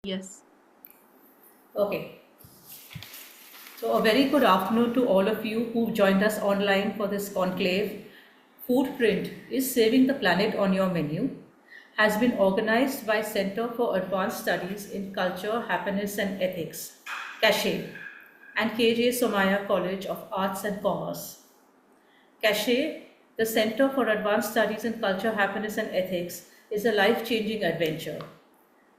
Yes. Okay, so a very good afternoon to all of you who've joined us online for this conclave. Foodprint is Saving the Planet on Your Menu has been organized by Center for Advanced Studies in Culture, Happiness and Ethics, CASHE, and KJ Somaya College of Arts and Commerce. CASHE, the Center for Advanced Studies in Culture, Happiness and Ethics, is a life-changing adventure.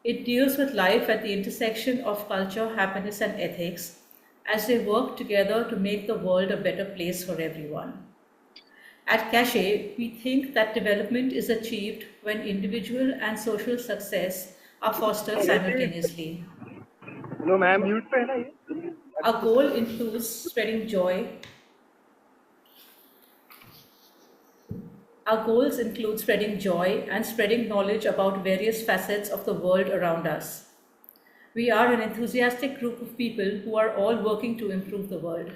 It deals with life at the intersection of culture, happiness, and ethics as they work together to make the world a better place for everyone. At Cache, we think that development is achieved when individual and social success are fostered simultaneously. No ma'am mute पे है ना ये Our goal includes spreading joy. Our goals include spreading joy and spreading knowledge about various facets of the world around us. We are an enthusiastic group of people who are all working to improve the world.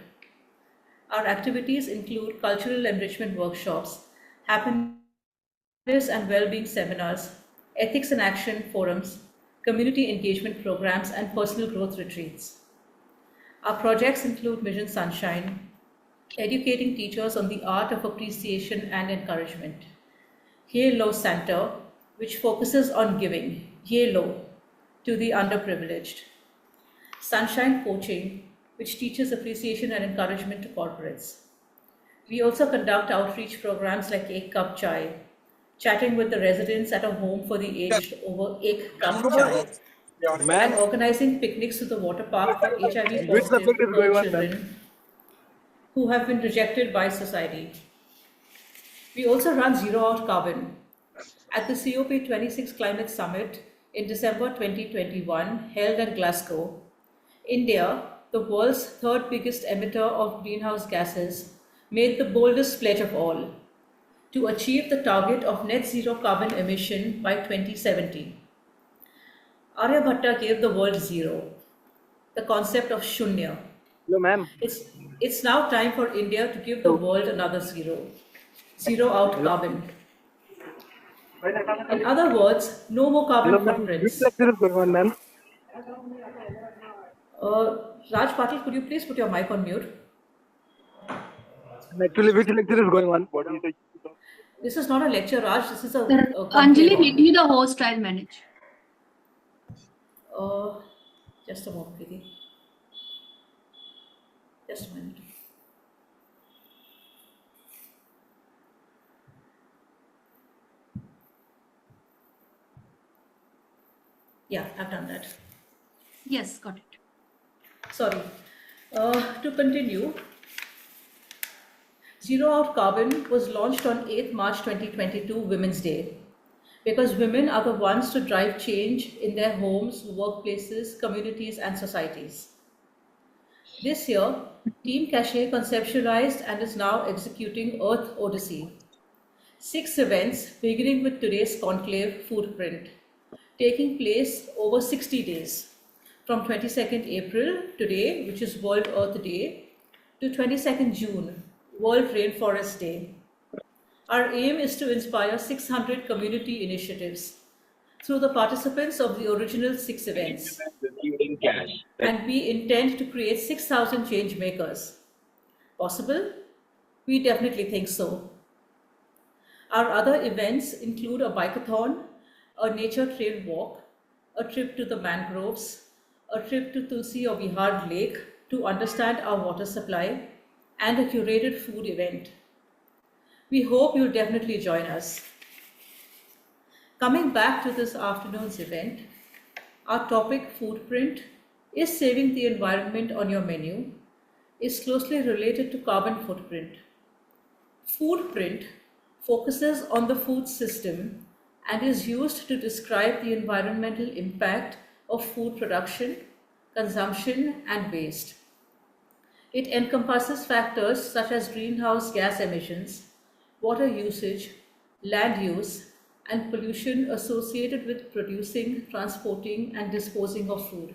Our activities include cultural enrichment workshops, happiness and well-being seminars, ethics and action forums, community engagement programs, and personal growth retreats. Our projects include Mission Sunshine, educating teachers on the art of appreciation and encouragement. Yellow Center, which focuses on giving, yellow, to the underprivileged. Sunshine Coaching, which teaches appreciation and encouragement to corporates. We also conduct outreach programs like Ek Cup Chai, chatting with the residents at a home for the aged over Ek Cup Chai, ma'am and organizing picnics to the water park for HIV which subject positive is girl going on ma'am children who have been rejected by society. We also run Zero Out Carbon. At the COP26 Climate Summit in December 2021, held at Glasgow, India, the world's third biggest emitter of greenhouse gases, made the boldest pledge of all to achieve the target of net zero carbon emission by 2070. Aryabhatta gave the world zero, the concept of shunya. Low ma'am It's, it's now time for India to give the world another zero, zero out carbon. In other words, no more low carbon ma'am which footprints. lecture is going on ma'am Raj Patil, could you please put your mic on mute? actually which lecture is going on what do you think This is not a lecture, Raj. This is a Anjali, conclave make only. me the host, I'll manage. Uh, just a moment, Preeti. Just a minute. Yeah, I've done that. Yes, got it. Sorry. To continue, Zero Out Carbon was launched on 8th March 2022, Women's Day, because women are the ones to drive change in their homes, workplaces, communities, and societies. This year, Team Cache conceptualized and is now executing Earth Odyssey. 6 events, beginning with today's conclave Foodprint, taking place over 60 days, from 22nd April, today, which is World Earth Day, to 22nd June, World Rainforest Day. Our aim is to inspire 600 community initiatives through the participants of the original 6 events, and we intend to create 6,000 change makers. Possible? We definitely think so. Our other events include a bikeathon, a nature trail walk, a trip to the mangroves, a trip to Tulsi or Bihar Lake to understand our water supply, and a curated food event. We hope you'll definitely join us. Coming back to this afternoon's event, our topic, Foodprint, is saving the environment on your menu, is closely related to carbon footprint. Foodprint focuses on the food system and is used to describe the environmental impact of food production, consumption, and waste. It encompasses factors such as greenhouse gas emissions, water usage, land use, and pollution associated with producing, transporting, and disposing of food.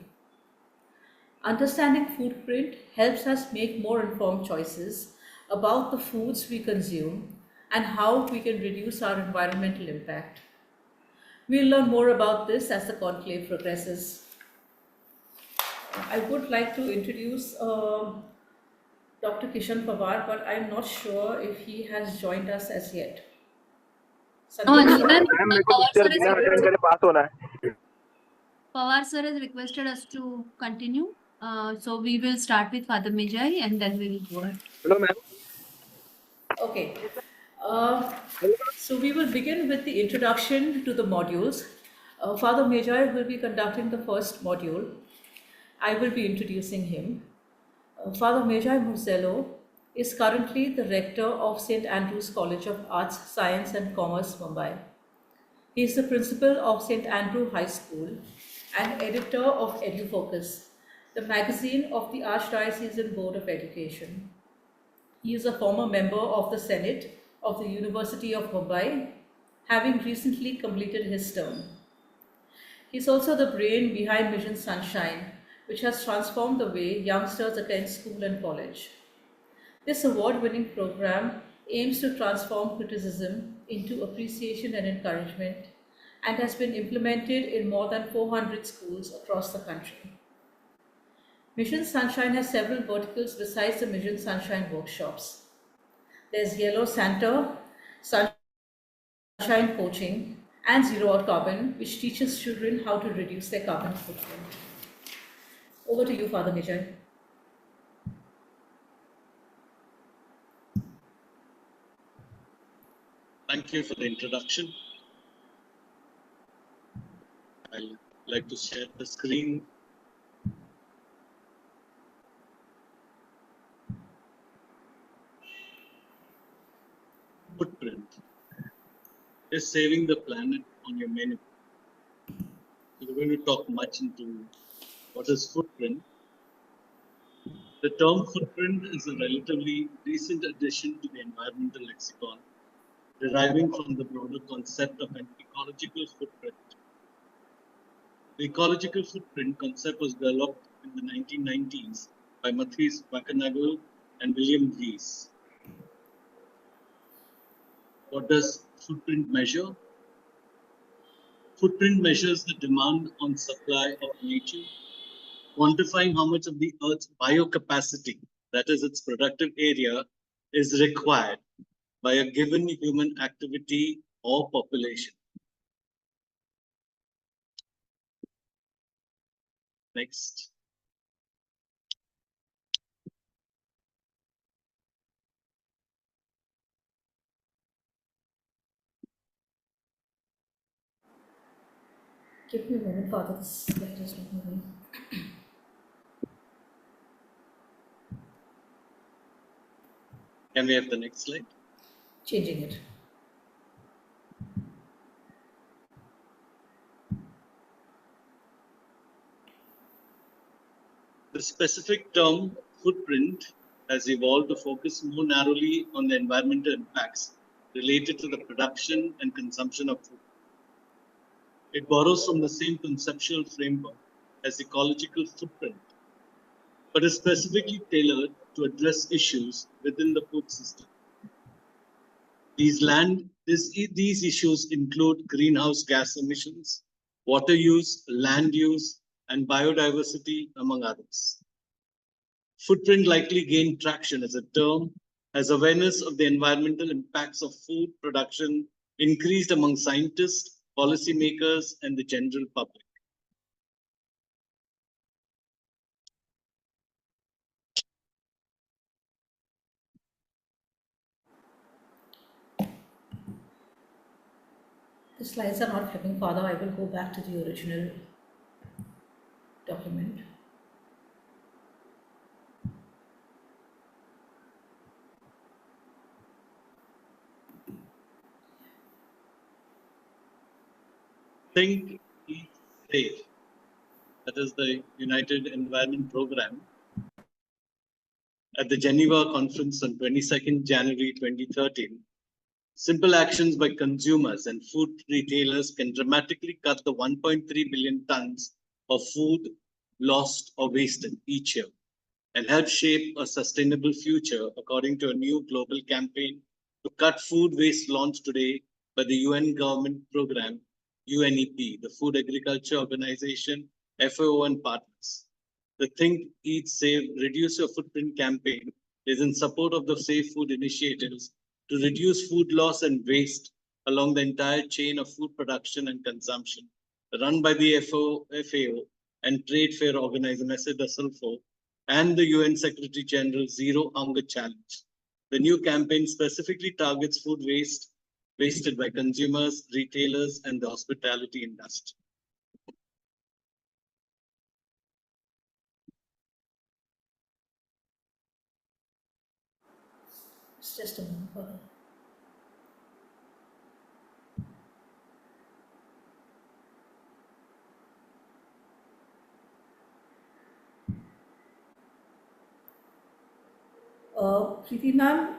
Understanding foodprint helps us make more informed choices about the foods we consume and how we can reduce our environmental impact. We'll learn more about this as the conclave progresses. I would like to introduce Dr. Kishan Pawar, but I'm not sure if he has joined us as yet. Oh, Sandeep sir? Anshita, ma'am मेरे को Pawar lecture sir has बिना attend करे पास होना है. Pawar sir has requested us to continue. So we will start with Father Mijay and then we will go ahead. Hello ma'am. Okay. Uh, so we will begin with the introduction to the modules. Father Majai will be conducting the first module. I will be introducing him. Father Majai Muzello is currently the rector of St. Andrew's College of Arts, Science and Commerce, Mumbai. He is the principal of St. Andrew High School and editor of EduFocus, the magazine of the Archdiocesan Board of Education. He is a former member of the Senate of the University of Mumbai, having recently completed his term. He is also the brain behind Mission Sunshine, which has transformed the way youngsters attend school and college. This award winning program aims to transform criticism into appreciation and encouragement and has been implemented in more than 400 schools across the country. Mission Sunshine has several verticals besides the Mission Sunshine workshops. There's Yellow Santa, Sunshine Coaching, and Zero Out Carbon, which teaches children how to reduce their carbon footprint. Over to you, Father Vijay. Thank you for the introduction. I'd like to share the screen. Footprint is saving the planet on your menu. So we're going to talk much into what is footprint. The term footprint is a relatively recent addition to the environmental lexicon, deriving from the broader concept of an ecological footprint. The ecological footprint concept was developed in the 1990s by Matthias McConaughey and William Rees. What does footprint measure? Footprint measures the demand on supply of nature, quantifying how much of the Earth's biocapacity, that is its productive area, is required by a given human activity or population. Next. Give me a moment, Father. This slide is not moving. Can we have the next slide? Changing it. The specific term footprint has evolved to focus more narrowly on the environmental impacts related to the production and consumption of food. It borrows from the same conceptual framework as ecological footprint, but is specifically tailored to address issues within the food system. These issues include greenhouse gas emissions, water use, land use, and biodiversity, among others. Footprint likely gained traction as a term as awareness of the environmental impacts of food production increased among scientists, policymakers, and the general public. The slides are not flipping, Father. I will go back to the original document. Think, Eat, Save, that is the United Environment Program, at the Geneva Conference on 22nd January 2013, simple actions by consumers and food retailers can dramatically cut the 1.3 billion tons of food lost or wasted each year and help shape a sustainable future, according to a new global campaign to cut food waste launched today by the UN government program, UNEP, the Food Agriculture Organization, FAO, and partners. The Think, Eat, Save, Reduce Your Footprint campaign is in support of the Safe Food initiatives to reduce food loss and waste along the entire chain of food production and consumption, run by the FAO and Trade Fair Organizer, SFO, and the UN Secretary General Zero Hunger Challenge. The new campaign specifically targets food waste wasted by consumers, retailers, and the hospitality industry. It's just a moment, Father. Preeti ma'am,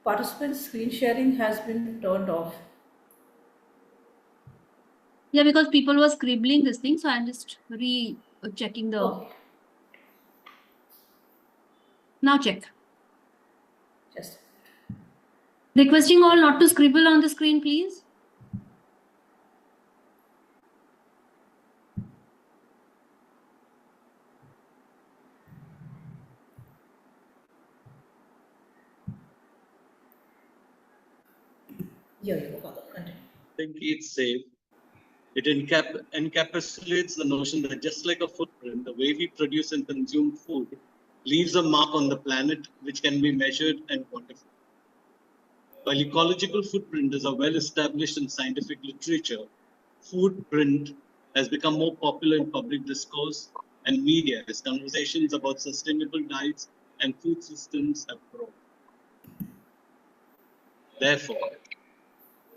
participant screen sharing has been turned off. Yeah, because people were scribbling this thing, so I'm just checking the. Okay, Now check. just Requesting all not to scribble on the screen, please. here you go, Father. Continue. Think, Eat, Save. It encapsulates the notion that just like a footprint, the way we produce and consume food leaves a mark on the planet which can be measured and quantified. While ecological footprint is a well-established in scientific literature, foodprint has become more popular in public discourse and media as conversations about sustainable diets and food systems have grown. Therefore,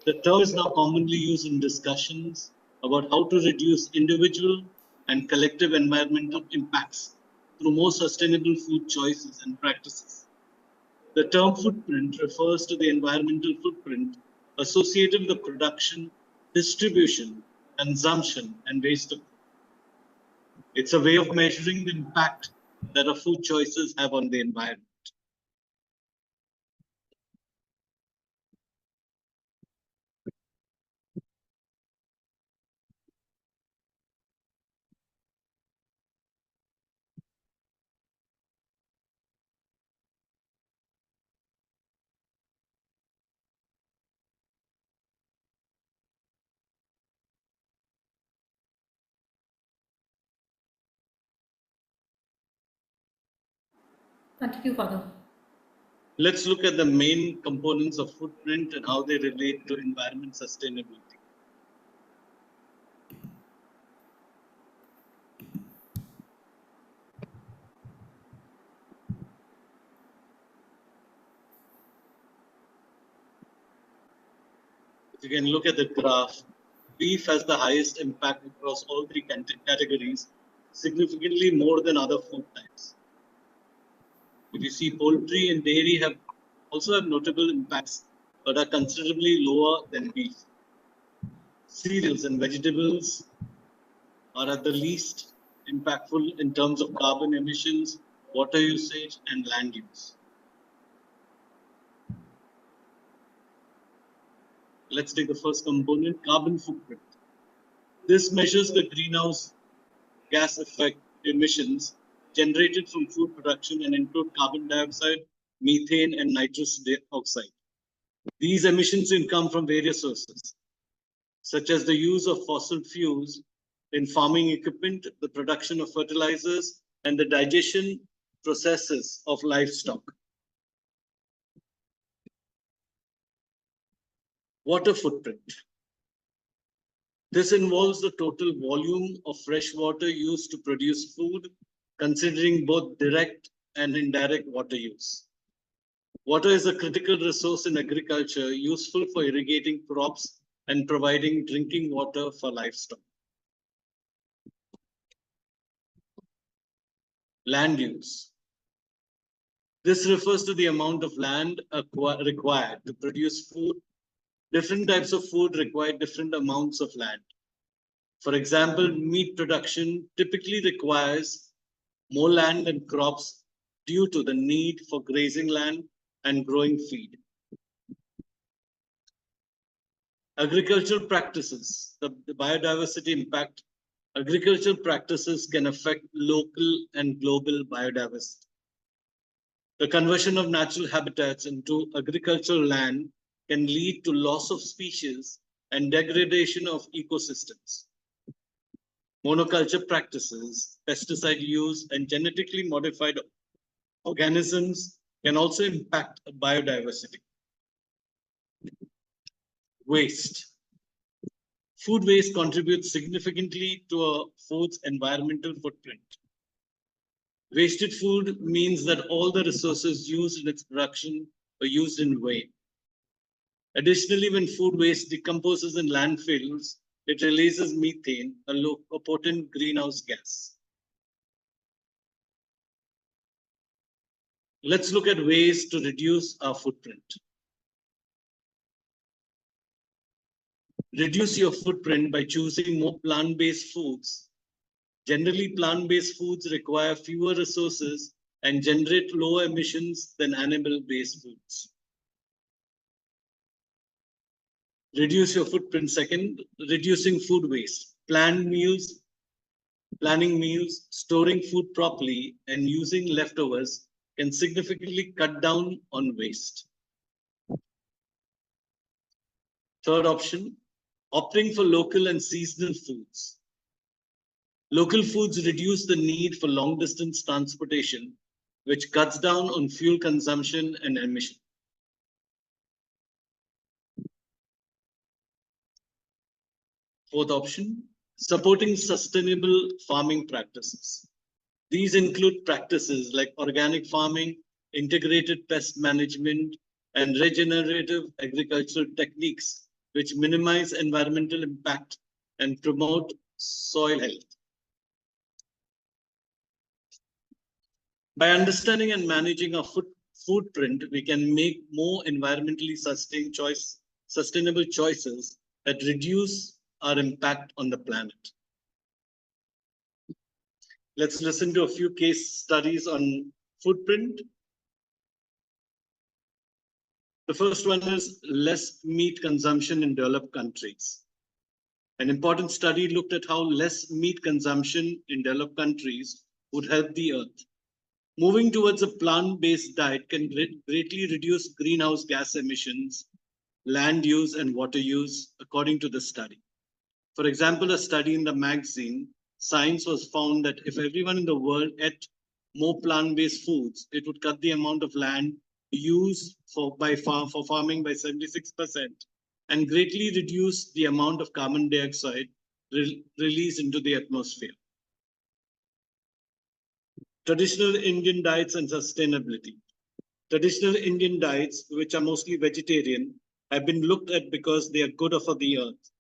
the term is now commonly used in discussions about how to reduce individual and collective environmental impacts through more sustainable food choices and practices. The term footprint refers to the environmental footprint associated with the production, distribution, consumption, and waste of food. It's a way of measuring the impact that our food choices have on the environment. Continue, Father. Let's look at the main components of footprint and how they relate to environment sustainability. If you can look at the graph, beef has the highest impact across all three categories, significantly more than other food types. If you see, poultry and dairy also have notable impacts, but are considerably lower than beef. Cereals and vegetables are at the least impactful in terms of carbon emissions, water usage, and land use. Let's take the first component, carbon footprint. This measures the greenhouse gas effect emissions generated from food production and include carbon dioxide, methane, and nitrous oxide. These emissions can come from various sources, such as the use of fossil fuels in farming equipment, the production of fertilizers, and the digestion processes of livestock. Water footprint. This involves the total volume of fresh water used to produce food, considering both direct and indirect water use. Water is a critical resource in agriculture, useful for irrigating crops and providing drinking water for livestock. Land use. This refers to the amount of land required to produce food. Different types of food require different amounts of land. For example, meat production typically requires more land and crops due to the need for grazing land and growing feed. Agricultural practices, the biodiversity impact Agricultural practices can affect local and global biodiversity. The conversion of natural habitats into agricultural land can lead to loss of species and degradation of ecosystems. Monoculture practices, pesticide use, and genetically modified organisms can also impact biodiversity. Waste. Food waste contributes significantly to a food's environmental footprint. Wasted food means that all the resources used in its production were used in vain. Additionally, when food waste decomposes in landfills, it releases methane, a potent greenhouse gas. Let's look at ways to reduce our footprint. Reduce your footprint by choosing more plant-based foods. Generally, plant-based foods require fewer resources and generate lower emissions than animal-based foods. Reduce your footprint. Second, reducing food waste. Planning meals, storing food properly, and using leftovers can significantly cut down on waste. Third option, opting for local and seasonal foods. Local foods reduce the need for long distance transportation, which cuts down on fuel consumption and emission. Fourth option, supporting sustainable farming practices. These include practices like organic farming, integrated pest management, and regenerative agricultural techniques, which minimize environmental impact and promote soil health. By understanding and managing our footprint, we can make more environmentally sustainable choices that reduce our impact on the planet. Let's listen to a few case studies on footprint. The first one is less meat consumption in developed countries. An important study looked at how less meat consumption in developed countries would help the earth. Moving towards a plant-based diet can greatly reduce greenhouse gas emissions, land use, and water use, according to the study. For example, a study in the magazine Science was found that if everyone in the world ate more plant-based foods, it would cut the amount of land used for farming by 76% and greatly reduce the amount of carbon dioxide released into the atmosphere. Traditional Indian diets and sustainability. Traditional Indian diets, which are mostly vegetarian, have been looked at because they are good for the earth.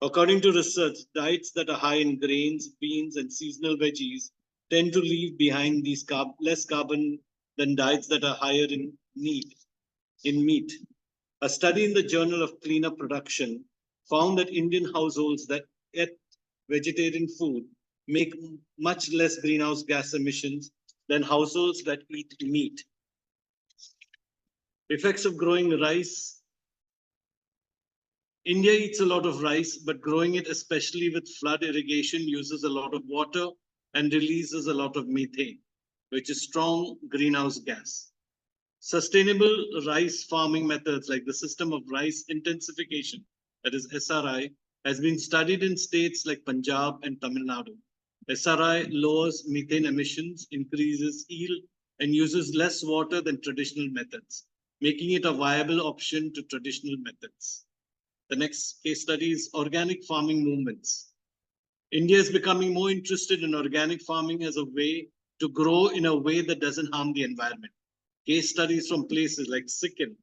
According to research, diets that are high in grains, beans, and seasonal veggies tend to leave behind these less carbon than diets that are higher in meat. A study in the Journal of Cleaner Production found that Indian households that eat vegetarian food make much less greenhouse gas emissions than households that eat meat. Effects of growing rice. India eats a lot of rice, but growing it, especially with flood irrigation, uses a lot of water and releases a lot of methane, which is strong greenhouse gas. Sustainable rice farming methods like the system of rice intensification, that is SRI, has been studied in states like Punjab and Tamil Nadu. SRI lowers methane emissions, increases yield, and uses less water than traditional methods, making it a viable option to traditional methods. The next case study is organic farming movements. India is becoming more interested in organic farming as a way to grow in a way that doesn't harm the environment. Case studies from places like Sikkim,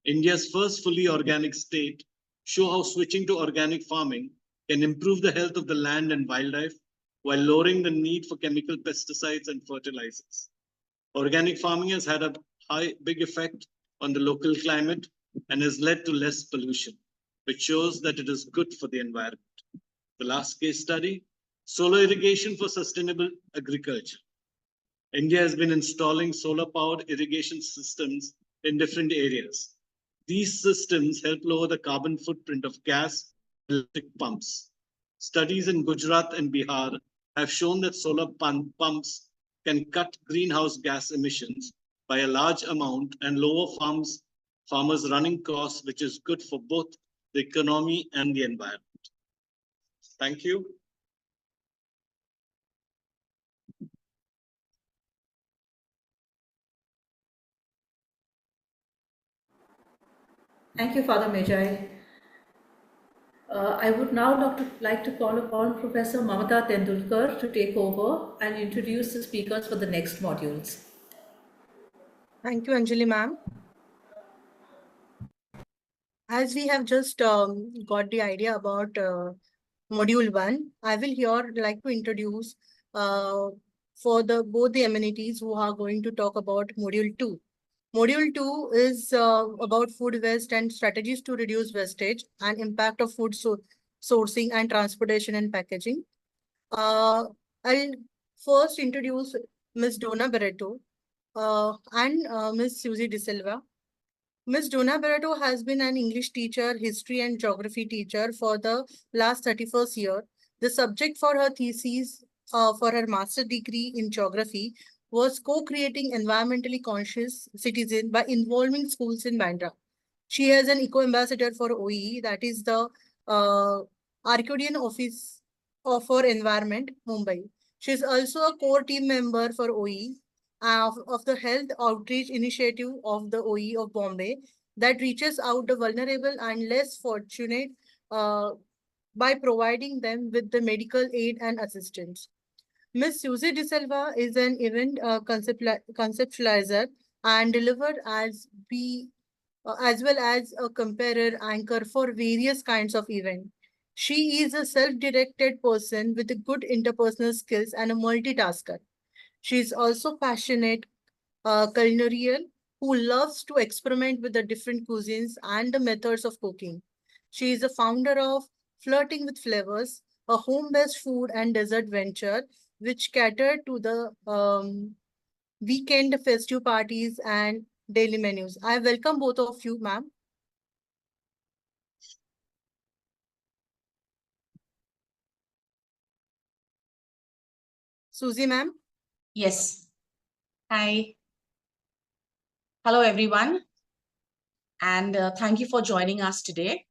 India's first fully organic state, show how switching to organic farming can improve the health of the land and wildlife while lowering the need for chemical pesticides and fertilizers. Organic farming has had a big effect on the local climate and has led to less pollution, which shows that it is good for the environment. The last case study, solar irrigation for sustainable agriculture. India has been installing solar-powered irrigation systems in different areas. These systems help lower the carbon footprint of gas and electric pumps. Studies in Gujarat and Bihar have shown that solar pumps can cut greenhouse gas emissions by a large amount and lower farmers' running costs, which is good for both the economy and the environment. Thank you. Thank you, Father Mejai. I would now like to call upon Professor Mamata Tendulkar to take over and introduce the speakers for the next modules. Thank you, Anjali ma'am. As we have just got the idea about Module 1, I will here like to introduce for both the amenities who are going to talk about Module 2. Module 2 is about food waste and strategies to reduce wastage and impact of food sourcing and transportation and packaging. I'll first introduce Ms. Donna Barreto and Ms. Susie De Silva. Ms. Donna Barreto has been an English teacher, history and geography teacher for the last 31st year. The subject for her thesis for her master's degree in geography was co-creating environmentally conscious citizen by involving schools in Bandra. She is an eco-ambassador for OE, that is the Arcadian Office for Environment, Mumbai. She is also a core team member for OE of the Health Outreach Initiative of the OE of Bombay that reaches out the vulnerable and less fortunate by providing them with the medical aid and assistance. Ms. Susie De Silva is an event conceptualizer and delivered as well as a comparer anchor for various kinds of event. She is a self-directed person with a good interpersonal skills and a multitasker. She is also passionate culinarian who loves to experiment with the different cuisines and the methods of cooking. She is a founder of Flirting with Flavors, a home-based food and dessert venture which cater to the weekend festive parties and daily menus. I welcome both of you, ma'am. Susie, ma'am. Yes. Hi. Hello, everyone. And thank you for joining us today.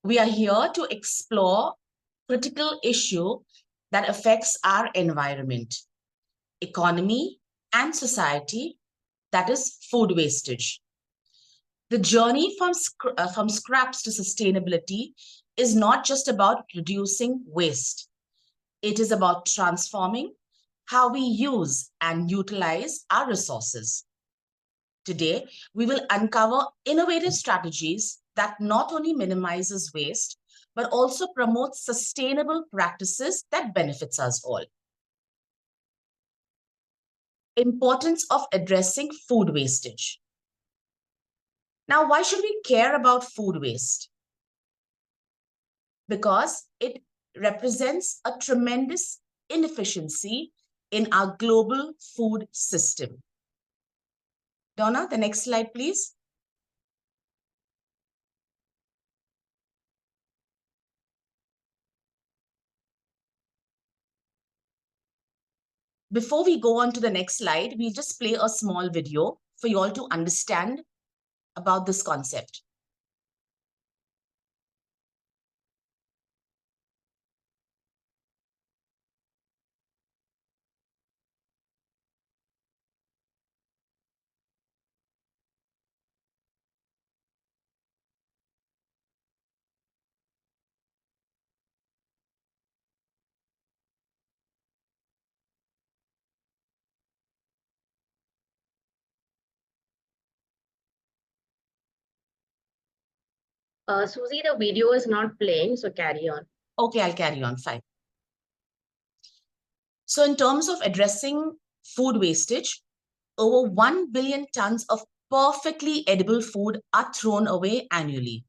We are here to explore critical issue that affects our environment, economy, and society, that is food wastage. The journey from scraps to sustainability is not just about reducing waste. It is about transforming how we use and utilize our resources. Today, we will uncover innovative strategies that not only minimizes waste, but also promotes sustainable practices that benefits us all. Importance of addressing food wastage. Now, why should we care about food waste? Because it represents a tremendous inefficiency in our global food system. Donna, the next slide, please. Before we go on to the next slide, we'll just play a small video for you all to understand about this concept. Susie, the video is not playing, so carry on. Okay, I'll carry on, fine. So in terms of addressing food wastage, over 1 billion tons of perfectly edible food are thrown away annually.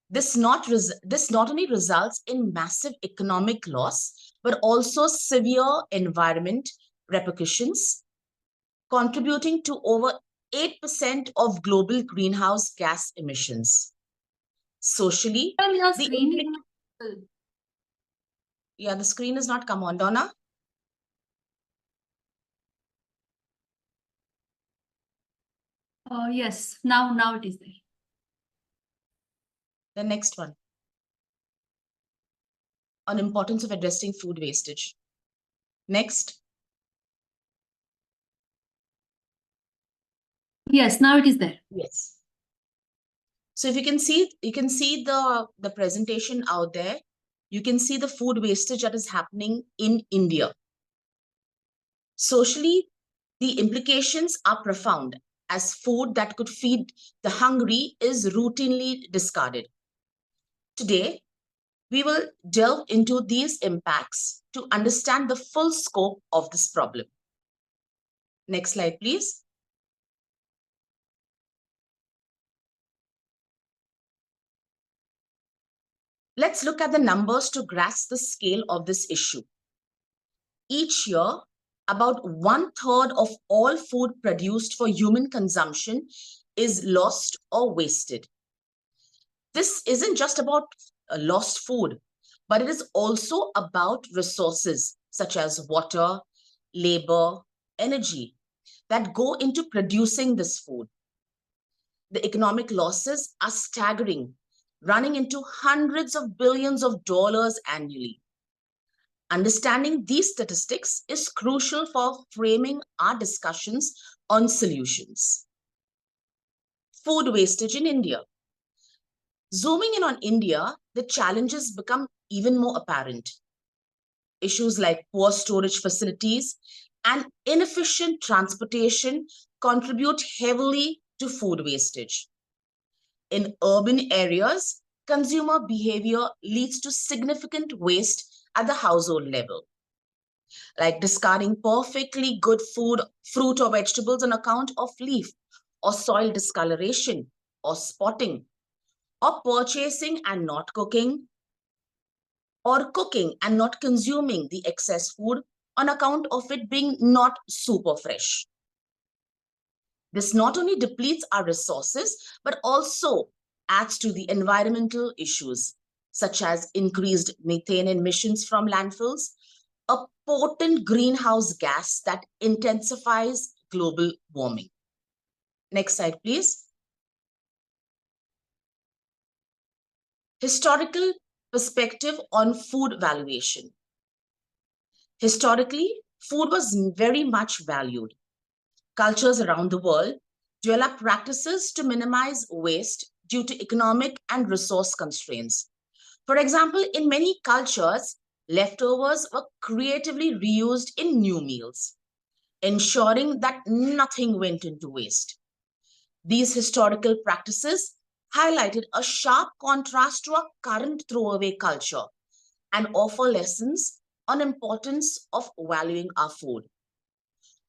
This not only results in massive economic loss, but also severe environment repercussions, contributing to over 8% of global greenhouse gas emissions. Socially, Your screen is not visible. Yeah, the screen is not come on, Donna. Yes, now it is there. The next one. On importance of addressing food wastage. Next. Yes, now it is there. Yes. So if you can see the presentation out there. You can see the food wastage that is happening in India. Socially, the implications are profound, as food that could feed the hungry is routinely discarded. Today, we will delve into these impacts to understand the full scope of this problem. Next slide, please. Let's look at the numbers to grasp the scale of this issue. Each year, about 1/3 of all food produced for human consumption is lost or wasted. This isn't just about lost food, but it is also about resources such as water, labor, energy that go into producing this food. The economic losses are staggering, running into hundreds of billions of dollars annually. Understanding these statistics is crucial for framing our discussions on solutions. Food wastage in India. Zooming in on India, the challenges become even more apparent. Issues like poor storage facilities and inefficient transportation contribute heavily to food wastage. In urban areas, consumer behavior leads to significant waste at the household level, like discarding perfectly good food, fruit or vegetables on account of leaf or soil discoloration or spotting, or purchasing and not cooking, or cooking and not consuming the excess food on account of it being not super fresh. This not only depletes our resources, but also adds to the environmental issues, such as increased methane emissions from landfills, a potent greenhouse gas that intensifies global warming. Next slide, please. Historical perspective on food valuation. Historically, food was very much valued. Cultures around the world developed practices to minimize waste due to economic and resource constraints. For example, in many cultures, leftovers were creatively reused in new meals, ensuring that nothing went into waste. These historical practices highlighted a sharp contrast to our current throwaway culture and offer lessons on importance of valuing our food.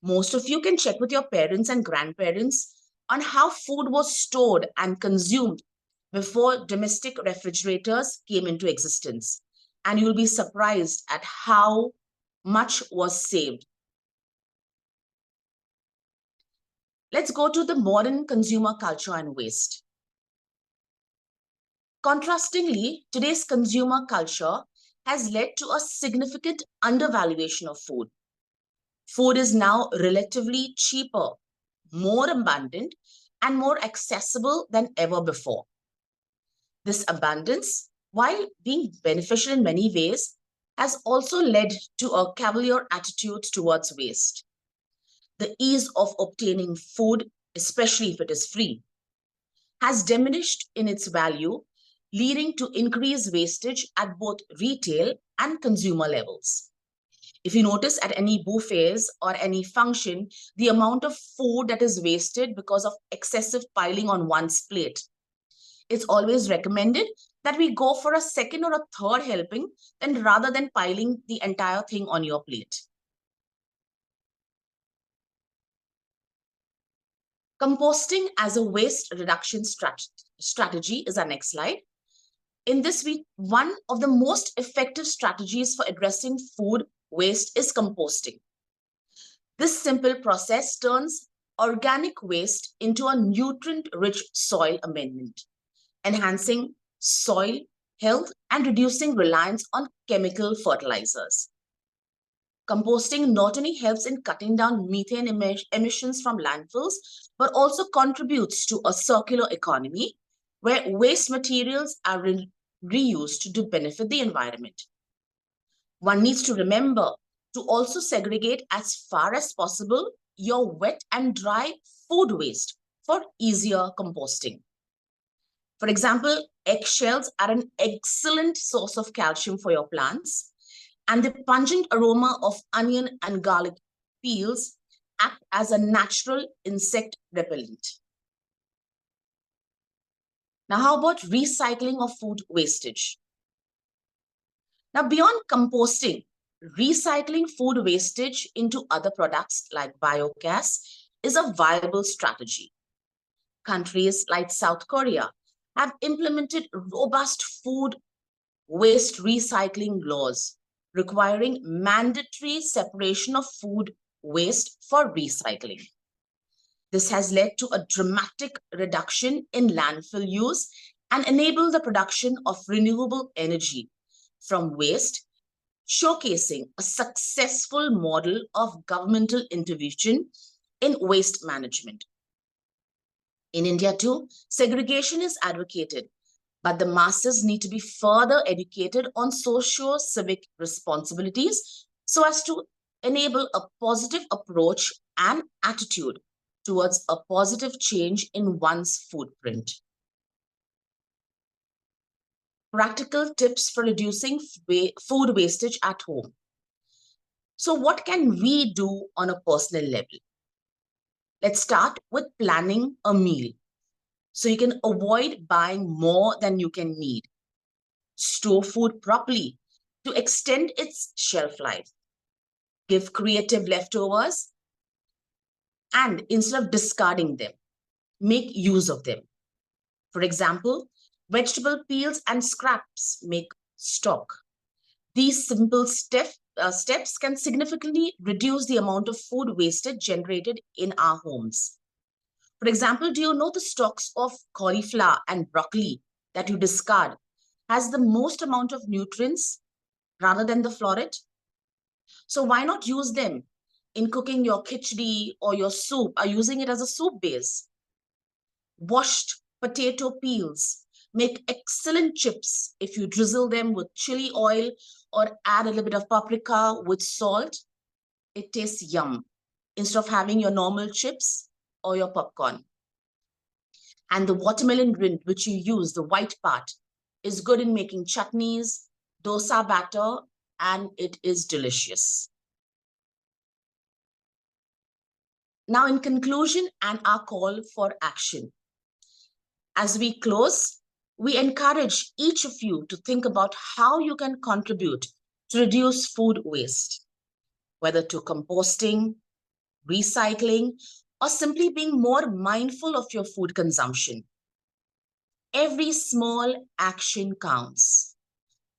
Most of you can check with your parents and grandparents on how food was stored and consumed before domestic refrigerators came into existence. And you'll be surprised at how much was saved. Let's go to the modern consumer culture and waste. Contrastingly, today's consumer culture has led to a significant undervaluation of food. Food is now relatively cheaper, more abundant, and more accessible than ever before. This abundance, while being beneficial in many ways, has also led to a cavalier attitude towards waste. The ease of obtaining food, especially if it is free, has diminished in its value, leading to increased wastage at both retail and consumer levels. If you notice at any buffets or any function, the amount of food that is wasted because of excessive piling on one's plate, it's always recommended that we go for a second or a third helping then rather than piling the entire thing on your plate. Composting as a waste reduction strategy is our next slide. In this week, one of the most effective strategies for addressing food waste is composting. This simple process turns organic waste into a nutrient-rich soil amendment, enhancing soil health, and reducing reliance on chemical fertilizers. Composting not only helps in cutting down methane emissions from landfills, but also contributes to a circular economy where waste materials are reused to benefit the environment. One needs to remember to also segregate as far as possible your wet and dry food waste for easier composting. For example, eggshells are an excellent source of calcium for your plants, and the pungent aroma of onion and garlic peels act as a natural insect repellent. Now, how about recycling of food wastage? Now, beyond composting, recycling food wastage into other products like biogas is a viable strategy. Countries like South Korea have implemented robust food waste recycling laws requiring mandatory separation of food waste for recycling. This has led to a dramatic reduction in landfill use and enabled the production of renewable energy from waste, showcasing a successful model of governmental intervention in waste management. In India too, segregation is advocated, but the masses need to be further educated on socio-civic responsibilities so as to enable a positive approach and attitude towards a positive change in one's footprint. Practical tips for reducing food wastage at home. So what can we do on a personal level? Let's start with planning a meal so you can avoid buying more than you can need. Store food properly to extend its shelf life. Give creative leftovers, and instead of discarding them, make use of them. For example, vegetable peels and scraps make stock. These simple steps can significantly reduce the amount of food wasted generated in our homes. For example, do you know the stalks of cauliflower and broccoli that you discard has the most amount of nutrients rather than the floret? So why not use them in cooking your khichdi or your soup, or using it as a soup base? Washed potato peels make excellent chips if you drizzle them with chili oil or add a little bit of paprika with salt. It tastes yum instead of having your normal chips or your popcorn. And the watermelon rind, which you use, the white part, is good in making chutneys, dosa batter, and it is delicious. Now, in conclusion and our call for action, as we close, we encourage each of you to think about how you can contribute to reduce food waste, whether to composting, recycling, or simply being more mindful of your food consumption. Every small action counts.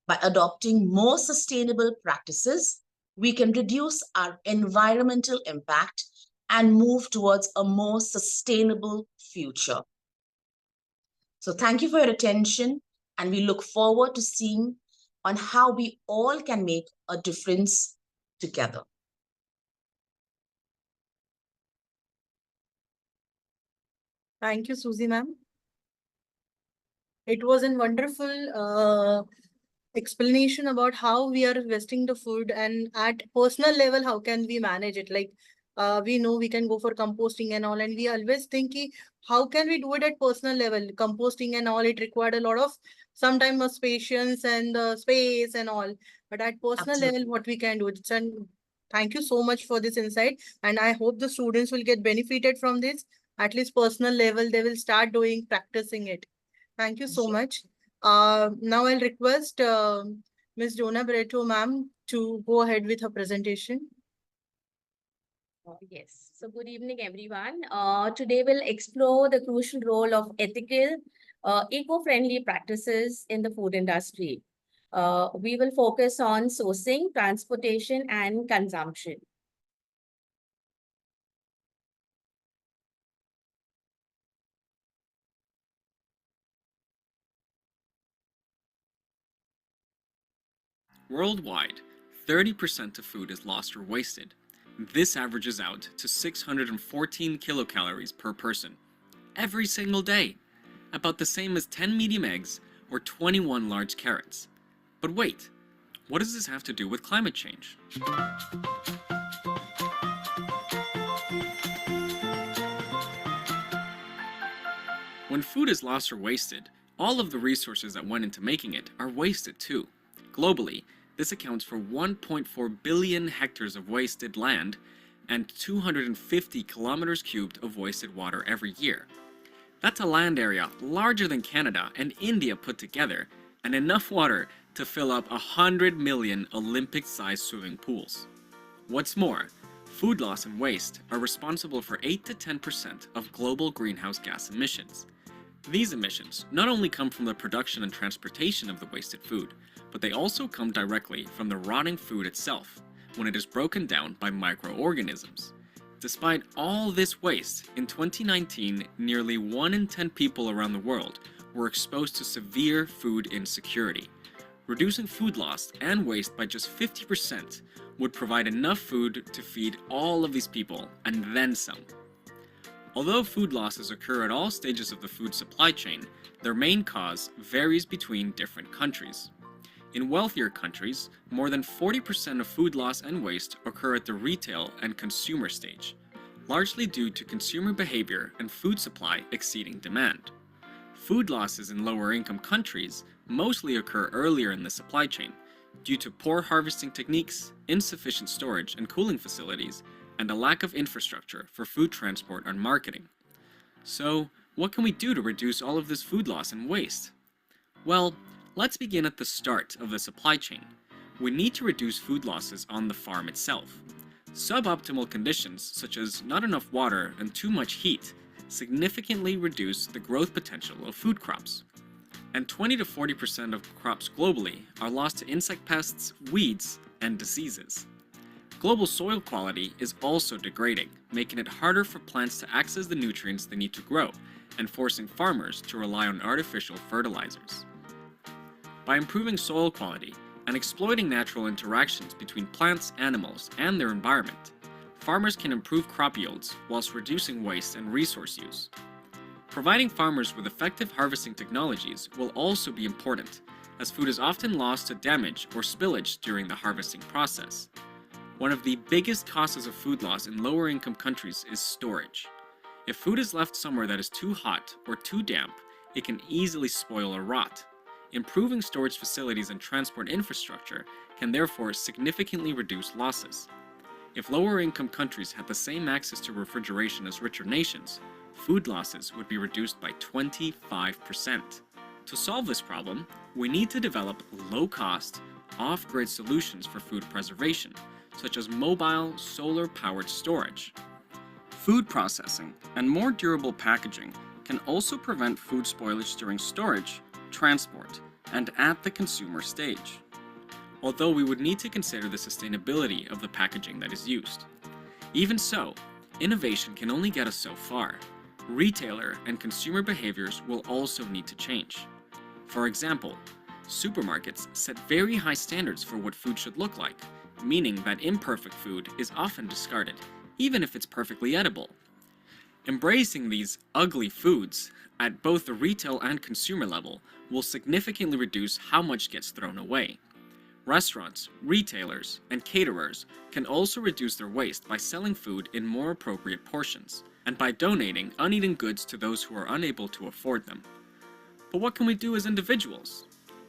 By adopting more sustainable practices, we can reduce our environmental impact and move towards a more sustainable future. So thank you for your attention, and we look forward to seeing on how we all can make a difference together. Thank you, Susie ma'am. It was a wonderful explanation about how we are investing the food, and at personal level, how can we manage it? Like, we know we can go for composting and all, and we always think how can we do it at personal level? Composting and all, it required a lot of sometimes patience and space and all. But at personal Absolutely. level, what we can do? Thank you so much for this insight, and I hope the students will get benefited from this. At least personal level, they will start doing practicing it. Thank you so much. Now I'll request Ms. Donna Breto ma'am to go ahead with her presentation. Yes. So good evening, everyone. Today we'll explore the crucial role of ethical, eco-friendly practices in the food industry. We will focus on sourcing, transportation, and consumption. Worldwide, 30% of food is lost or wasted. This averages out to 614 kilocalories per person every single day, about the same as 10 medium eggs or 21 large carrots. But wait, what does this have to do with climate change? When food is lost or wasted, all of the resources that went into making it are wasted too. Globally, this accounts for 1.4 billion hectares of wasted land and 250 kilometers cubed of wasted water every year. That's a land area larger than Canada and India put together, and enough water to fill up 100 million Olympic-sized swimming pools. What's more, food loss and waste are responsible for 8 to 10% of global greenhouse gas emissions. These emissions not only come from the production and transportation of the wasted food, but they also come directly from the rotting food itself, when it is broken down by microorganisms. Despite all this waste, in 2019, nearly 1 in 10 people around the world were exposed to severe food insecurity. Reducing food loss and waste by just 50% would provide enough food to feed all of these people, and then some. Although food losses occur at all stages of the food supply chain, their main cause varies between different countries. In wealthier countries, more than 40% of food loss and waste occur at the retail and consumer stage, largely due to consumer behavior and food supply exceeding demand. Food losses in lower-income countries mostly occur earlier in the supply chain, due to poor harvesting techniques, insufficient storage and cooling facilities, and a lack of infrastructure for food transport and marketing. So, what can we do to reduce all of this food loss and waste? Well, let's begin at the start of the supply chain. We need to reduce food losses on the farm itself. Suboptimal conditions, such as not enough water and too much heat, significantly reduce the growth potential of food crops. And 20 to 40% of crops globally are lost to insect pests, weeds, and diseases. Global soil quality is also degrading, making it harder for plants to access the nutrients they need to grow, and forcing farmers to rely on artificial fertilizers. By improving soil quality and exploiting natural interactions between plants, animals, and their environment, farmers can improve crop yields whilst reducing waste and resource use. Providing farmers with effective harvesting technologies will also be important, as food is often lost to damage or spillage during the harvesting process. One of the biggest causes of food loss in lower-income countries is storage. If food is left somewhere that is too hot or too damp, it can easily spoil or rot. Improving storage facilities and transport infrastructure can therefore significantly reduce losses. If lower-income countries had the same access to refrigeration as richer nations, food losses would be reduced by 25%. To solve this problem, we need to develop low-cost, off-grid solutions for food preservation, such as mobile, solar-powered storage. Food processing and more durable packaging can also prevent food spoilage during storage, transport, and at the consumer stage. Although we would need to consider the sustainability of the packaging that is used. Even so, innovation can only get us so far. Retailer and consumer behaviors will also need to change. For example, supermarkets set very high standards for what food should look like, meaning that imperfect food is often discarded, even if it's perfectly edible. Embracing these ugly foods at both the retail and consumer level will significantly reduce how much gets thrown away. Restaurants, retailers, and caterers can also reduce their waste by selling food in more appropriate portions, and by donating uneaten goods to those who are unable to afford them. But what can we do as individuals?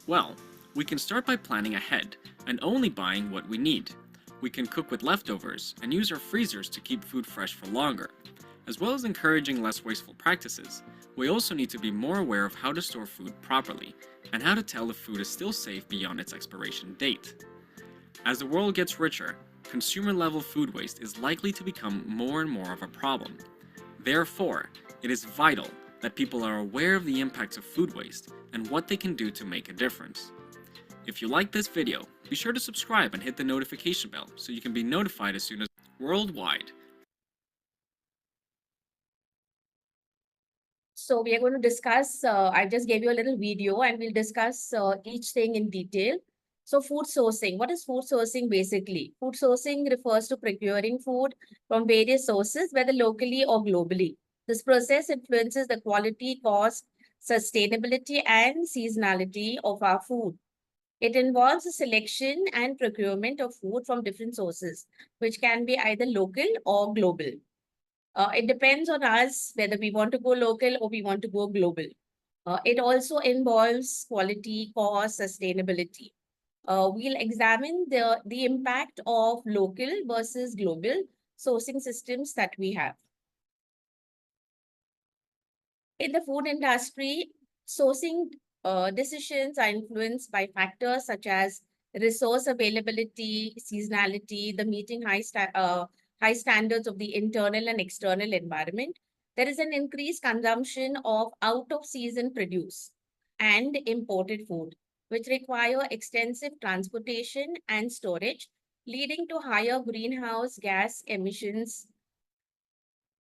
Well, we can start by planning ahead and only buying what we need. We can cook with leftovers and use our freezers to keep food fresh for longer. As well as encouraging less wasteful practices, we also need to be more aware of how to store food properly and how to tell if food is still safe beyond its expiration date. As the world gets richer, consumer-level food waste is likely to become more and more of a problem. Therefore, it is vital that people are aware of the impacts of food waste and what they can do to make a difference. If you like this video, be sure to subscribe and hit the notification bell so you can be notified as soon as worldwide. So we are going to discuss, I just gave you a little video and we'll discuss each thing in detail. So food sourcing, what is food sourcing basically? Food sourcing refers to procuring food from various sources, whether locally or globally. This process influences the quality, cost, sustainability, and seasonality of our food. It involves the selection and procurement of food from different sources, which can be either local or global. It depends on us whether we want to go local or we want to go global. It also involves quality, cost, sustainability. We'll examine the impact of local versus global sourcing systems that we have. In the food industry, sourcing decisions are influenced by factors such as resource availability, seasonality, the meeting high standards of the internal and external environment. There is an increased consumption of out-of-season produce and imported food, which require extensive transportation and storage, leading to higher greenhouse gas emissions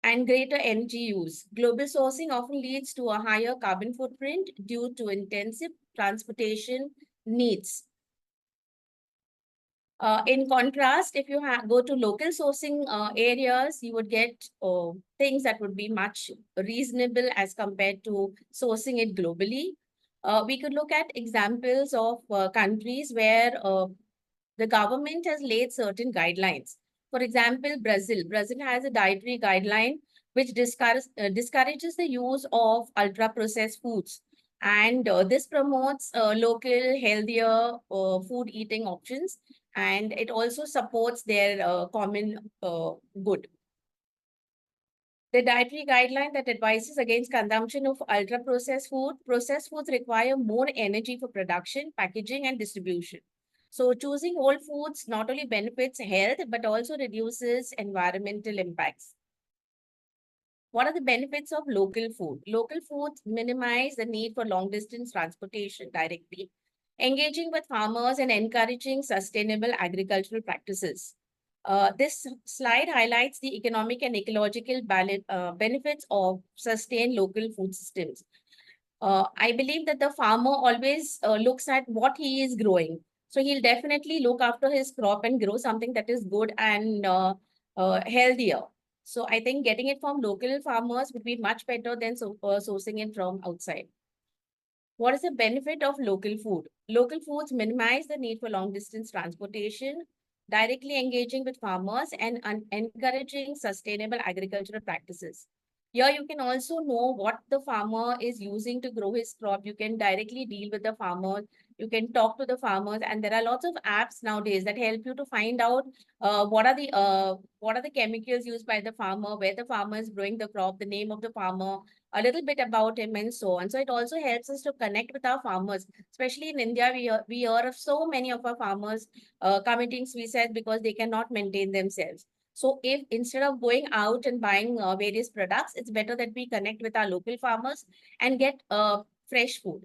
and greater energy use. Global sourcing often leads to a higher carbon footprint due to intensive transportation needs. In contrast, if you go to local sourcing areas, you would get things that would be much reasonable as compared to sourcing it globally. We could look at examples of countries where the government has laid certain guidelines. For example, Brazil. Brazil has a dietary guideline which discourages the use of ultra-processed foods. And this promotes local, healthier food eating options. And it also supports their common good. The dietary guideline that advises against consumption of ultra-processed food. Processed foods require more energy for production, packaging, and distribution. So choosing whole foods not only benefits health, but also reduces environmental impacts. What are the benefits of local food? Local foods minimize the need for long-distance transportation directly, engaging with farmers and encouraging sustainable agricultural practices. This slide highlights the economic and ecological benefits of sustained local food systems. I believe that the farmer always looks at what he is growing. So he'll definitely look after his crop and grow something that is good and healthier. So I think getting it from local farmers would be much better than sourcing it from outside. What is the benefit of local food? Local foods minimize the need for long distance transportation, directly engaging with farmers and encouraging sustainable agricultural practices. Here you can also know what the farmer is using to grow his crop. You can directly deal with the farmer. You can talk to the farmers, and there are lots of apps nowadays that help you to find out what are the chemicals used by the farmer, where the farmer is growing the crop, the name of the farmer, a little bit about him and so on. So it also helps us to connect with our farmers, especially in India. We hear of so many of our farmers committing suicide because they cannot maintain themselves. So if instead of going out and buying various products, it's better that we connect with our local farmers and get fresh food.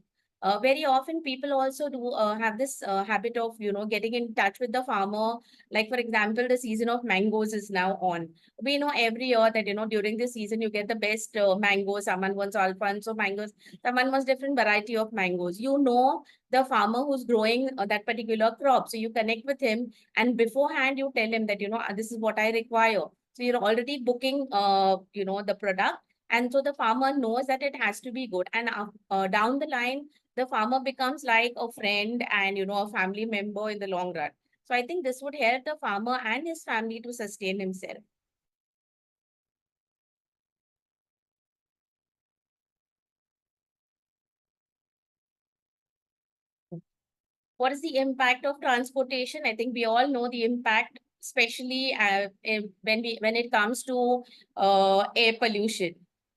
Very often people also do have this habit of, getting in touch with the farmer. Like, for example, the season of mangoes is now on. We know every year that, during this season, you get the best mangoes. Someone wants Alfonso mangoes. Someone wants different variety of mangoes. The farmer who's growing that particular crop. So you connect with him and beforehand you tell him that, this is what I require. So you're already booking, the product. And so the farmer knows that it has to be good. And down the line, the farmer becomes like a friend and, a family member in the long run. So I think this would help the farmer and his family to sustain himself. What is the impact of transportation? I think we all know the impact, especially when it comes to air pollution.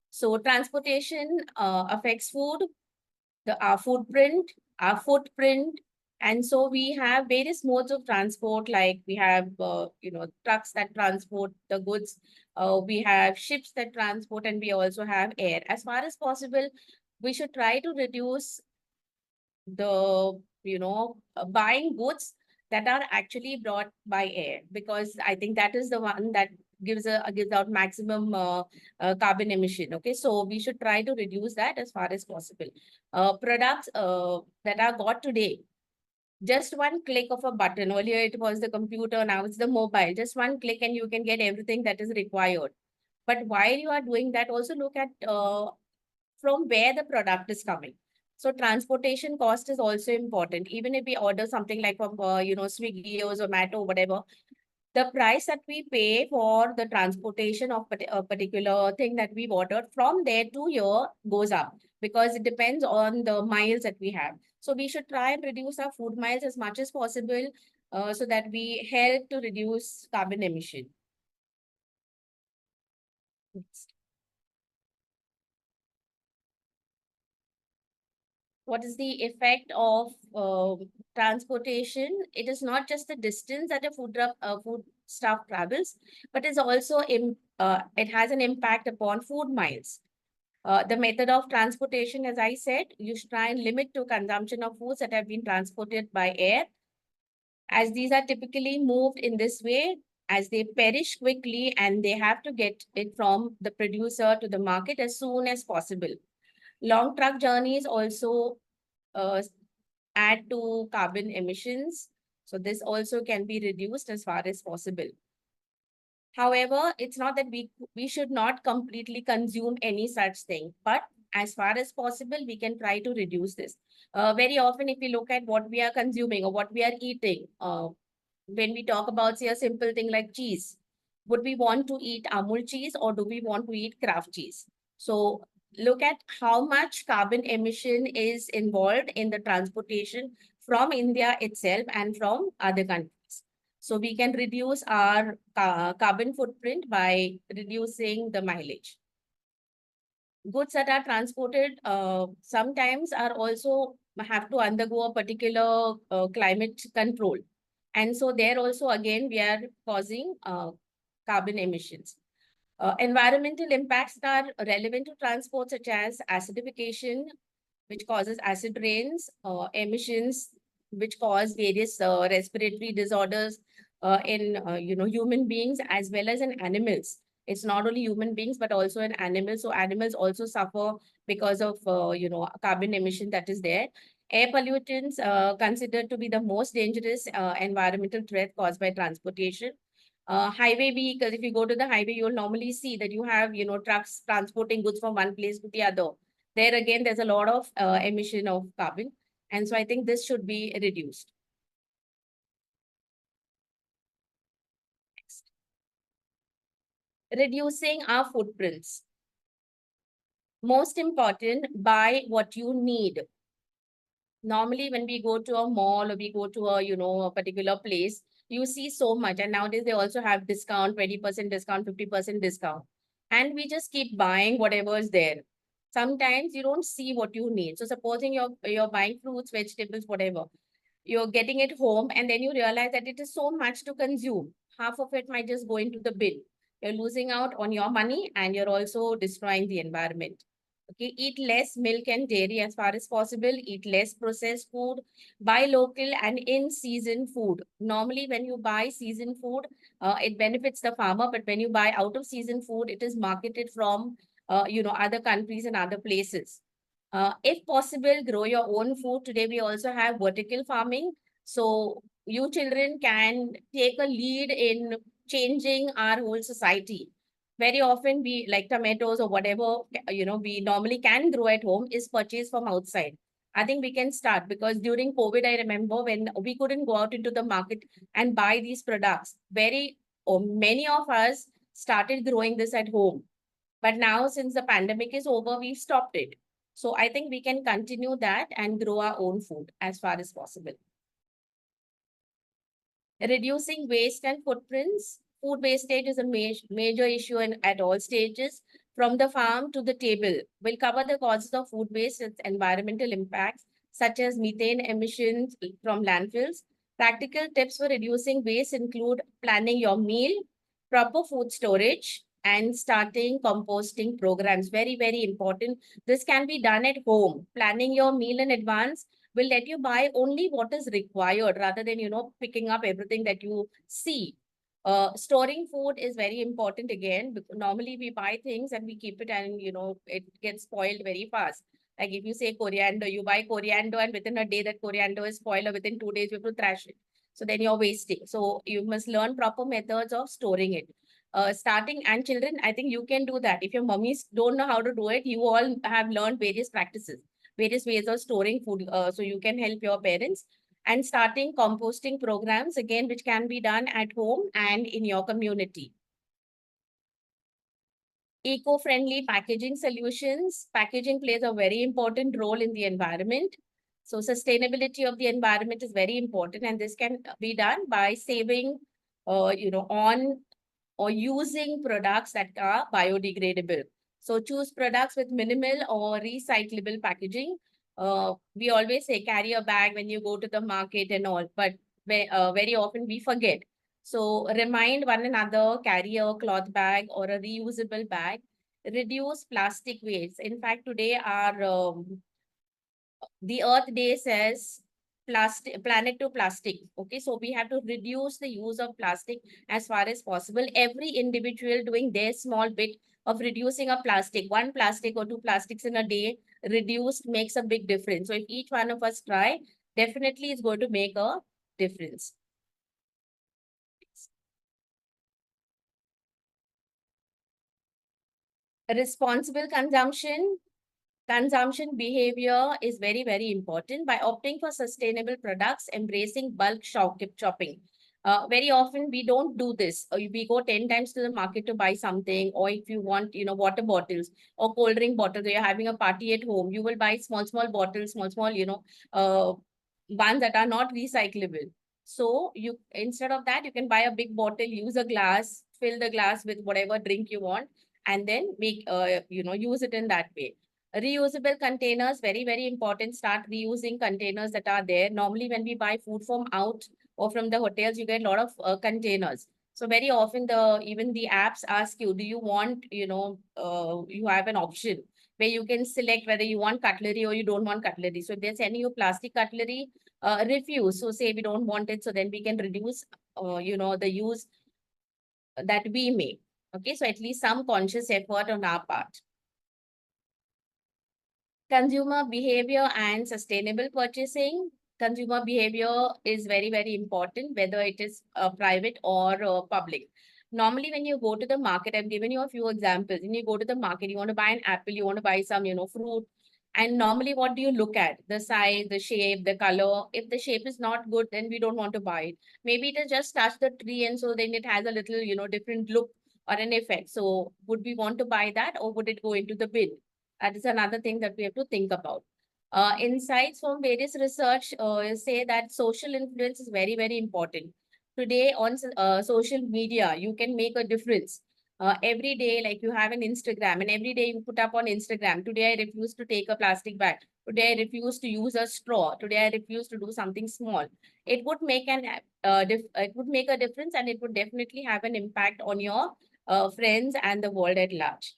So transportation affects food, our footprint. And so we have various modes of transport, like we have, trucks that transport the goods. We have ships that transport, and we also have air. As far as possible, we should try to reduce the, buying goods that are actually brought by air, because I think that is the one that gives out maximum carbon emission. Okay, so we should try to reduce that as far as possible. Products that are got today, Just one click of a button. Earlier it was the computer, now it's the mobile. Just one click and you can get everything that is required. But while you are doing that, also look at from where the product is coming. So transportation cost is also important. Even if we order something like from, Swiggy or Zomato, whatever, the price that we pay for the transportation of a particular thing that we've ordered from there to here goes up because it depends on the miles that we have. So we should try and reduce our food miles as much as possible so that we help to reduce carbon emission. Next. What is the effect of transportation? It is not just the distance that a food stuff travels, but it's also it has an impact upon food miles. The method of transportation, as I said, you should try and limit to consumption of foods that have been transported by air, as these are typically moved in this way, as they perish quickly and they have to get it from the producer to the market as soon as possible. Long truck journeys also add to carbon emissions. So this also can be reduced as far as possible. However, it's not that we should not completely consume any such thing, but as far as possible, we can try to reduce this. Very often, if we look at what we are consuming or what we are eating, when we talk about, say, a simple thing like cheese, would we want to eat Amul cheese or do we want to eat Kraft cheese? So look at how much carbon emission is involved in the transportation from India itself and from other countries. So we can reduce our carbon footprint by reducing the mileage. Goods that are transported sometimes are also have to undergo a particular climate control. And so there also, again, we are causing carbon emissions. Environmental impacts that are relevant to transport, such as acidification, which causes acid rains, emissions, which cause various respiratory disorders in human beings as well as in animals. It's not only human beings but also in animals. So animals also suffer because of carbon emission that is there. Air pollutants considered to be the most dangerous environmental threat caused by transportation. Highway vehicles, if you go to the highway, you'll normally see that you have, trucks transporting goods from one place to the other. There again, there's a lot of emission of carbon. And so I think this should be reduced. Next. Reducing our footprints. Most important, buy what you need. Normally, when we go to a mall or we go to a particular place, you see so much. And nowadays, they also have discount, 20% discount, 50% discount. And we just keep buying whatever is there. Sometimes you don't see what you need. So supposing you're buying fruits, vegetables, whatever, you're getting it home and then you realize that it is so much to consume. Half of it might just go into the bin. You're losing out on your money and you're also destroying the environment. Okay, eat less milk and dairy as far as possible. Eat less processed food. Buy local and in-season food. Normally, when you buy season food, it benefits the farmer. But when you buy out-of-season food, it is marketed from other countries and other places. If possible, grow your own food. Today, we also have vertical farming. So you children can take a lead in changing our whole society. Very often we like tomatoes or whatever, we normally can grow at home is purchased from outside. I think we can start because during COVID, I remember when we couldn't go out into the market and buy these products. Many of us started growing this at home. But now, since the pandemic is over, we've stopped it. So I think we can continue that and grow our own food as far as possible. Reducing waste and footprints. Food wastage is a major issue at all stages, from the farm to the table. We'll cover the causes of food waste, its environmental impacts, such as methane emissions from landfills. Practical tips for reducing waste include planning your meal, proper food storage, and starting composting programs. Very, very important. This can be done at home. Planning your meal in advance will let you buy only what is required rather than, picking up everything that you see. Storing food is very important again. Normally we buy things and we keep it and, it gets spoiled very fast. Like if you say coriander, you buy coriander and within a day that coriander is spoiled, or within 2 days you have to trash it. So then you're wasting. So you must learn proper methods of storing it. Starting, and children, I think you can do that. If your mummies don't know how to do it, you all have learned various practices, various ways of storing food. So you can help your parents. And starting composting programs, again, which can be done at home and in your community. Eco-friendly packaging solutions. Packaging plays a very important role in the environment. So sustainability of the environment is very important, and this can be done by saving, on or using products that are biodegradable. So choose products with minimal or recyclable packaging. We always say carry a bag when you go to the market and all, but very often we forget. So remind one another, carry a cloth bag or a reusable bag. Reduce plastic waste. In fact, today the Earth Day says planet to plastic. Okay, so we have to reduce the use of plastic as far as possible. Every individual doing their small bit of reducing a plastic, one plastic or two plastics in a day reduced makes a big difference. So if each one of us try, definitely it's going to make a difference. Responsible consumption behavior is very, very important. By opting for sustainable products, embracing bulk shopping. Very often we don't do this. We go 10 times to the market to buy something, or if you want, water bottles or cold drink bottles, or you're having a party at home, you will buy small bottles, small, ones that are not recyclable. So you, instead of that, you can buy a big bottle, use a glass, fill the glass with whatever drink you want, and then use it in that way. Reusable containers, very, very important. Start reusing containers that are there. Normally, when we buy food from out or from the hotels, you get a lot of containers. So very often, even the apps ask you, do you want, you have an option where you can select whether you want cutlery or you don't want cutlery. So if they're sending you plastic cutlery, refuse. So say we don't want it, so then we can reduce, the use that we make. Okay, so at least some conscious effort on our part. Consumer behavior and sustainable purchasing. Consumer behavior is very, very important, whether it is private or public. Normally, when you go to the market, I've given you a few examples. When you go to the market, you want to buy an apple, you want to buy some, fruit. And normally, what do you look at? The size, the shape, the color. If the shape is not good, then we don't want to buy it. Maybe it has just touched the tree, and so then it has a little, different look or an effect. So would we want to buy that, or would it go into the bin? That is another thing that we have to think about. Insights from various research say that social influence is very, very important. Today on social media, you can make a difference. Every day, like you have an Instagram, and every day you put up on Instagram, today I refuse to take a plastic bag. Today I refuse to use a straw. Today I refuse to do something small. It would make it would make a difference, and it would definitely have an impact on your friends and the world at large.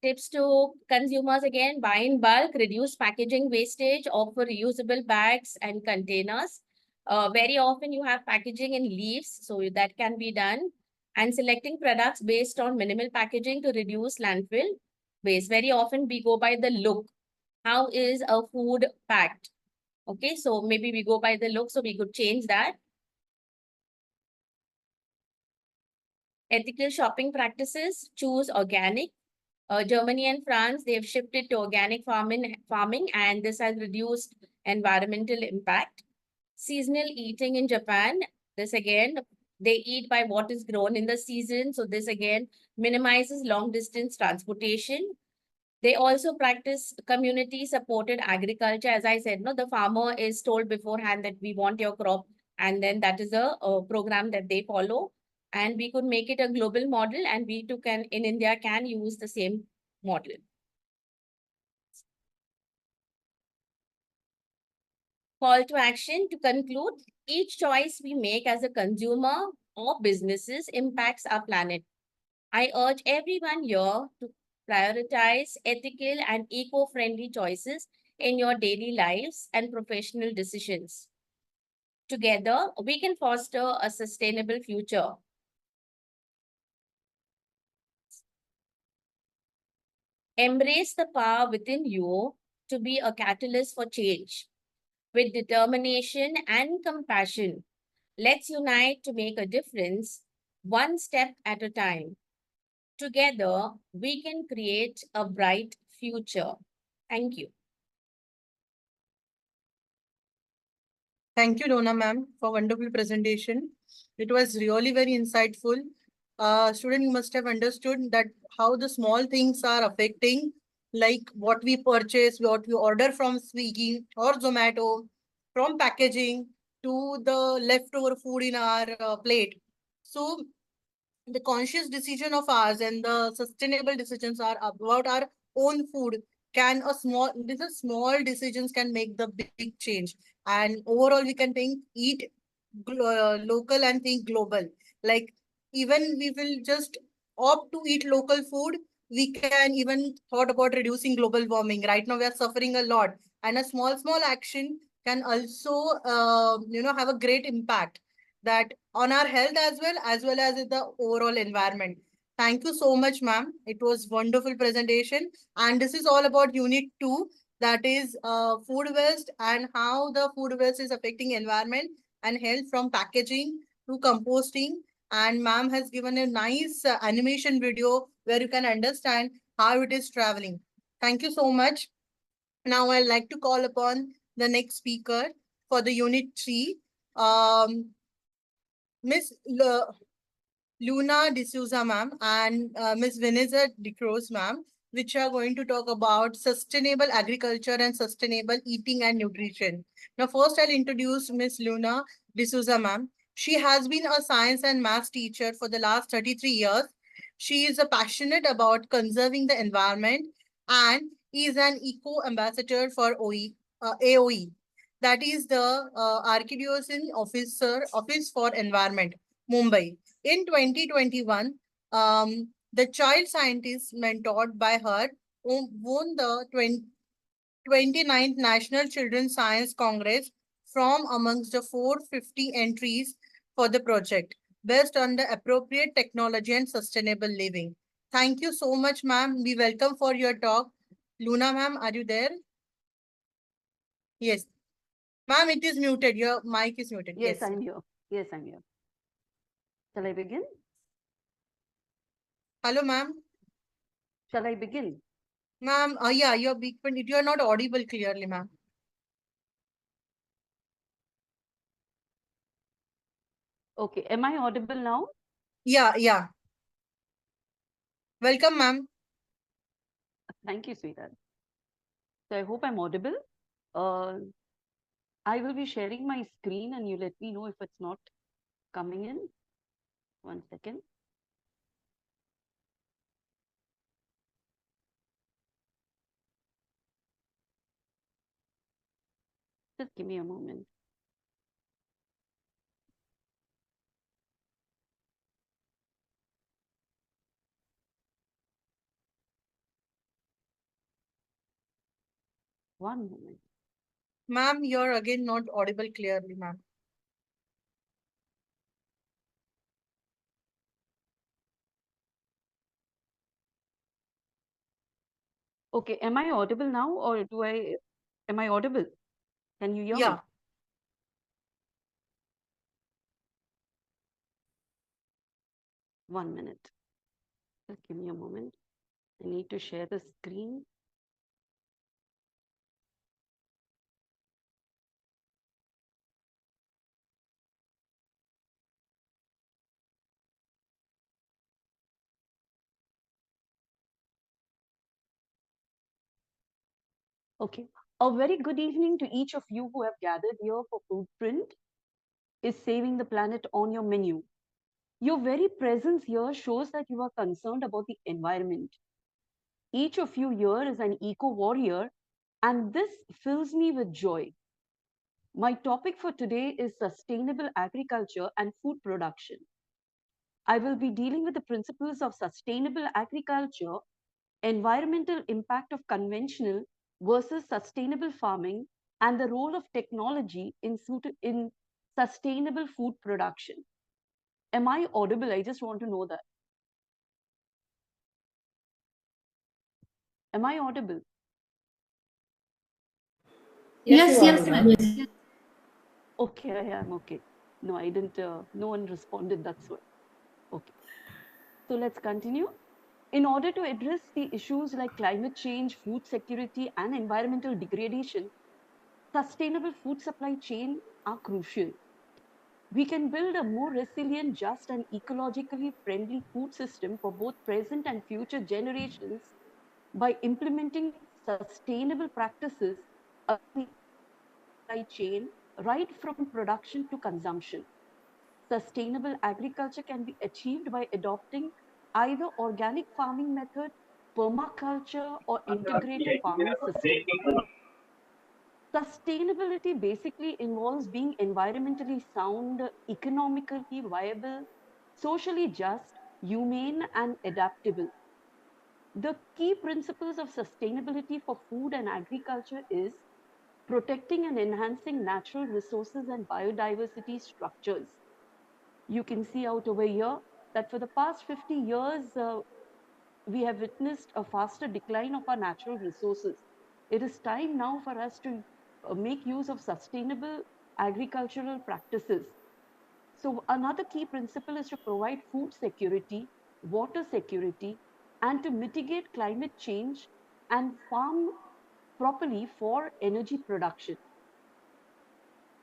Tips to consumers again: buy in bulk, reduce packaging wastage, offer reusable bags and containers. Very often you have packaging in leaves, so that can be done. And selecting products based on minimal packaging to reduce landfill waste. Very often we go by the look. How is a food packed? Okay, so maybe we go by the look, so we could change that. Ethical shopping practices: choose organic. Germany and France, they have shifted to organic farming, and this has reduced environmental impact. Seasonal eating in Japan, this again, they eat by what is grown in the season. So this again minimizes long distance transportation. They also practice community supported agriculture. As I said, no, the farmer is told beforehand that we want your crop, and then that is a program that they follow. And we could make it a global model, and we too can in India can use the same model. Call to action to conclude: each choice we make as a consumer or businesses impacts our planet. I urge everyone here to prioritize ethical and eco-friendly choices in your daily lives and professional decisions. Together, we can foster a sustainable future. Embrace the power within you to be a catalyst for change. With determination and compassion, let's unite to make a difference, one step at a time. Together, we can create a bright future. Thank you. Thank you, Donna ma'am, for wonderful presentation. It was really very insightful. Student, you must have understood that how the small things are affecting, like what we purchase, what we order from Swiggy or Zomato, from packaging to the leftover food in our plate. So the conscious decision of ours and the sustainable decisions are about our own food can a small these are small decisions can make the big change, and overall we can think eat local and think global. Like, even we will just opt to eat local food, we can even thought about reducing global warming. Right now we are suffering a lot, and a small action can also have a great impact that on our health as well as in the overall environment. Thank you so much, ma'am. It was wonderful presentation. And this is all about unit 2, that is food waste and how the food waste is affecting environment and health from packaging to composting. And ma'am has given a nice animation video where you can understand how it is traveling. Thank you so much. Now I'd like to call upon the next speaker for the unit 3. Miss Luna D'Souza ma'am and Miss Vanessa DeCruz ma'am, which are going to talk about sustainable agriculture and sustainable eating and nutrition. Now, first I'll introduce Miss Luna D'Souza ma'am. She has been a science and maths teacher for the last 33 years. She is a passionate about conserving the environment and is an eco ambassador for AOE. That is the Archdiocese Office for Environment, Mumbai. In 2021, the child scientist mentored by her won the 29th National Children's Science Congress from amongst the 450 entries for the project, based on the appropriate technology and sustainable living. Thank you so much, ma'am. We welcome for your talk. Luna, ma'am, are you there? Yes. Ma'am, it is muted. Your mic is muted. Yes, I'm here. Yes, I'm here. Shall I begin? Hello, ma'am. Shall I begin? Ma'am, yeah, you're big, but you are not audible clearly, ma'am. Okay, am I audible now? Yeah, yeah. Welcome, ma'am. Thank you, sweetheart. So I hope I'm audible. I will be sharing my screen and you let me know if it's not coming in. 1 second. Just give me a moment. One moment. Ma'am, you're again not audible clearly, ma'am. Okay, am I audible now or am I audible? Can you hear Yeah. me? 1 minute. Just give me a moment. I need to share the screen. Okay. A very good evening to each of you who have gathered here for Foodprint is saving the planet on your menu. Your very presence here shows that you are concerned about the environment. Each of you here is an eco warrior, and this fills me with joy. My topic for today is sustainable agriculture and food production. I will be dealing with the principles of sustainable agriculture, environmental impact of conventional versus sustainable farming, and the role of technology in sustainable food production. Am I audible? I just want to know that. Am I audible? Yes, you are, Yes, Rima. ma'am. Yes. Okay, I am okay. No, I didn't, no one responded, that's why. Okay, so let's continue. In order to address the issues like climate change, food security, and environmental degradation, sustainable food supply chain are crucial. We can build a more resilient, just, and ecologically friendly food system for both present and future generations by implementing sustainable practices along the supply chain right from production to consumption. Sustainable agriculture can be achieved by adopting either organic farming method, permaculture, or integrated farming system. Sustainability basically involves being environmentally sound, economically viable, socially just, humane, and adaptable. The key principles of sustainability for food and agriculture is protecting and enhancing natural resources and biodiversity structures. You can see out over here that for the past 50 years, we have witnessed a faster decline of our natural resources. It is time now for us to make use of sustainable agricultural practices. So another key principle is to provide food security, water security, and to mitigate climate change and farm properly for energy production.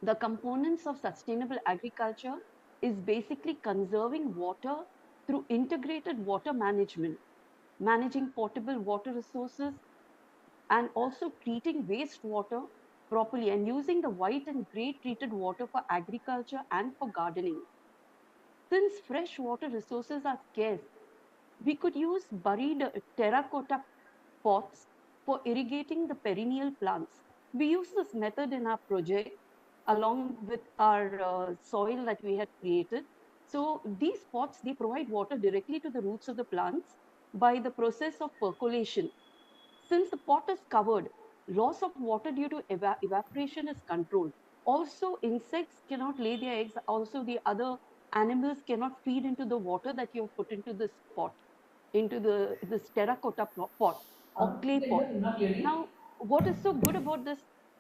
The components of sustainable agriculture is basically conserving water through integrated water management, managing potable water resources, and also treating wastewater properly and using the white and gray treated water for agriculture and for gardening. Since fresh water resources are scarce, we could use buried terracotta pots for irrigating the perennial plants. We use this method in our project along with our soil that we had created. So these pots, they provide water directly to the roots of the plants by the process of percolation. Since the pot is covered, loss of water due to evaporation is controlled. Also, insects cannot lay their eggs. Also, the other animals cannot feed into the water that you have put into this pot, into this terracotta pot or You clay can pot. hear me, not clearly. Now, what is so good about this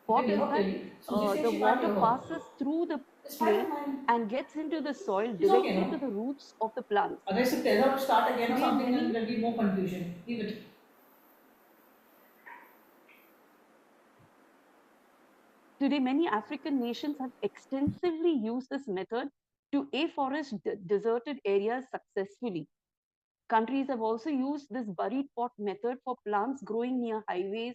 You can pot hear is her that clearly. Susie says the she can't water hear her. passes through the It's fine clay with mine. and gets into the soil She's okay, directly no? to the roots of the plants. Otherwise, if tell her to start again or Today, something, then many there'll be more confusion. Leave it. Today, many African nations have extensively used this method to afforest deserted areas successfully. Countries have also used this buried pot method for plants growing near highways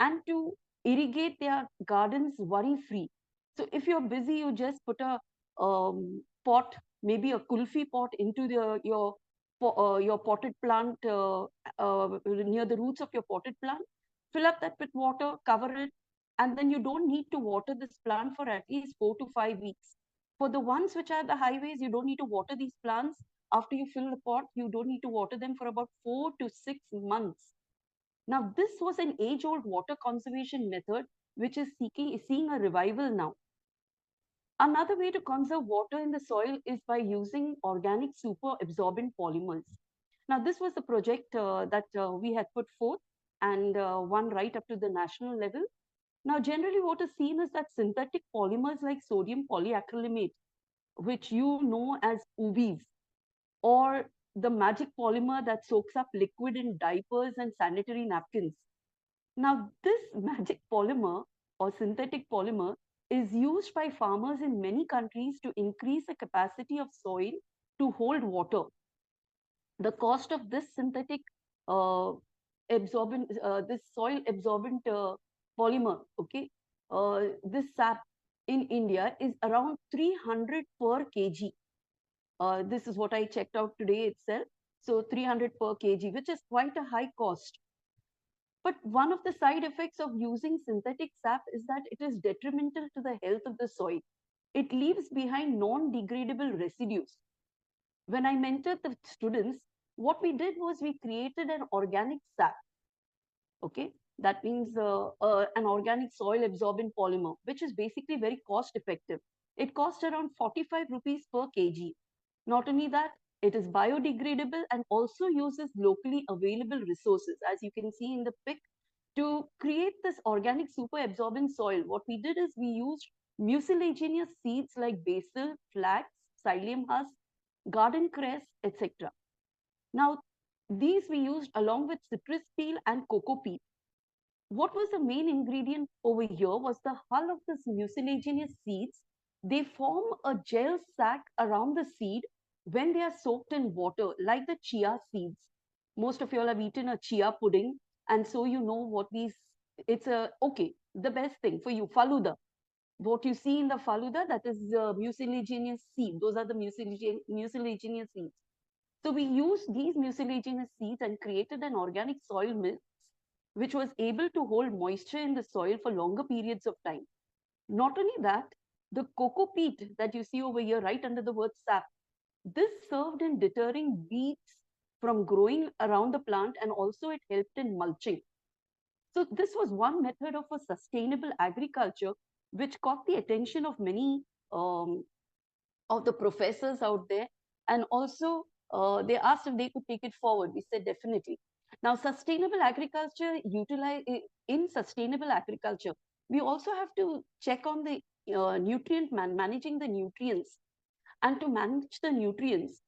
and to irrigate their gardens worry free. So, if you're busy, you just put a pot, maybe a kulfi pot, into your potted plant near the roots of your potted plant. Fill up that with water, cover it, and then you don't need to water this plant for at least 4 to 5 weeks. For the ones which are at the highways, you don't need to water these plants. After you fill the pot, you don't need to water them for about 4 to 6 months. Now, this was an age-old water conservation method, which is seeing a revival now. Another way to conserve water in the soil is by using organic super absorbent polymers. Now, this was the project that we had put forth and one right up to the national level. Now, generally, what is seen is that synthetic polymers like sodium polyacrylamate, which you know as UVs, or the magic polymer that soaks up liquid in diapers and sanitary napkins. Now, this magic polymer or synthetic polymer is used by farmers in many countries to increase the capacity of soil to hold water. The cost of this synthetic uh, this soil absorbent polymer, okay, this sap in India is around 300 per kg. This is what I checked out today itself. So 300 per kg, which is quite a high cost. But one of the side effects of using synthetic sap is that it is detrimental to the health of the soil. It leaves behind non-degradable residues. When I mentored the students, what we did was we created an organic sap. Okay, that means an organic soil absorbent polymer, which is basically very cost effective. It costs around 45 rupees per kg. Not only that, It is biodegradable and also uses locally available resources, as you can see in the pic. To create this organic super absorbent soil, what we did is we used mucilaginous seeds like basil, flax, psyllium husk, garden cress, etc. Now, these we used along with citrus peel and cocoa peat. What was the main ingredient over here was the hull of this mucilaginous seeds. They form a gel sac around the seed when they are soaked in water, like the chia seeds. Most of you all have eaten a chia pudding, and so you know what these, it's a, okay, the best thing for you, faluda. What you see in the faluda, that is mucilaginous seed. Those are the mucilaginous seeds. So we used these mucilaginous seeds and created an organic soil mix which was able to hold moisture in the soil for longer periods of time. Not only that, the cocoa peat that you see over here right under the word sap, this served in deterring weeds from growing around the plant, and also it helped in mulching. So this was one method of a sustainable agriculture which caught the attention of many of the professors out there. And also they asked if they could take it forward. We said definitely. Now, sustainable agriculture, in sustainable agriculture, we also have to check on the managing the nutrients. And to manage the nutrients,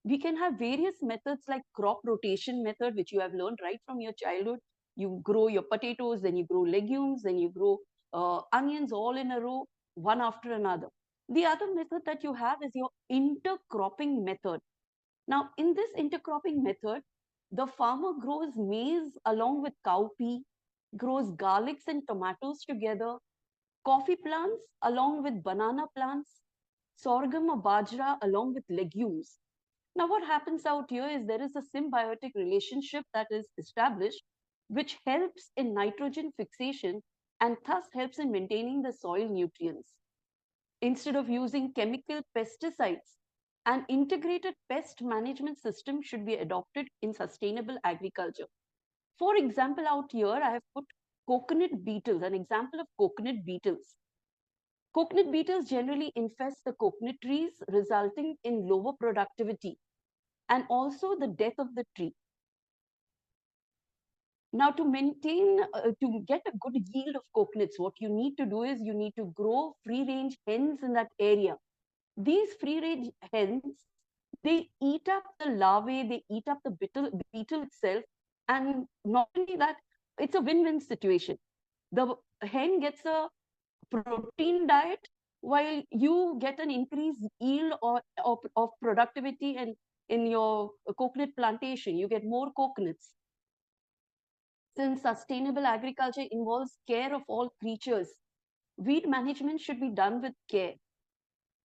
we can have various methods like crop rotation method, which you have learned right from your childhood. You grow your potatoes, then you grow legumes, then you grow onions all in a row, one after another. The other method that you have is your intercropping method. Now, in this intercropping method, the farmer grows maize along with cowpea, grows garlics and tomatoes together, coffee plants along with banana plants, sorghum or bajra along with legumes. Now, what happens out here is there is a symbiotic relationship that is established, which helps in nitrogen fixation and thus helps in maintaining the soil nutrients. Instead of using chemical pesticides, an integrated pest management system should be adopted in sustainable agriculture. For example, out here, I have put coconut beetles, an example of coconut beetles. Coconut beetles generally infest the coconut trees, resulting in lower productivity and also the death of the tree. Now, to get a good yield of coconuts, what you need to do is you need to grow free-range hens in that area. These free-range hens, they eat up the larvae, they eat up the beetle itself, and not only that, it's a win-win situation. The hen gets a protein diet while you get an increased yield of productivity, and in your coconut plantation, you get more coconuts. Since sustainable agriculture involves care of all creatures, weed management should be done with care.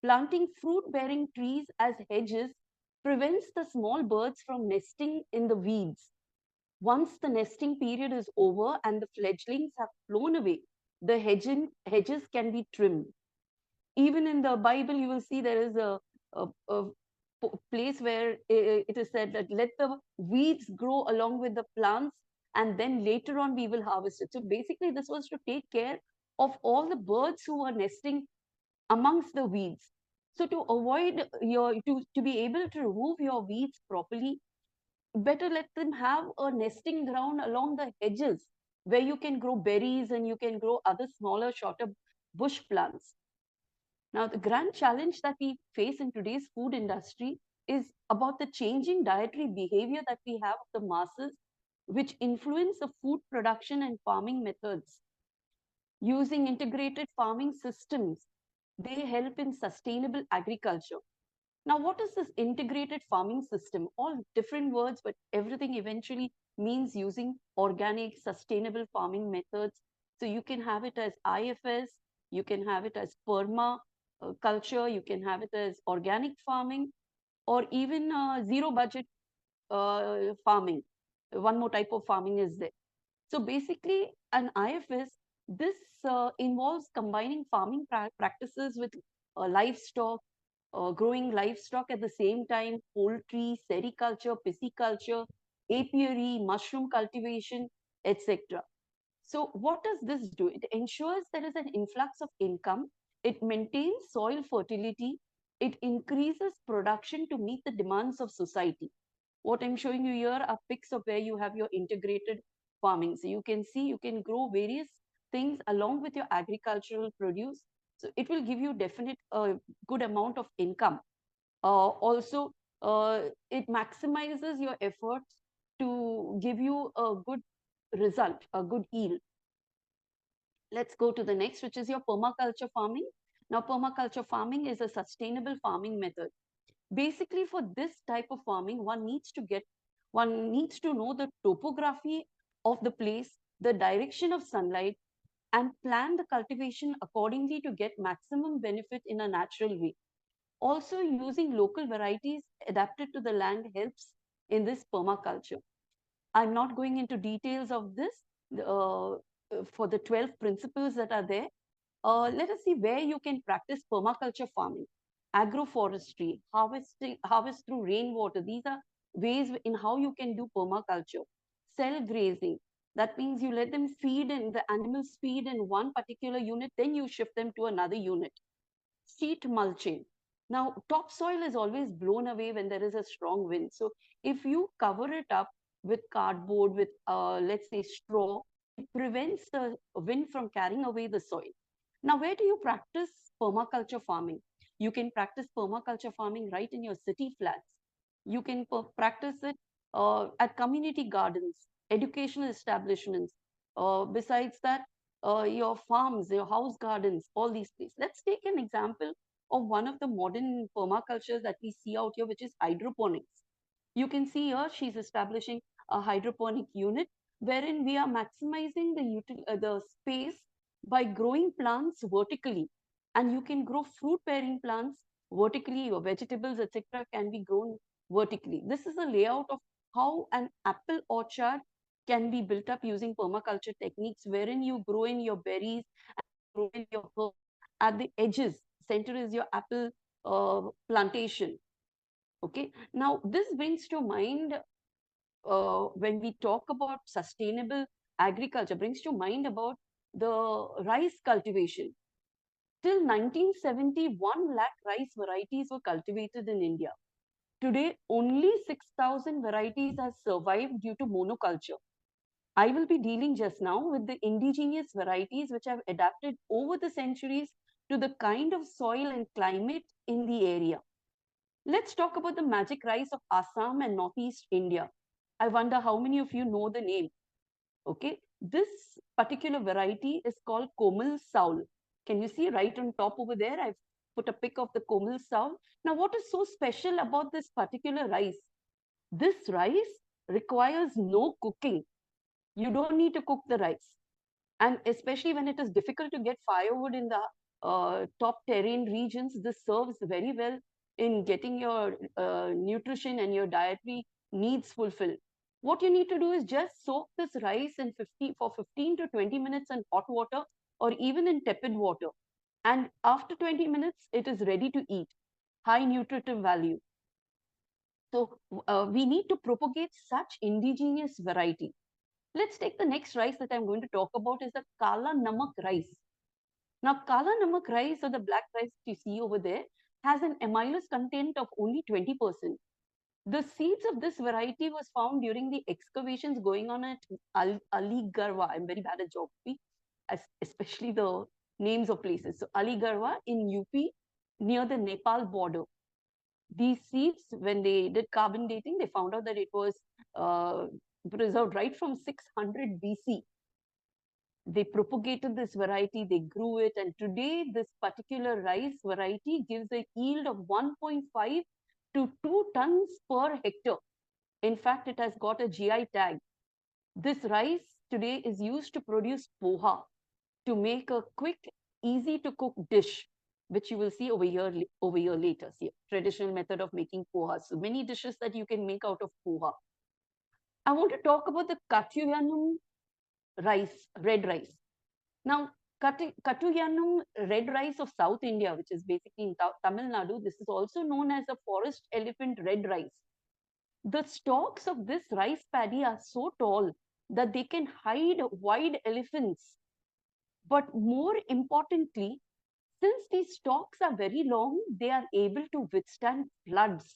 Planting fruit-bearing trees as hedges prevents the small birds from nesting in the weeds. Once the nesting period is over and the fledglings have flown away, the hedges can be trimmed. Even in the Bible, you will see there is a place where it is said that let the weeds grow along with the plants, and then later on we will harvest it. So basically, this was to take care of all the birds who were nesting amongst the weeds. So to avoid to be able to remove your weeds properly, better let them have a nesting ground along the hedges where you can grow berries and you can grow other smaller, shorter bush plants. Now, the grand challenge that we face in today's food industry is about the changing dietary behavior that we have of the masses, which influence the food production and farming methods. Using integrated farming systems, they help in sustainable agriculture. Now, what is this integrated farming system? All different words, but everything eventually means using organic, sustainable farming methods. So you can have it as IFS, you can have it as perma culture, you can have it as organic farming, or even zero budget farming. One more type of farming is there. So basically, an IFS, this involves combining farming practices with livestock, growing livestock at the same time, poultry, sericulture, pisciculture, apiary, mushroom cultivation, etc. So what does this do? It ensures there is an influx of income. It maintains soil fertility. It increases production to meet the demands of society. What I'm showing you here are pics of where you have your integrated farming. So you can see you can grow various things along with your agricultural produce. So it will give you definite good amount of income. Also, it maximizes your efforts to give you a good result, a good yield. Let's go to the next, which is your permaculture farming. Now, permaculture farming is a sustainable farming method. Basically, for this type of farming, one needs to know the topography of the place, the direction of sunlight, and plan the cultivation accordingly to get maximum benefit in a natural way. Also, using local varieties adapted to the land helps in this permaculture. I'm not going into details of this for the 12 principles that are there. Let us see where you can practice permaculture farming, agroforestry, harvest through rainwater. These are ways in how you can do permaculture. Cell grazing, that means you let them feed and the animals feed in one particular unit, then you shift them to another unit. Sheet mulching. Now, topsoil is always blown away when there is a strong wind. So if you cover it up with cardboard, with let's say straw, it prevents the wind from carrying away the soil. Now, where do you practice permaculture farming? You can practice permaculture farming right in your city flats. You can practice it at community gardens, educational establishments. Besides that, your farms, your house gardens, all these places. Let's take an example of one of the modern permacultures that we see out here, which is hydroponics. You can see here she's establishing a hydroponic unit wherein we are maximizing the space by growing plants vertically. And you can grow fruit-bearing plants vertically, your vegetables, etc., can be grown vertically. This is a layout of how an apple orchard can be built up using permaculture techniques, wherein you grow in your berries and grow in your herbs. At the edges, center is your apple plantation. Okay, now this brings to mind when we talk about sustainable agriculture, brings to mind about the rice cultivation. Till 1970, 1 lakh rice varieties were cultivated in India. Today, only 6,000 varieties have survived due to monoculture. I will be dealing just now with the indigenous varieties which have adapted over the centuries to the kind of soil and climate in the area. Let's talk about the magic rice of Assam and Northeast India. I wonder how many of you know the name. Okay, this particular variety is called Komal Saul. Can you see right on top over there? I've put a pic of the Komal Saul. Now, what is so special about this particular rice? This rice requires no cooking. You don't need to cook the rice. And especially when it is difficult to get firewood in the top terrain regions, this serves very well in getting your nutrition and your dietary needs fulfilled. What you need to do is just soak this rice in 15 to 20 minutes in hot water or even in tepid water. And after 20 minutes, it is ready to eat. High nutritive value. So we need to propagate such indigenous variety. Let's take the next rice that I'm going to talk about is the Kala Namak rice. Now, Kala Namak rice or the black rice you see over there has an amylose content of only 20%. The seeds of this variety was found during the excavations going on at Aligarhwa. I'm very bad at geography, especially the names of places. So Aligarhwa in UP near the Nepal border. These seeds, when they did carbon dating, they found out that it was preserved right from 600 BC. They propagated this variety, they grew it, and today this particular rice variety gives a yield of 1.5 to 2 tons per hectare. In fact, it has got a GI tag. This rice today is used to produce poha, to make a quick, easy to cook dish, which you will see over here later. See, traditional method of making poha. So many dishes that you can make out of poha. I want to talk about the Kathuyanum rice, red rice. Now, Kathuyanum red rice of South India, which is basically in Tamil Nadu, this is also known as a forest elephant red rice. The stalks of this rice paddy are so tall that they can hide wide elephants. But more importantly, Since these stalks are very long, they are able to withstand floods.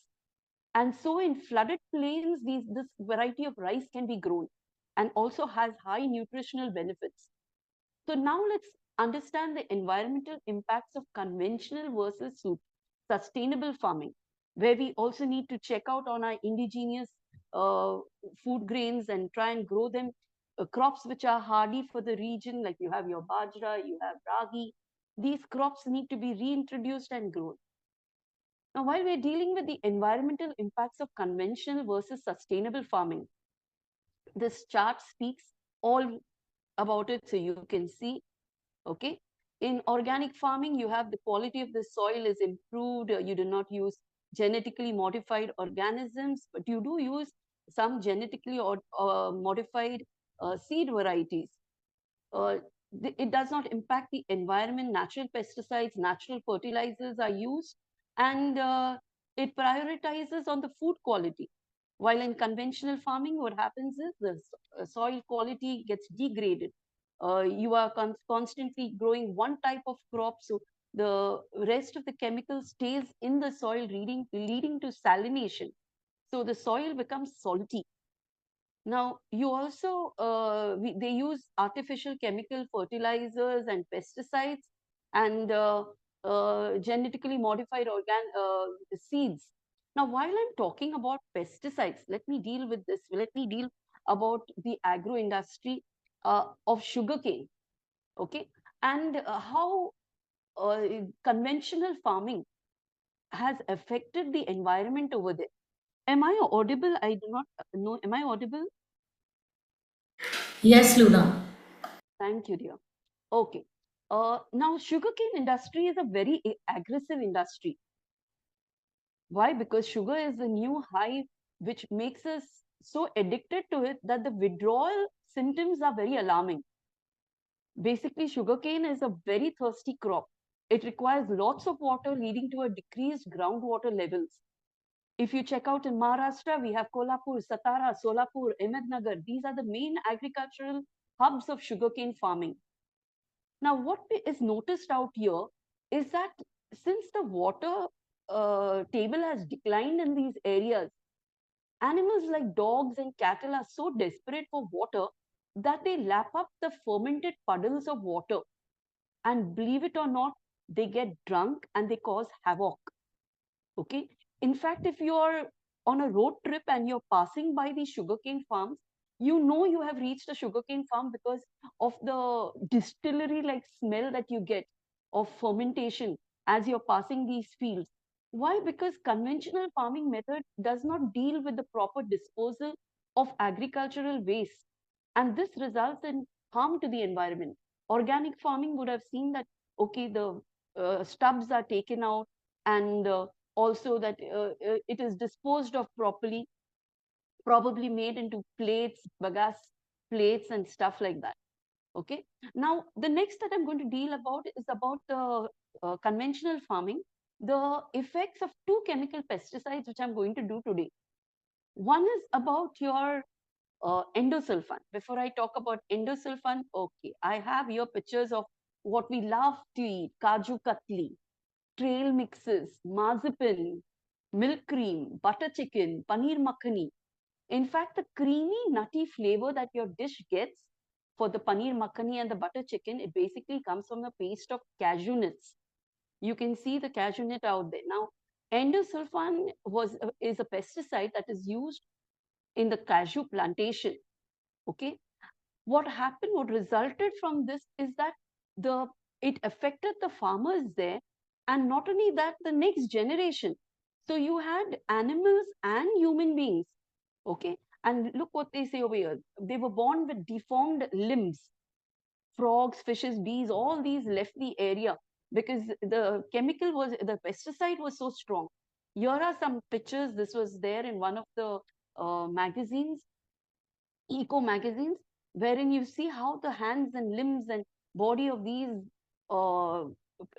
And so in flooded plains, this variety of rice can be grown and also has high nutritional benefits. So now let's understand the environmental impacts of conventional versus sustainable farming, where we also need to check out on our indigenous uh, food grains and try and grow them, crops which are hardy for the region, like you have your bajra, you have ragi. These crops need to be reintroduced and grown. Now, while we're dealing with the environmental impacts of conventional versus sustainable farming, this chart speaks all about it, so you can see. Okay, in organic farming, you have the quality of the soil is improved. You do not use genetically modified organisms, but you do use some genetically or modified seed varieties. uh, it does not impact the environment. Natural pesticides, natural fertilizers are used, and it prioritizes on the food quality. While in conventional farming, what happens is the soil quality gets degraded. You are constantly growing one type of crop, so the rest of the chemical stays in the soil, leading to salination. So the soil becomes salty. Now, you also, they use artificial chemical fertilizers and pesticides and genetically modified seeds. Now, while I'm talking about pesticides, let me deal with this. Let me deal about the agro industry of sugarcane, okay? And how conventional farming has affected the environment over there. Am I audible? I do not know. Am I audible? Yes, Luna. Thank you, dear. Okay. Now, sugarcane industry is a very aggressive industry. Why? Because sugar is the new high, which makes us so addicted to it that the withdrawal symptoms are very alarming. Basically, sugarcane is a very thirsty crop. It requires lots of water, leading to a decreased groundwater levels. If you check out in Maharashtra, we have Kolhapur, Satara, Solapur, Ahmednagar. These are the main agricultural hubs of sugarcane farming. Now, what is noticed out here is that since the water table has declined in these areas, animals like dogs and cattle are so desperate for water that they lap up the fermented puddles of water. And believe it or not, they get drunk and they cause havoc. Okay. In fact, if you're on a road trip and you're passing by these sugarcane farms, you know you have reached a sugarcane farm because of the distillery like smell that you get of fermentation as you're passing these fields. Why? Because conventional farming method does not deal with the proper disposal of agricultural waste. And this results in harm to the environment. Organic farming would have seen that, okay, the stubs are taken out, and also that it is disposed of properly, probably made into plates, bagasse plates and stuff like that. Okay. Now, the next that I'm going to deal about is about the conventional farming, the effects of two chemical pesticides, which I'm going to do today. One is about your endosulfan. Before I talk about endosulfan, okay, I have here pictures of what we love to eat: kaju katli, trail mixes, marzipan, milk cream, butter chicken, paneer makhani. In fact, the creamy, nutty flavor that your dish gets for the paneer makhani and the butter chicken, it basically comes from a paste of cashew nuts. You can see the cashew nut out there. Now, endosulfan is a pesticide that is used in the cashew plantation. Okay, what happened, what resulted from this is that the it affected the farmers there, and not only that, the next generation. So you had animals and human beings. Okay, and look what they say over here: they were born with deformed limbs. Frogs, fishes, bees, all these left the area because the pesticide was so strong. Here are some pictures. This was there in one of the magazines, eco magazines, wherein you see how the hands and limbs and body of these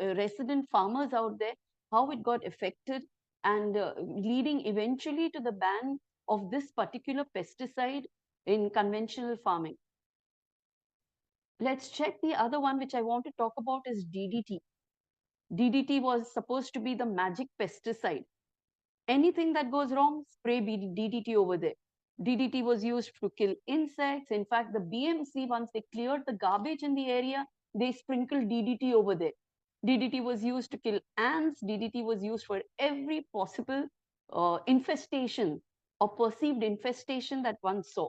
resident farmers out there, how it got affected, and leading eventually to the ban of this particular pesticide in conventional farming. Let's check the other one which I want to talk about is DDT. DDT was supposed to be the magic pesticide. Anything that goes wrong, spray DDT over there. DDT was used to kill insects. In fact, the BMC, once they cleared the garbage in the area, they sprinkled DDT over there. DDT was used to kill ants. DDT was used for every possible infestation or perceived infestation that one saw.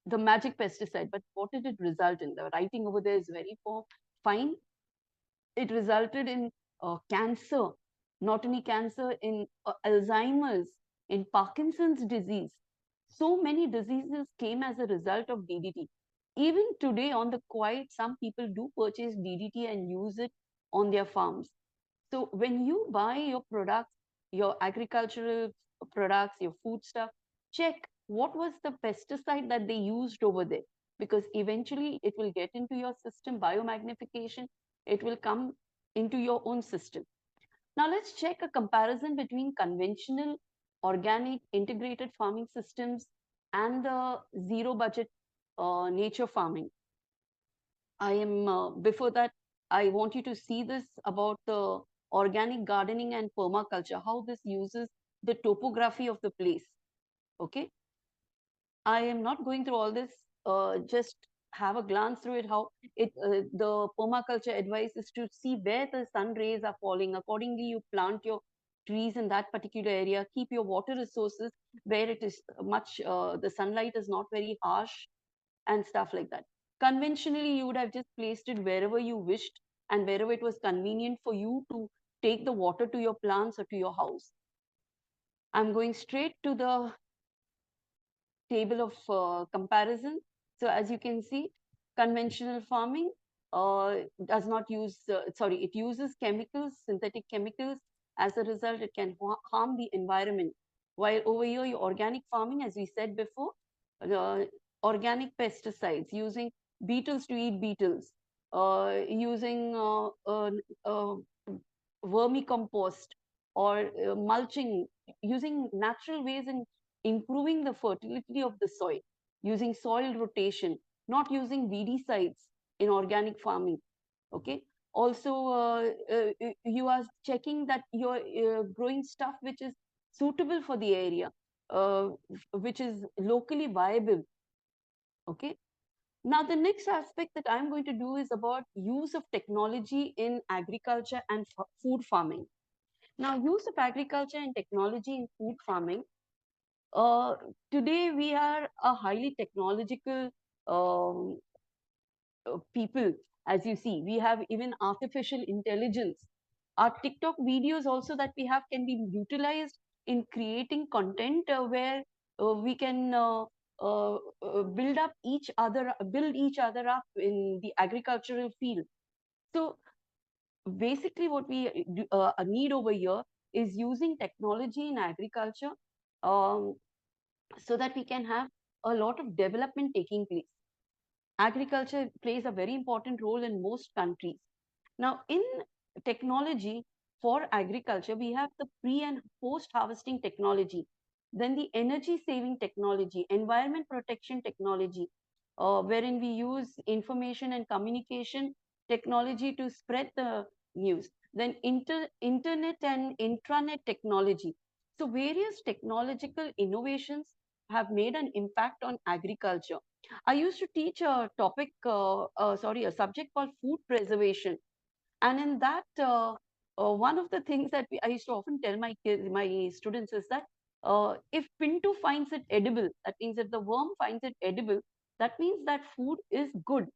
The magic pesticide. But what did it result in? The writing over there is very fine. It resulted in cancer, not only cancer, in Alzheimer's, in Parkinson's disease. So many diseases came as a result of DDT. Even today, on the quiet, some people do purchase DDT and use it on their farms. So when you buy your products, your agricultural products, your food stuff, check what was the pesticide that they used over there, because eventually it will get into your system, biomagnification, it will come into your own system. Now let's check a comparison between conventional, organic, integrated farming systems and the zero budget nature farming. I am, before that, I want you to see this about the organic gardening and permaculture, how this uses the topography of the place. Okay. I am not going through all this, just have a glance through it, how the permaculture advice is to see where the sun rays are falling. Accordingly, you plant your trees in that particular area, keep your water resources where it is much, the sunlight is not very harsh and stuff like that. Conventionally, you would have just placed it wherever you wished and wherever it was convenient for you to take the water to your plants or to your house. I'm going straight to the table of comparison. So as you can see, conventional farming does not use, it uses chemicals, synthetic chemicals. As a result, it can harm the environment. While over here, your organic farming, as we said before, organic pesticides, using beetles to eat beetles, using vermicompost or mulching, using natural ways in improving the fertility of the soil, using soil rotation, not using weedicides in organic farming. Okay. Also, you are checking that you're growing stuff which is suitable for the area, which is locally viable. Okay. Now, the next aspect that I'm going to do is about use of technology in agriculture and food farming. Now, use of agriculture and technology in food farming. Uh, Today, we are a highly technological um, people. As you see, we have even artificial intelligence. Our TikTok videos also that we have can be utilized in creating content where we can build each other up in the agricultural field. So basically what we need over here is using technology in agriculture, um, so that we can have a lot of development taking place. Agriculture plays a very important role in most countries. Now, in technology for agriculture, we have the pre and post harvesting technology, then the energy saving technology, environment protection technology, wherein we use information and communication technology to spread the news, then internet and intranet technology. So various technological innovations have made an impact on agriculture. I used to teach a subject called food preservation. And in that, one of the things that I used to often tell my kids, my students, is that if Pinto finds it edible, that means if the worm finds it edible, that means that food is good.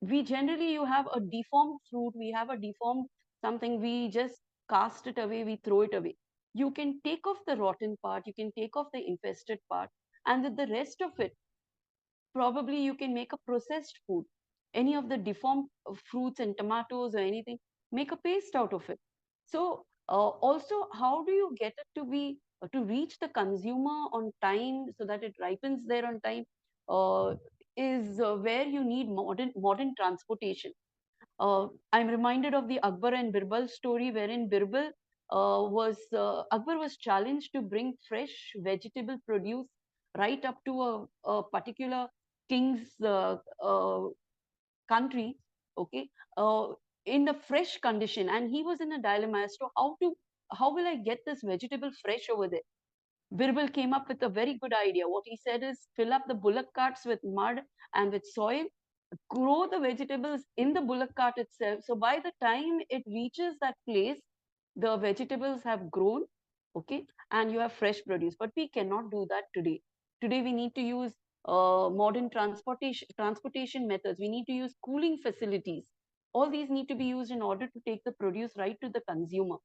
We generally, you have a deformed fruit, we have a deformed something, we just cast it away, we throw it away. You can take off the rotten part, you can take off the infested part, and with the rest of it, probably you can make a processed food. Any of the deformed fruits and tomatoes or anything, make a paste out of it. So also, how do you get it to be to reach the consumer on time so that it ripens there on time, uh, is where you need modern transportation. I'm reminded of the Akbar and Birbal story, wherein Birbal Akbar was challenged to bring fresh vegetable produce right up to a particular king's country. Okay, in a fresh condition, and he was in a dilemma as to how will I get this vegetable fresh over there. Birbal came up with a very good idea. What he said is fill up the bullock carts with mud and with soil, grow the vegetables in the bullock cart itself. So by the time it reaches that place, the vegetables have grown, okay, and you have fresh produce. But we cannot do that today. Today we need to use modern transportation methods. We need to use cooling facilities. All these need to be used in order to take the produce right to the consumer.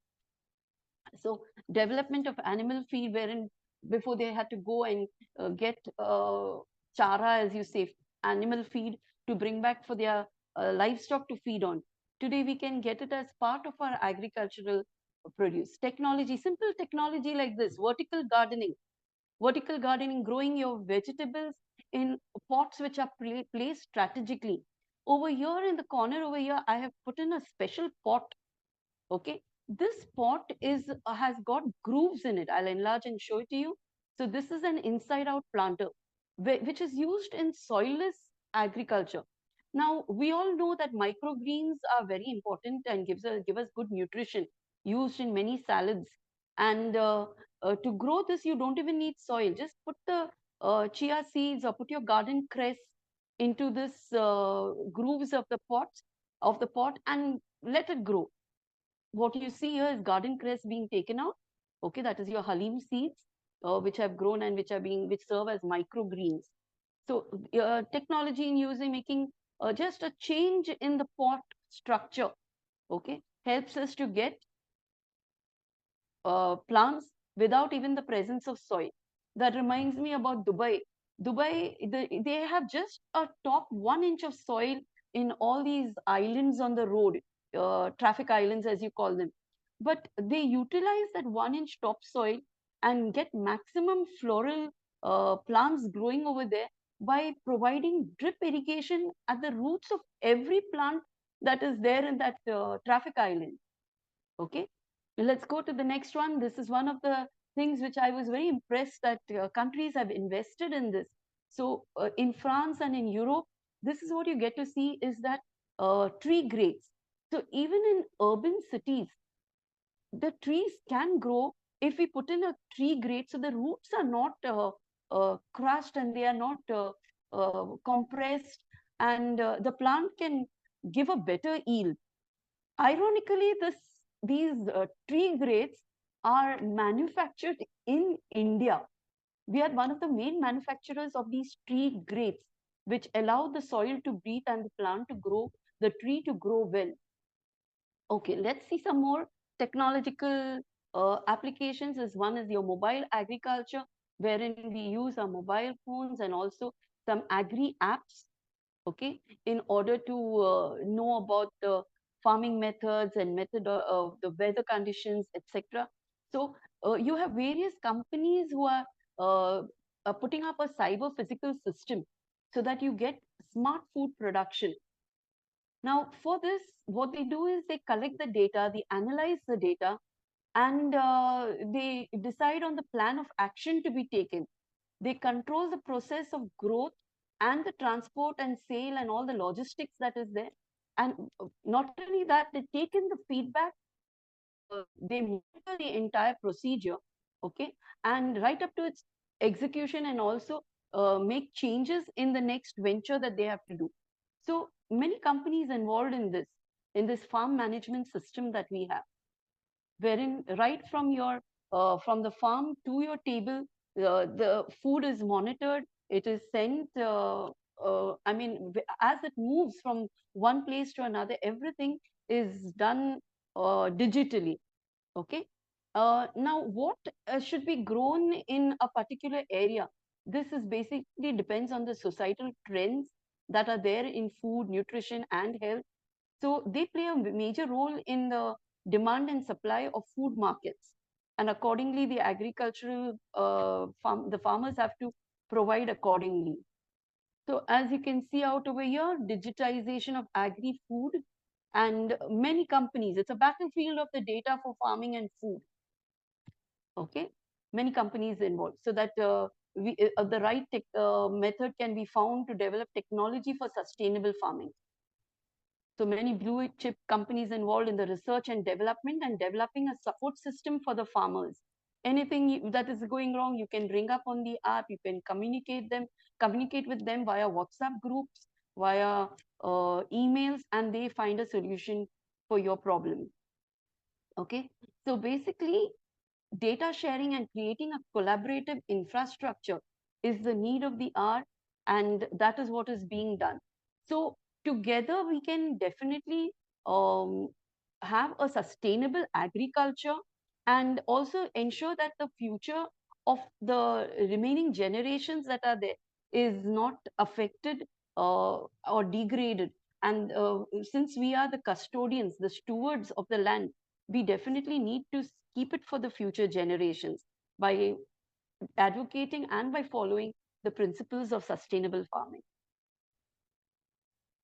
So development of animal feed, wherein before they had to go and get chara, as you say, animal feed to bring back for their livestock to feed on. Today we can get it as part of our agricultural produce. Technology, simple technology like this, vertical gardening, growing your vegetables in pots which are placed strategically. Over here in the corner over here, I have put in a special pot. Okay, this pot is has got grooves in it. I'll enlarge and show it to you. So this is an inside out planter which is used in soilless agriculture. Now we all know that microgreens are very important and give us good nutrition, used in many salads. And to grow this, you don't even need soil. Just put the chia seeds or put your garden cress into this grooves of the pot and let it grow. What you see here is garden cress being taken out. Okay, that is your halim seeds, which have grown and which serve as microgreens. So technology in using making just a change in the pot structure, okay, helps us to get plants without even the presence of soil. That reminds me about Dubai. Dubai, they have just a top 1 inch of soil in all these islands on the road, traffic islands as you call them. But they utilize that 1 inch topsoil and get maximum floral plants growing over there by providing drip irrigation at the roots of every plant that is there in that traffic island. Okay, let's go to the next one. This is one of the things which I was very impressed that countries have invested in this. So in France and in Europe, this is what you get to see is that tree grades. So even in urban cities, the trees can grow if we put in a tree grade. So the roots are not crushed and they are not compressed, and the plant can give a better yield. Ironically, these tree grades are manufactured in India. We are one of the main manufacturers of these tree grades, which allow the soil to breathe and the plant to grow, the tree to grow well. Okay, let's see some more technological applications. One is your mobile agriculture, wherein we use our mobile phones and also some agri apps, okay, in order to know about the farming methods and of the weather conditions, etc. So you have various companies who are putting up a cyber physical system so that you get smart food production. Now, for this, what they do is they collect the data, they analyze the data, and they decide on the plan of action to be taken. They control the process of growth and the transport and sale and all the logistics that is there. And not only that, they take in the feedback, they monitor the entire procedure, okay, and right up to its execution, and also make changes in the next venture that they have to do. So many companies involved in this farm management system that we have, wherein right from your from the farm to your table, the food is monitored. It is sent. I mean, as it moves from one place to another, everything is done digitally. Okay. Now, what should be grown in a particular area? This is basically depends on the societal trends that are there in food, nutrition, and health. So they play a major role in the demand and supply of food markets. And accordingly, the agricultural the farmers have to provide accordingly. So as you can see out over here, digitization of agri-food and many companies, it's a battlefield of the data for farming and food. Okay, many companies involved so that the right method can be found to develop technology for sustainable farming. So many blue chip companies involved in the research and development and developing a support system for the farmers. Anything that is going wrong, you can bring up on the app, you can communicate with them via WhatsApp groups, via emails, and they find a solution for your problem. Okay, so basically data sharing and creating a collaborative infrastructure is the need of the hour, and that is what is being done. So together we can definitely have a sustainable agriculture and also ensure that the future of the remaining generations that are there is not affected or degraded. And since we are the custodians, the stewards of the land, we definitely need to keep it for the future generations by advocating and by following the principles of sustainable farming.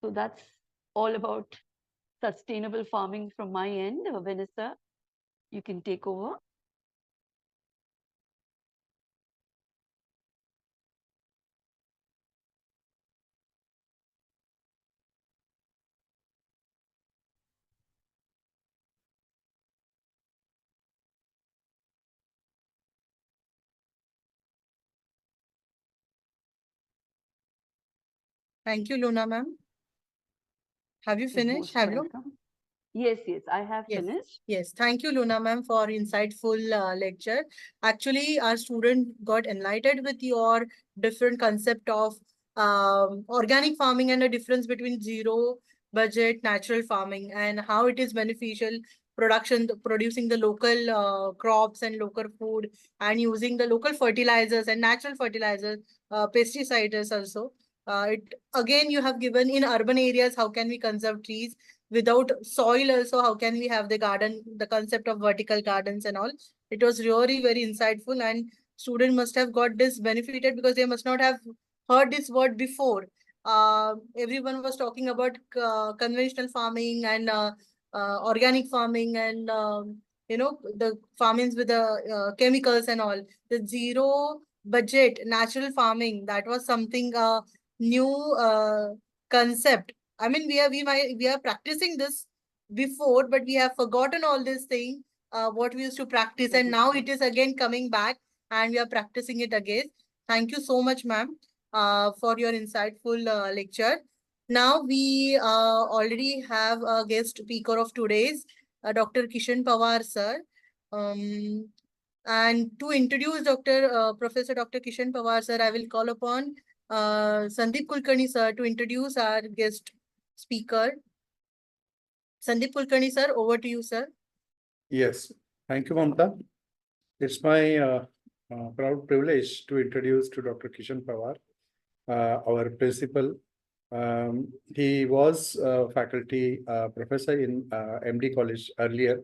So that's all about sustainable farming from my end. Vanessa, you can take over. Thank you, Luna ma'am. Have you You're finished? most Have you? welcome. Yes, I have Yes. finished. Yes, thank you, Luna ma'am, for insightful lecture. Actually, our student got enlightened with your different concept of organic farming and the difference between zero budget natural farming and how it is beneficial producing the local crops and local food and using the local fertilizers and natural fertilizers, pesticides also. It again you have given in urban areas how can we conserve trees without soil also, how can we have the garden, the concept of vertical gardens and all. It was really very insightful and student must have got this benefited because they must not have heard this word before. Everyone was talking about conventional farming and organic farming and the farmings with the chemicals and all. The zero budget natural farming, that was something new concept. I mean, we are practicing this before, but we have forgotten all this thing, what we used to practice, and now it is again coming back, and we are practicing it again. Thank you so much, ma'am, for your insightful lecture. Now we already have a guest speaker of today's, Dr. Kishan Pawar, sir. And to introduce Professor Dr. Kishan Pawar, sir, I will call upon Sandeep Kulkarni, sir, to introduce our guest speaker. Sandeep Kulkarni, sir, over to you, sir. Yes, thank you, Mamta. It's my proud privilege to introduce to Dr. Kishan Pawar, our principal. He was a faculty professor in MD college earlier,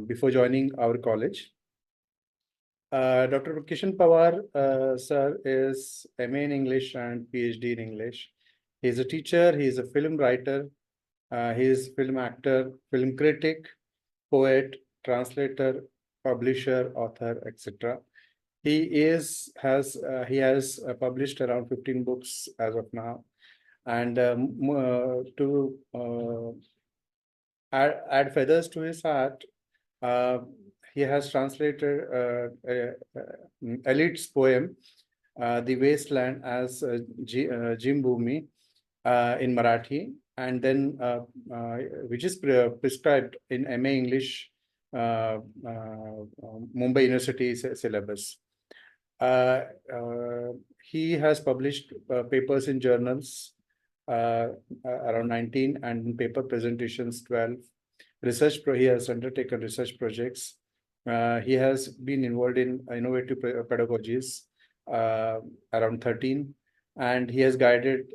before joining our college. Dr. Kishan Pawar, sir, is MA in English and PhD in English. He's a teacher, he's a film writer, he is film actor, film critic, poet, translator, publisher, author, etc. He has published around 15 books as of now, and to add feathers to his hat, he has translated Elite's poem, "The Wasteland," as Jim Bhumi in Marathi, and then which is prescribed in MA English Mumbai University syllabus. He has published papers in journals around 19 and paper presentations 12. He has undertaken research projects. He has been involved in innovative pedagogies around 13, and he has guided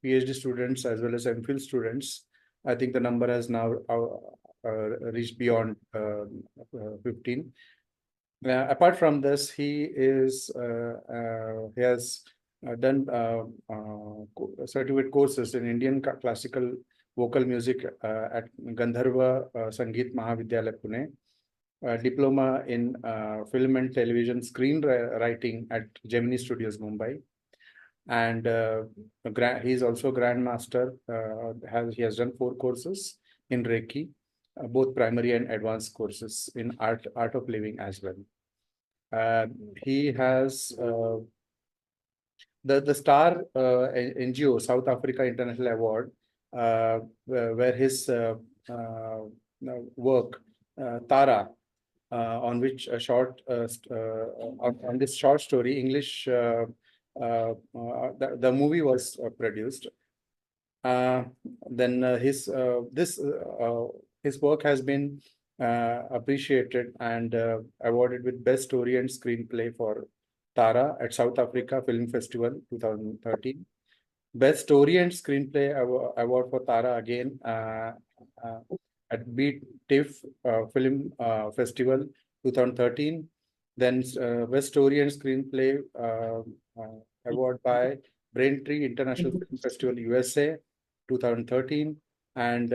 PhD students as well as MPhil students. I think the number has now reached beyond 15. Apart from this, he has done certificate courses in Indian classical vocal music at Gandharva Sangeet Mahavidyalaya, Pune. Diploma in film and television screenwriting at Gemini Studios, Mumbai. and he's also grandmaster. He has done 4 courses in Reiki, both primary and advanced courses in art of living as well. He has the Star NGO South Africa International Award, where his work Tara, on which a short on this short story English the movie was produced. Then his work has been appreciated and awarded with Best Story and Screenplay for Tara at South Africa Film Festival 2013. Best Story and Screenplay award for Tara again at Beat TIFF Film Festival 2013. Then Best Story and Screenplay award by Braintree International Film Festival USA 2013, and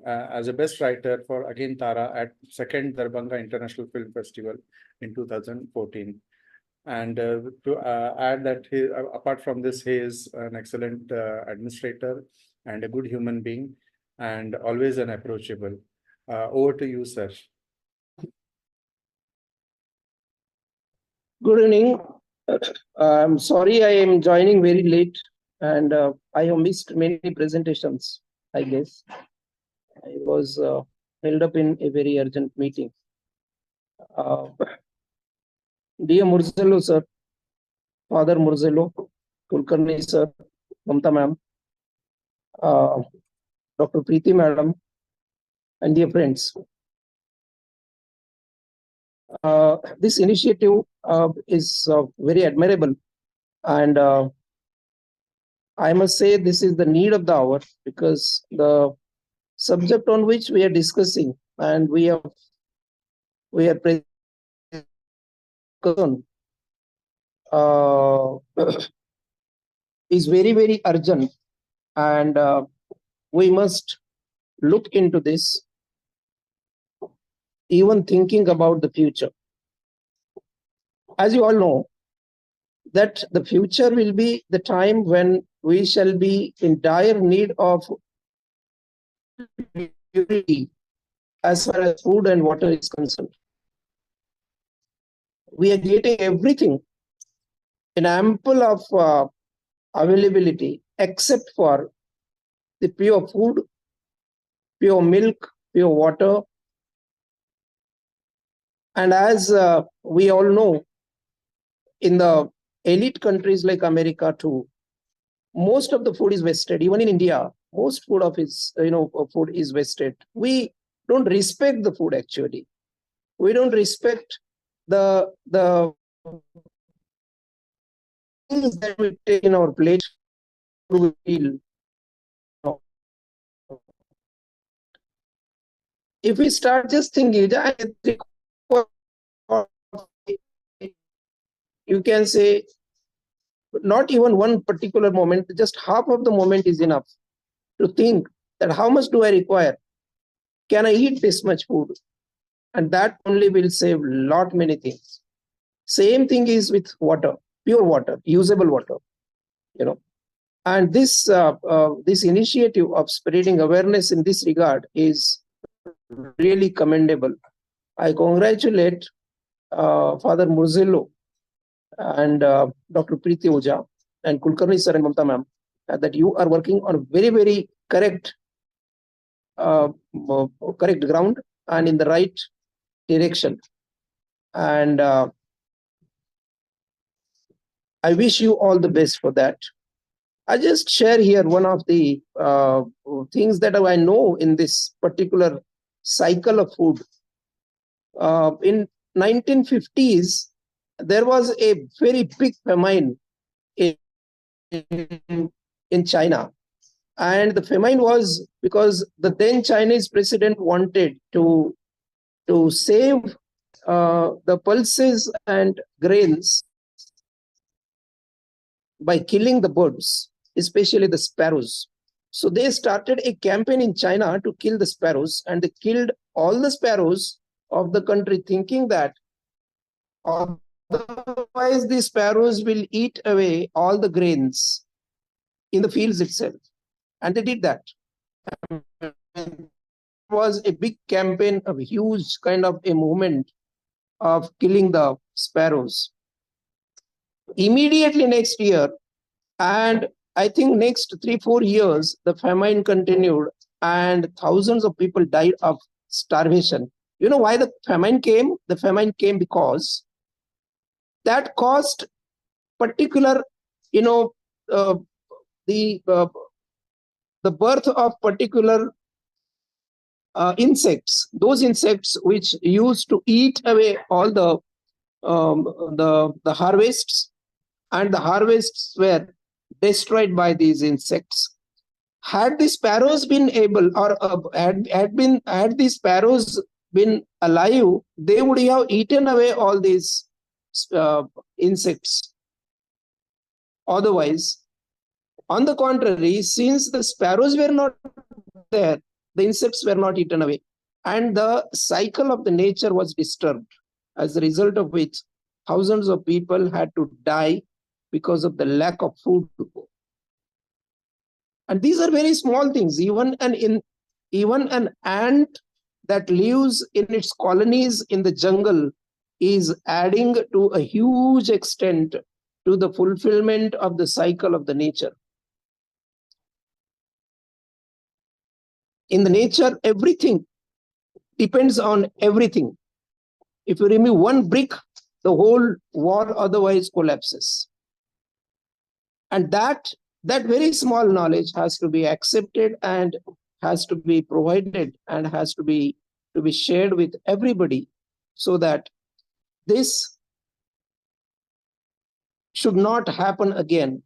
as a best writer for again Tara at second Darbhanga International Film Festival in 2014. And to add that apart from this, he is an excellent administrator and a good human being and always an approachable. Over to you, sir. Good evening. I'm sorry I am joining very late and I have missed many presentations, I guess. I was held up in a very urgent meeting. Dear Murzello sir, Father Murzello, Kulkarni sir, Mamta ma'am, Dr. Preeti madam, and dear friends. This initiative is very admirable, and I must say this is the need of the hour, because the subject on which we are discussing and we are is very, very urgent, and we must look into this, even thinking about the future. As you all know, that the future will be the time when we shall be in dire need of security as far as food and water is concerned. We are getting everything in ample of availability except for the pure food, pure milk, pure water. And as we all know, in the elite countries like America too, most of the food is wasted. Even in India, most food of its food is wasted. We don't respect the food actually. We don't respect the things that we take in our plate. If we start just thinking, you can say not even one particular moment, just half of the moment is enough to think that how much do I require? Can I eat this much food? And that only will save lot many things. Same thing is with water, pure water, usable water, And this this initiative of spreading awareness in this regard is really commendable. I congratulate Father Murzello and Dr. Preeti Oja and Kulkarni sir and Mamta ma'am that you are working on a very, very correct ground and in the right direction. And I wish you all the best for that. I just share here one of the things that I know in this particular cycle of food. In 1950s, there was a very big famine in China. And the famine was because the then Chinese president wanted to save the pulses and grains by killing the birds, especially the sparrows. So they started a campaign in China to kill the sparrows, and they killed all the sparrows of the country, thinking that Otherwise, the sparrows will eat away all the grains in the fields itself. And they did that. It was a big campaign, a huge kind of a movement of killing the sparrows. Immediately next year, and I think next 3-4 years, the famine continued and thousands of people died of starvation. You know why the famine came? The famine came because that caused particular, you know, uh, the uh, the birth of particular insects, those insects which used to eat away all the harvests, and the harvests were destroyed by these insects. Had the sparrows been able, or had the sparrows been alive, they would have eaten away all these insects. Otherwise, on the contrary, since the sparrows were not there, the insects were not eaten away, and the cycle of the nature was disturbed, as a result of which thousands of people had to die because of the lack of food. And these are very small things. Even an ant that lives in its colonies in the jungle is adding to a huge extent to the fulfillment of the cycle of the nature. In the nature, everything depends on everything. If you remove one brick, the whole wall otherwise collapses. And that very small knowledge has to be accepted and has to be provided and has to be shared with everybody, so that this should not happen again.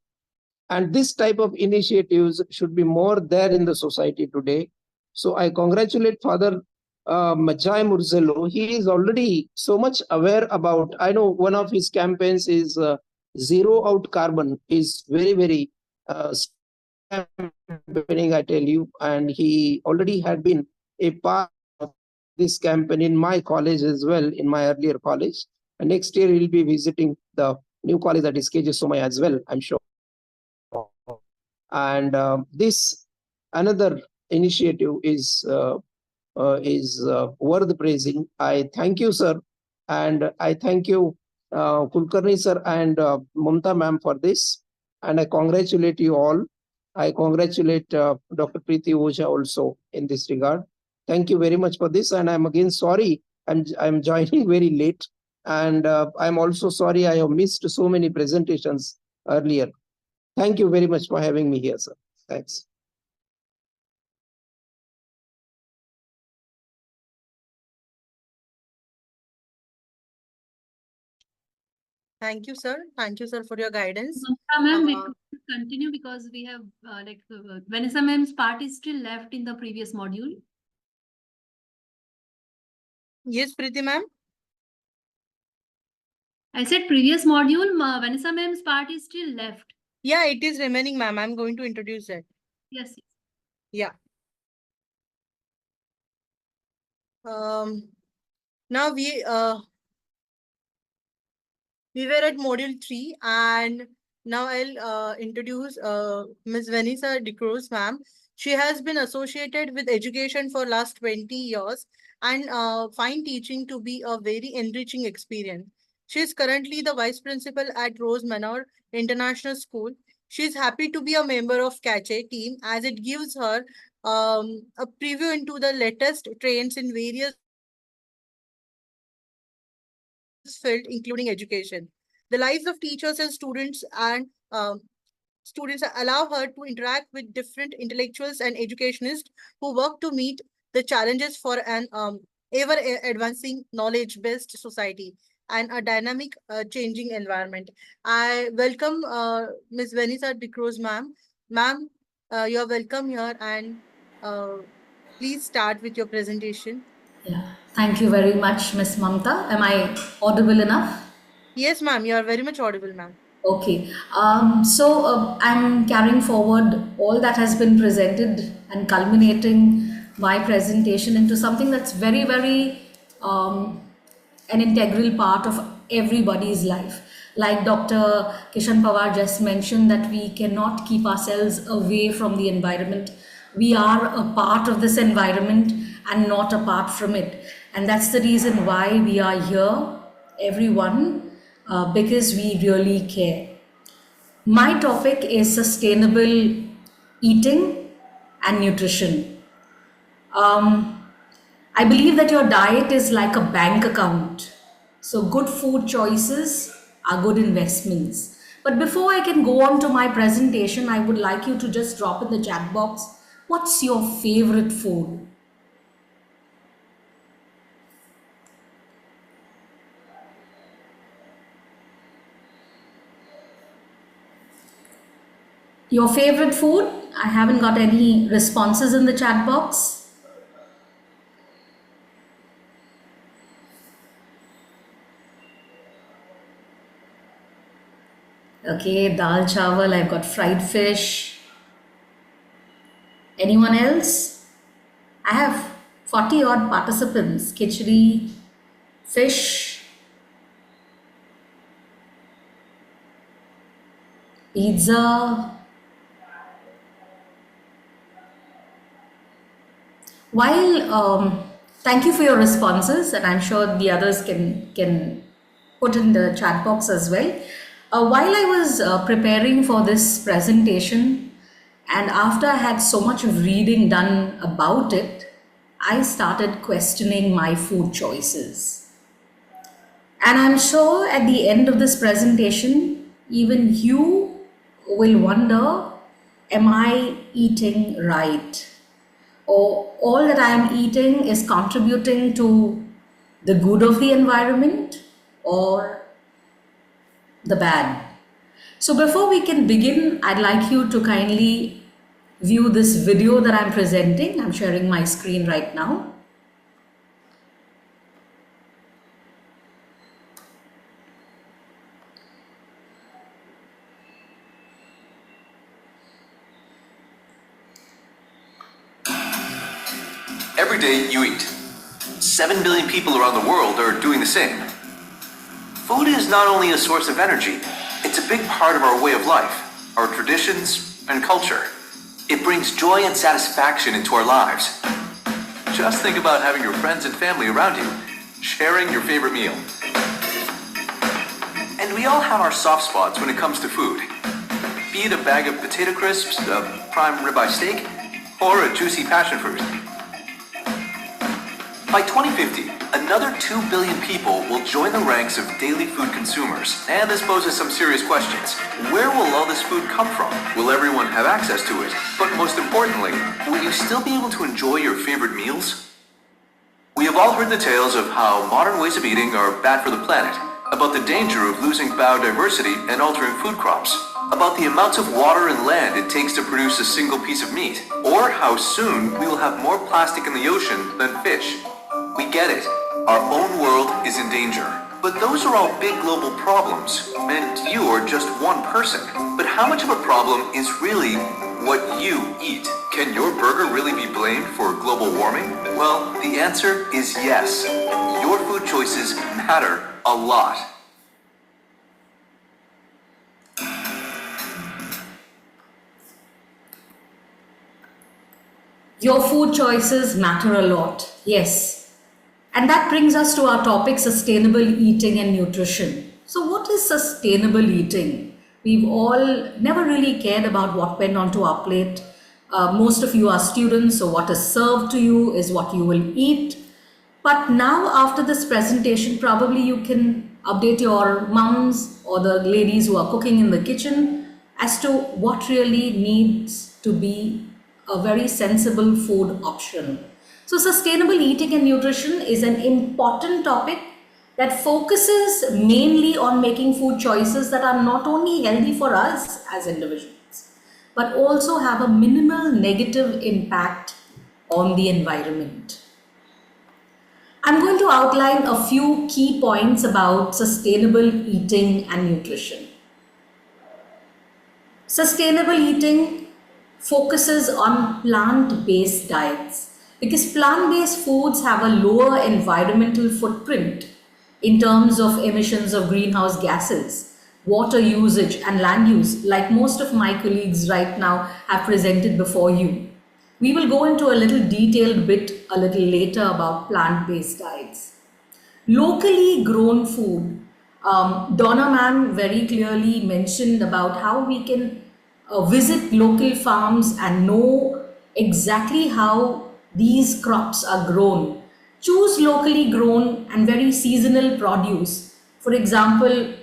And this type of initiatives should be more there in the society today. So I congratulate Father Majai Murzello. He is already so much aware about, I know one of his campaigns is zero out carbon, is very, very campaigning, I tell you. And he already had been a part of this campaign in my college as well, in my earlier college. And next year he'll be visiting the new college, that is KJ Somaya as well, I'm sure. And this another initiative is worth praising. I thank you, sir, and I thank you, Kulkarni sir and Mamta ma'am, for this, and I congratulate you all. I congratulate Dr. Preeti Oja also in this regard. Thank you very much for this, and I'm again sorry I'm joining very late, and I'm also sorry I have missed so many presentations earlier. Thank you very much for having me here, sir. Thanks. Thank you, sir. Thank you, sir, for your guidance. Ma'am, we could continue because we have Vanessa ma'am's part is still left in the previous module. Yes, Preeti ma'am. I said previous module, Vanessa ma'am's part is still left. Yeah, it is remaining, ma'am. I'm going to introduce it. Yes. Yeah. Now we were at module 3, and now I'll introduce Ms. Vanessa DeCruz, ma'am. She has been associated with education for last 20 years and find teaching to be a very enriching experience. She is currently the vice principal at Rose Manor International School. She is happy to be a member of CACHE team as it gives her a preview into the latest trends in various field, including education. The lives of teachers and students allow her to interact with different intellectuals and educationists who work to meet the challenges for an ever advancing knowledge-based society and a dynamic changing environment. I welcome Ms. Vanessa DeCruz, ma'am. Ma'am, you're welcome here, and please start with your presentation. Yeah, thank you very much, Miss Mamta. Am I audible enough? Yes, ma'am, you are very much audible, ma'am. Okay. I'm carrying forward all that has been presented and culminating my presentation into something that's very, very an integral part of everybody's life. Like Dr. Kishan Pawar just mentioned, that we cannot keep ourselves away from the environment. We are a part of this environment and not apart from it. And that's the reason why we are here, everyone, because we really care. My topic is sustainable eating and nutrition. I believe that your diet is like a bank account. So, good food choices are good investments. But before I can go on to my presentation, I would like you to just drop in the chat box, what's your favorite food? Your favorite food? I haven't got any responses in the chat box. Okay, dal chawal, I've got fried fish. Anyone else? I have 40 odd participants. Khichdi, fish, pizza. While thank you for your responses, and I'm sure the others can put in the chat box as well. While I was preparing for this presentation, and after I had so much of reading done about it, I started questioning my food choices. And I'm sure at the end of this presentation, even you will wonder, am I eating right? Or all that I am eating is contributing to the good of the environment or the bad. So before we can begin, I'd like you to kindly view this video that I'm presenting. I'm sharing my screen right now. Every day you eat. 7 billion people around the world are doing the same. Food is not only a source of energy, it's a big part of our way of life, our traditions, and culture. It brings joy and satisfaction into our lives. Just think about having your friends and family around you, sharing your favorite meal. And we all have our soft spots when it comes to food. Be it a bag of potato crisps, a prime ribeye steak, or a juicy passion fruit. By 2050, another 2 billion people will join the ranks of daily food consumers. And this poses some serious questions. Where will all this food come from? Will everyone have access to it? But most importantly, will you still be able to enjoy your favorite meals? We have all heard the tales of how modern ways of eating are bad for the planet, about the danger of losing biodiversity and altering food crops, about the amounts of water and land it takes to produce a single piece of meat, or how soon we will have more plastic in the ocean than fish. We get it. Our own world is in danger. But those are all big global problems, and you are just one person. But how much of a problem is really what you eat? Can your burger really be blamed for global warming? Well, the answer is yes. Your food choices matter a lot. Your food choices matter a lot, yes. And that brings us to our topic, sustainable eating and nutrition. So what is sustainable eating? We've all never really cared about what went onto our plate. Most of you are students, so what is served to you is what you will eat. But now after this presentation, probably you can update your mums or the ladies who are cooking in the kitchen as to what really needs to be a very sensible food option. So sustainable eating and nutrition is an important topic that focuses mainly on making food choices that are not only healthy for us as individuals, but also have a minimal negative impact on the environment. I'm going to outline a few key points about sustainable eating and nutrition. Sustainable eating focuses on plant-based diets because plant-based foods have a lower environmental footprint in terms of emissions of greenhouse gases, water usage and land use, like most of my colleagues right now have presented before you. We will go into a little detailed bit a little later about plant-based diets. Locally grown food. Donna ma'am very clearly mentioned about how we can visit local farms and know exactly how these crops are grown. Choose locally grown and very seasonal produce. For example,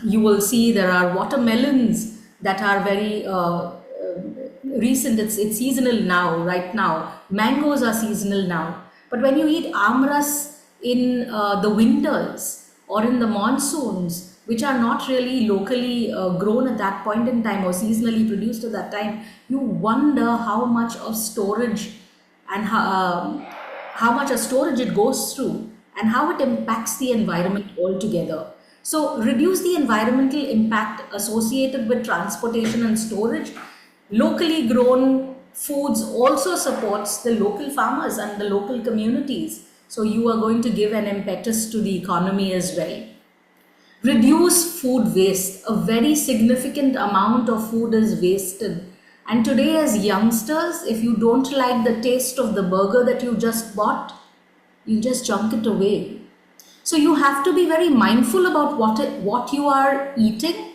you will see there are watermelons that are very recent. It's seasonal now, right now. Mangoes are seasonal now. But when you eat amras in the winters or in the monsoons, which are not really locally grown at that point in time or seasonally produced at that time, you wonder how much of storage and how much of storage it goes through and how it impacts the environment altogether. So reduce the environmental impact associated with transportation and storage. Locally grown foods also supports the local farmers and the local communities. So you are going to give an impetus to the economy as well. Reduce food waste. A very significant amount of food is wasted. And today as youngsters, if you don't like the taste of the burger that you just bought, you just junk it away. So you have to be very mindful about what you are eating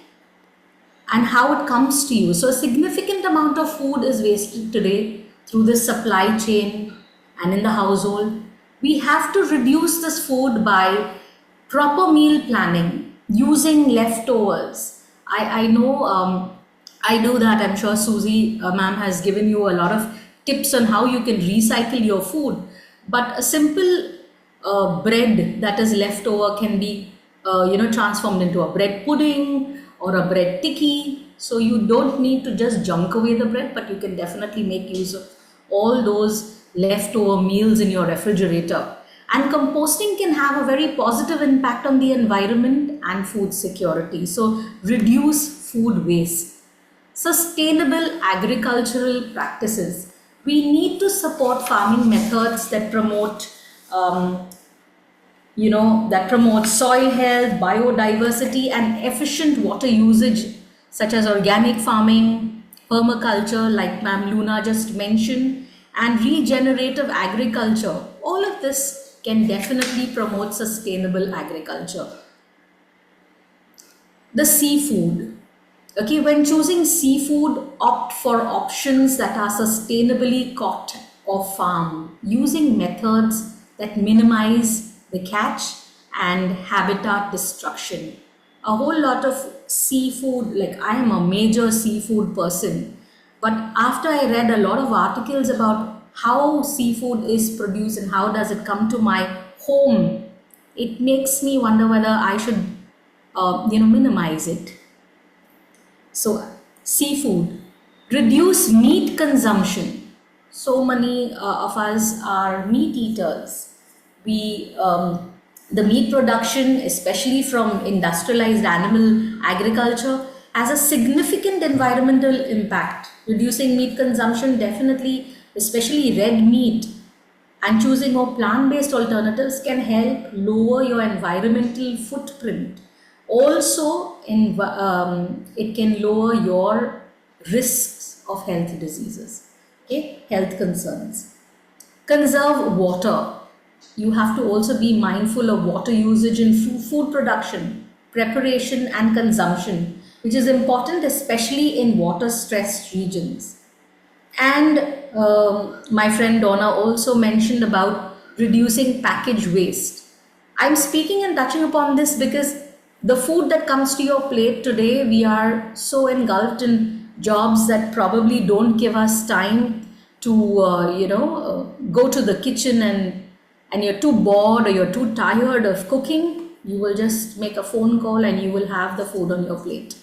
and how it comes to you. So a significant amount of food is wasted today through this supply chain and in the household. We have to reduce this food by proper meal planning, using leftovers. I know I do that. I'm sure Susie ma'am has given you a lot of tips on how you can recycle your food. But a simple bread that is left over can be transformed into a bread pudding or a bread tikki. So you don't need to just junk away the bread, but you can definitely make use of all those leftover meals in your refrigerator. And composting can have a very positive impact on the environment and food security. So reduce food waste. Sustainable agricultural practices. We need to support farming methods that promote soil health, biodiversity, and efficient water usage, such as organic farming, permaculture, like Ma'am Luna just mentioned, and regenerative agriculture. All of this can definitely promote sustainable agriculture. The seafood. Okay, when choosing seafood, opt for options that are sustainably caught or farmed, using methods that minimize the catch and habitat destruction. A whole lot of seafood, like I am a major seafood person, but after I read a lot of articles about how seafood is produced and how does it come to my home, it makes me wonder whether I should minimize it. So seafood, reduce meat consumption. So many of us are meat eaters. The meat production, especially from industrialized animal agriculture, has a significant environmental impact. Reducing meat consumption definitely, especially red meat, and choosing more plant-based alternatives can help lower your environmental footprint. Also, it can lower your risks of health diseases, okay, health concerns. Conserve water. You have to also be mindful of water usage in food production, preparation and consumption, which is important especially in water-stressed regions. And my friend Donna also mentioned about reducing package waste. I'm speaking and touching upon this because the food that comes to your plate today, we are so engulfed in jobs that probably don't give us time to, go to the kitchen, and you're too bored or you're too tired of cooking. You will just make a phone call and you will have the food on your plate.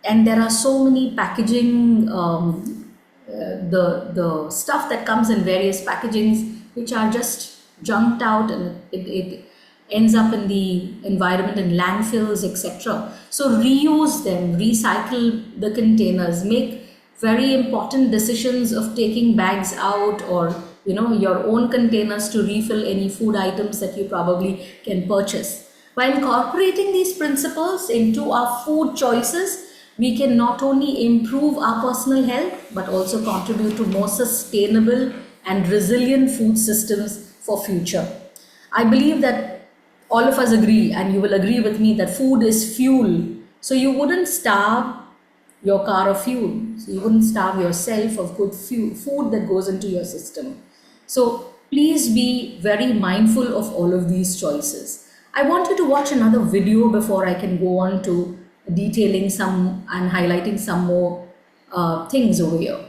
And there are so many packaging, the stuff that comes in various packagings, which are just junked out, and it ends up in the environment in landfills, etc. So reuse them, recycle the containers, make very important decisions of taking bags out or your own containers to refill any food items that you probably can purchase. By incorporating these principles into our food choices, we can not only improve our personal health but also contribute to more sustainable and resilient food systems for future. I believe that all of us agree, and you will agree with me, that food is fuel. So you wouldn't starve your car of fuel. So you wouldn't starve yourself of good food that goes into your system. So please be very mindful of all of these choices. I want you to watch another video before I can go on to detailing some and highlighting some more things over here.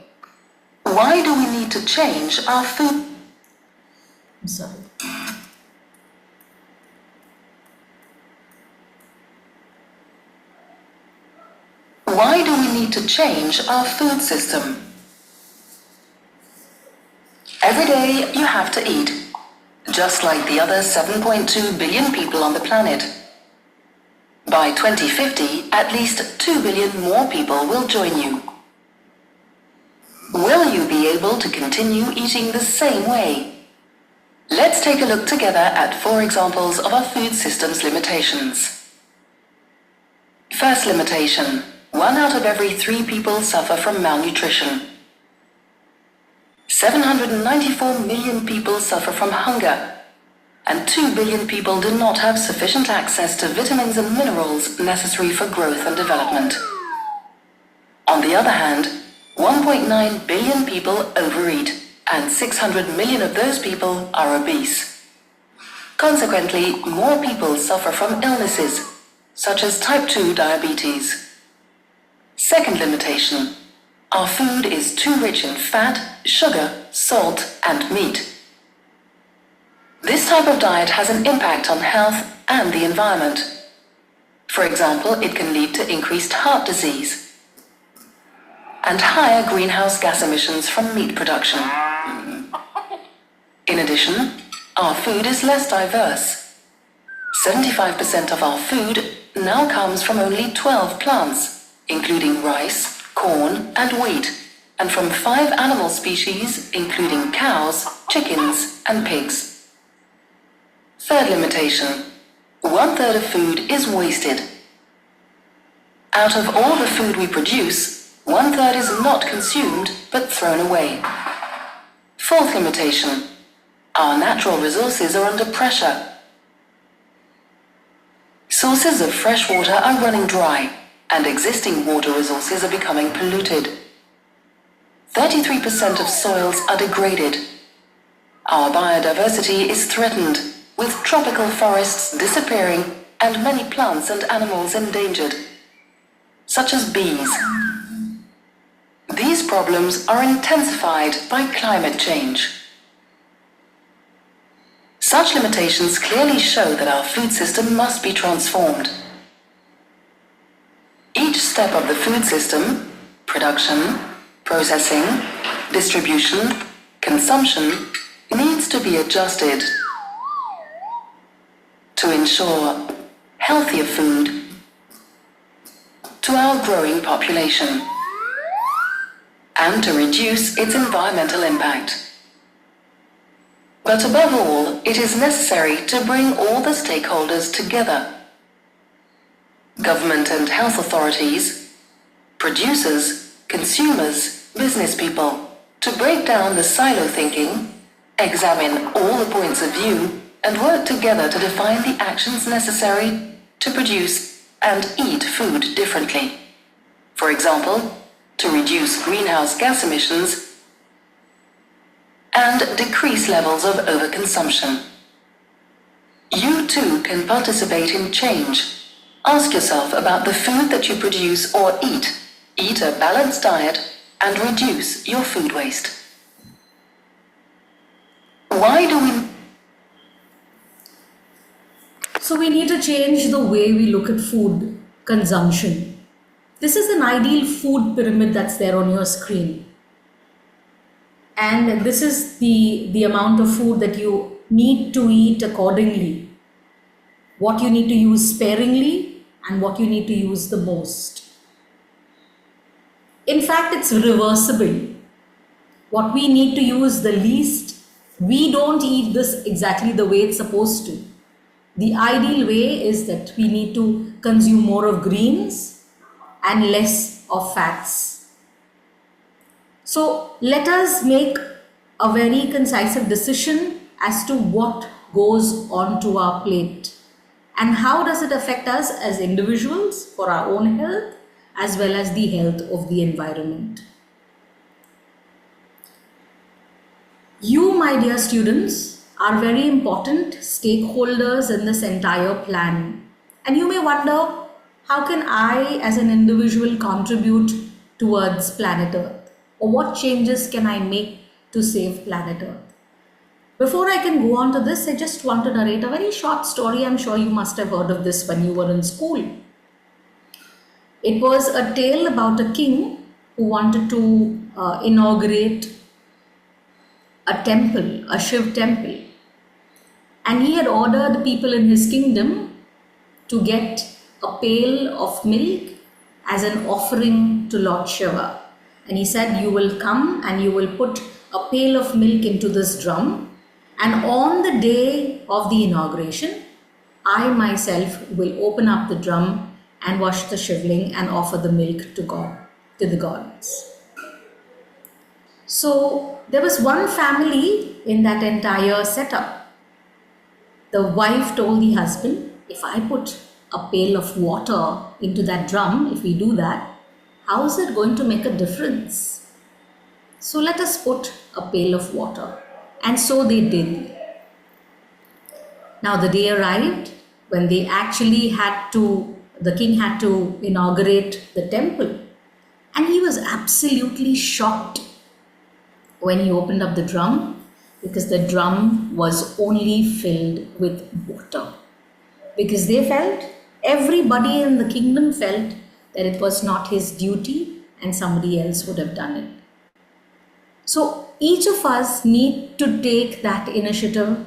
Why do we need to change our food? I'm sorry. Why do we need to change our food system? Every day you have to eat, just like the other 7.2 billion people on the planet. By 2050, at least 2 billion more people will join you. Will you be able to continue eating the same way? Let's take a look together at 4 examples of our food system's limitations. First limitation: 1 out of every 3 people suffer from malnutrition. 794 million people suffer from hunger, and 2 billion people do not have sufficient access to vitamins and minerals necessary for growth and development. On the other hand, 1.9 billion people overeat, and 600 million of those people are obese. Consequently, more people suffer from illnesses, such as type 2 diabetes. Second limitation: our food is too rich in fat, sugar, salt, and meat. This type of diet has an impact on health and the environment. For example, it can lead to increased heart disease and higher greenhouse gas emissions from meat production. In addition, our food is less diverse. 75% of our food now comes from only 12 plants, including rice, corn, and wheat, and from 5 animal species, including cows, chickens, and pigs. Third limitation: 1/3 of food is wasted. Out of all the food we produce, 1/3 is not consumed but thrown away. Fourth limitation: our natural resources are under pressure. Sources of fresh water are running dry, and existing water resources are becoming polluted. 33% of soils are degraded. Our biodiversity is threatened, with tropical forests disappearing and many plants and animals endangered, such as bees. These problems are intensified by climate change. Such limitations clearly show that our food system must be transformed. Each step of the food system, production, processing, distribution, consumption, needs to be adjusted to ensure healthier food to our growing population and to reduce its environmental impact. But above all, it is necessary to bring all the stakeholders together: government and health authorities, producers, consumers, business people, to break down the silo thinking, examine all the points of view, and work together to define the actions necessary to produce and eat food differently. For example, to reduce greenhouse gas emissions and decrease levels of overconsumption. You too can participate in change. Ask yourself about the food that you produce or eat. Eat a balanced diet and reduce your food waste. Why do we... So we need to change the way we look at food consumption. This is an ideal food pyramid that's there on your screen. And this is the amount of food that you need to eat accordingly. What you need to use sparingly and what you need to use the most. In fact, it's reversible. What we need to use the least We don't eat this exactly the way it's supposed to. The ideal way is that we need to consume more of greens and less of fats. So let us make a very concise decision as to what goes onto our plate and how does it affect us as individuals for our own health as well as the health of the environment. You, my dear students, are very important stakeholders in this entire plan. And you may wonder, how can I as an individual contribute towards planet Earth? Or what changes can I make to save planet Earth? Before I can go on to this, I just want to narrate a very short story. I'm sure you must have heard of this when you were in school. It was a tale about a king who wanted to inaugurate a temple, a Shiv temple. And he had ordered the people in his kingdom to get a pail of milk as an offering to Lord Shiva. And he said, you will come and you will put a pail of milk into this drum. And on the day of the inauguration, I myself will open up the drum and wash the shivling and offer the milk to God, to the gods. So there was one family in that entire setup. The wife told the husband, if I put a pail of water into that drum, if we do that, how is it going to make a difference? So let us put a pail of water. And so they did. Now the day arrived when they actually the king had to inaugurate the temple. And he was absolutely shocked when he opened up the drum, because the drum was only filled with water. Because everybody in the kingdom felt that it was not his duty and somebody else would have done it. So each of us need to take that initiative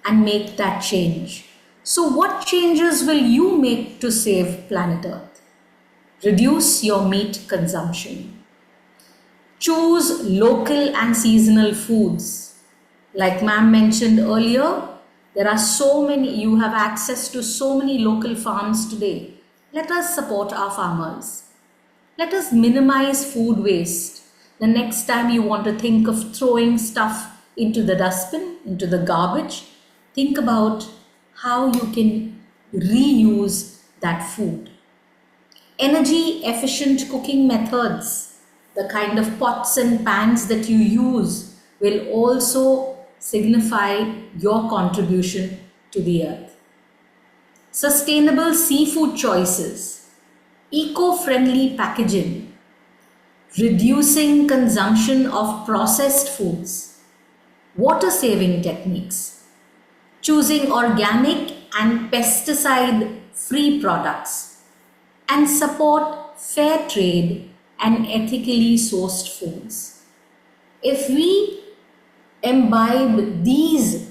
and make that change. So what changes will you make to save planet Earth? Reduce your meat consumption. Choose local and seasonal foods. Like ma'am mentioned earlier, there are you have access to so many local farms today. Let us support our farmers. Let us minimize food waste. The next time you want to think of throwing stuff into the dustbin, into the garbage, think about how you can reuse that food. Energy efficient cooking methods, the kind of pots and pans that you use, will also signify your contribution to the earth. Sustainable seafood choices, eco-friendly packaging, reducing consumption of processed foods, water-saving techniques, choosing organic and pesticide-free products, and support fair trade and ethically sourced foods. If we imbibe these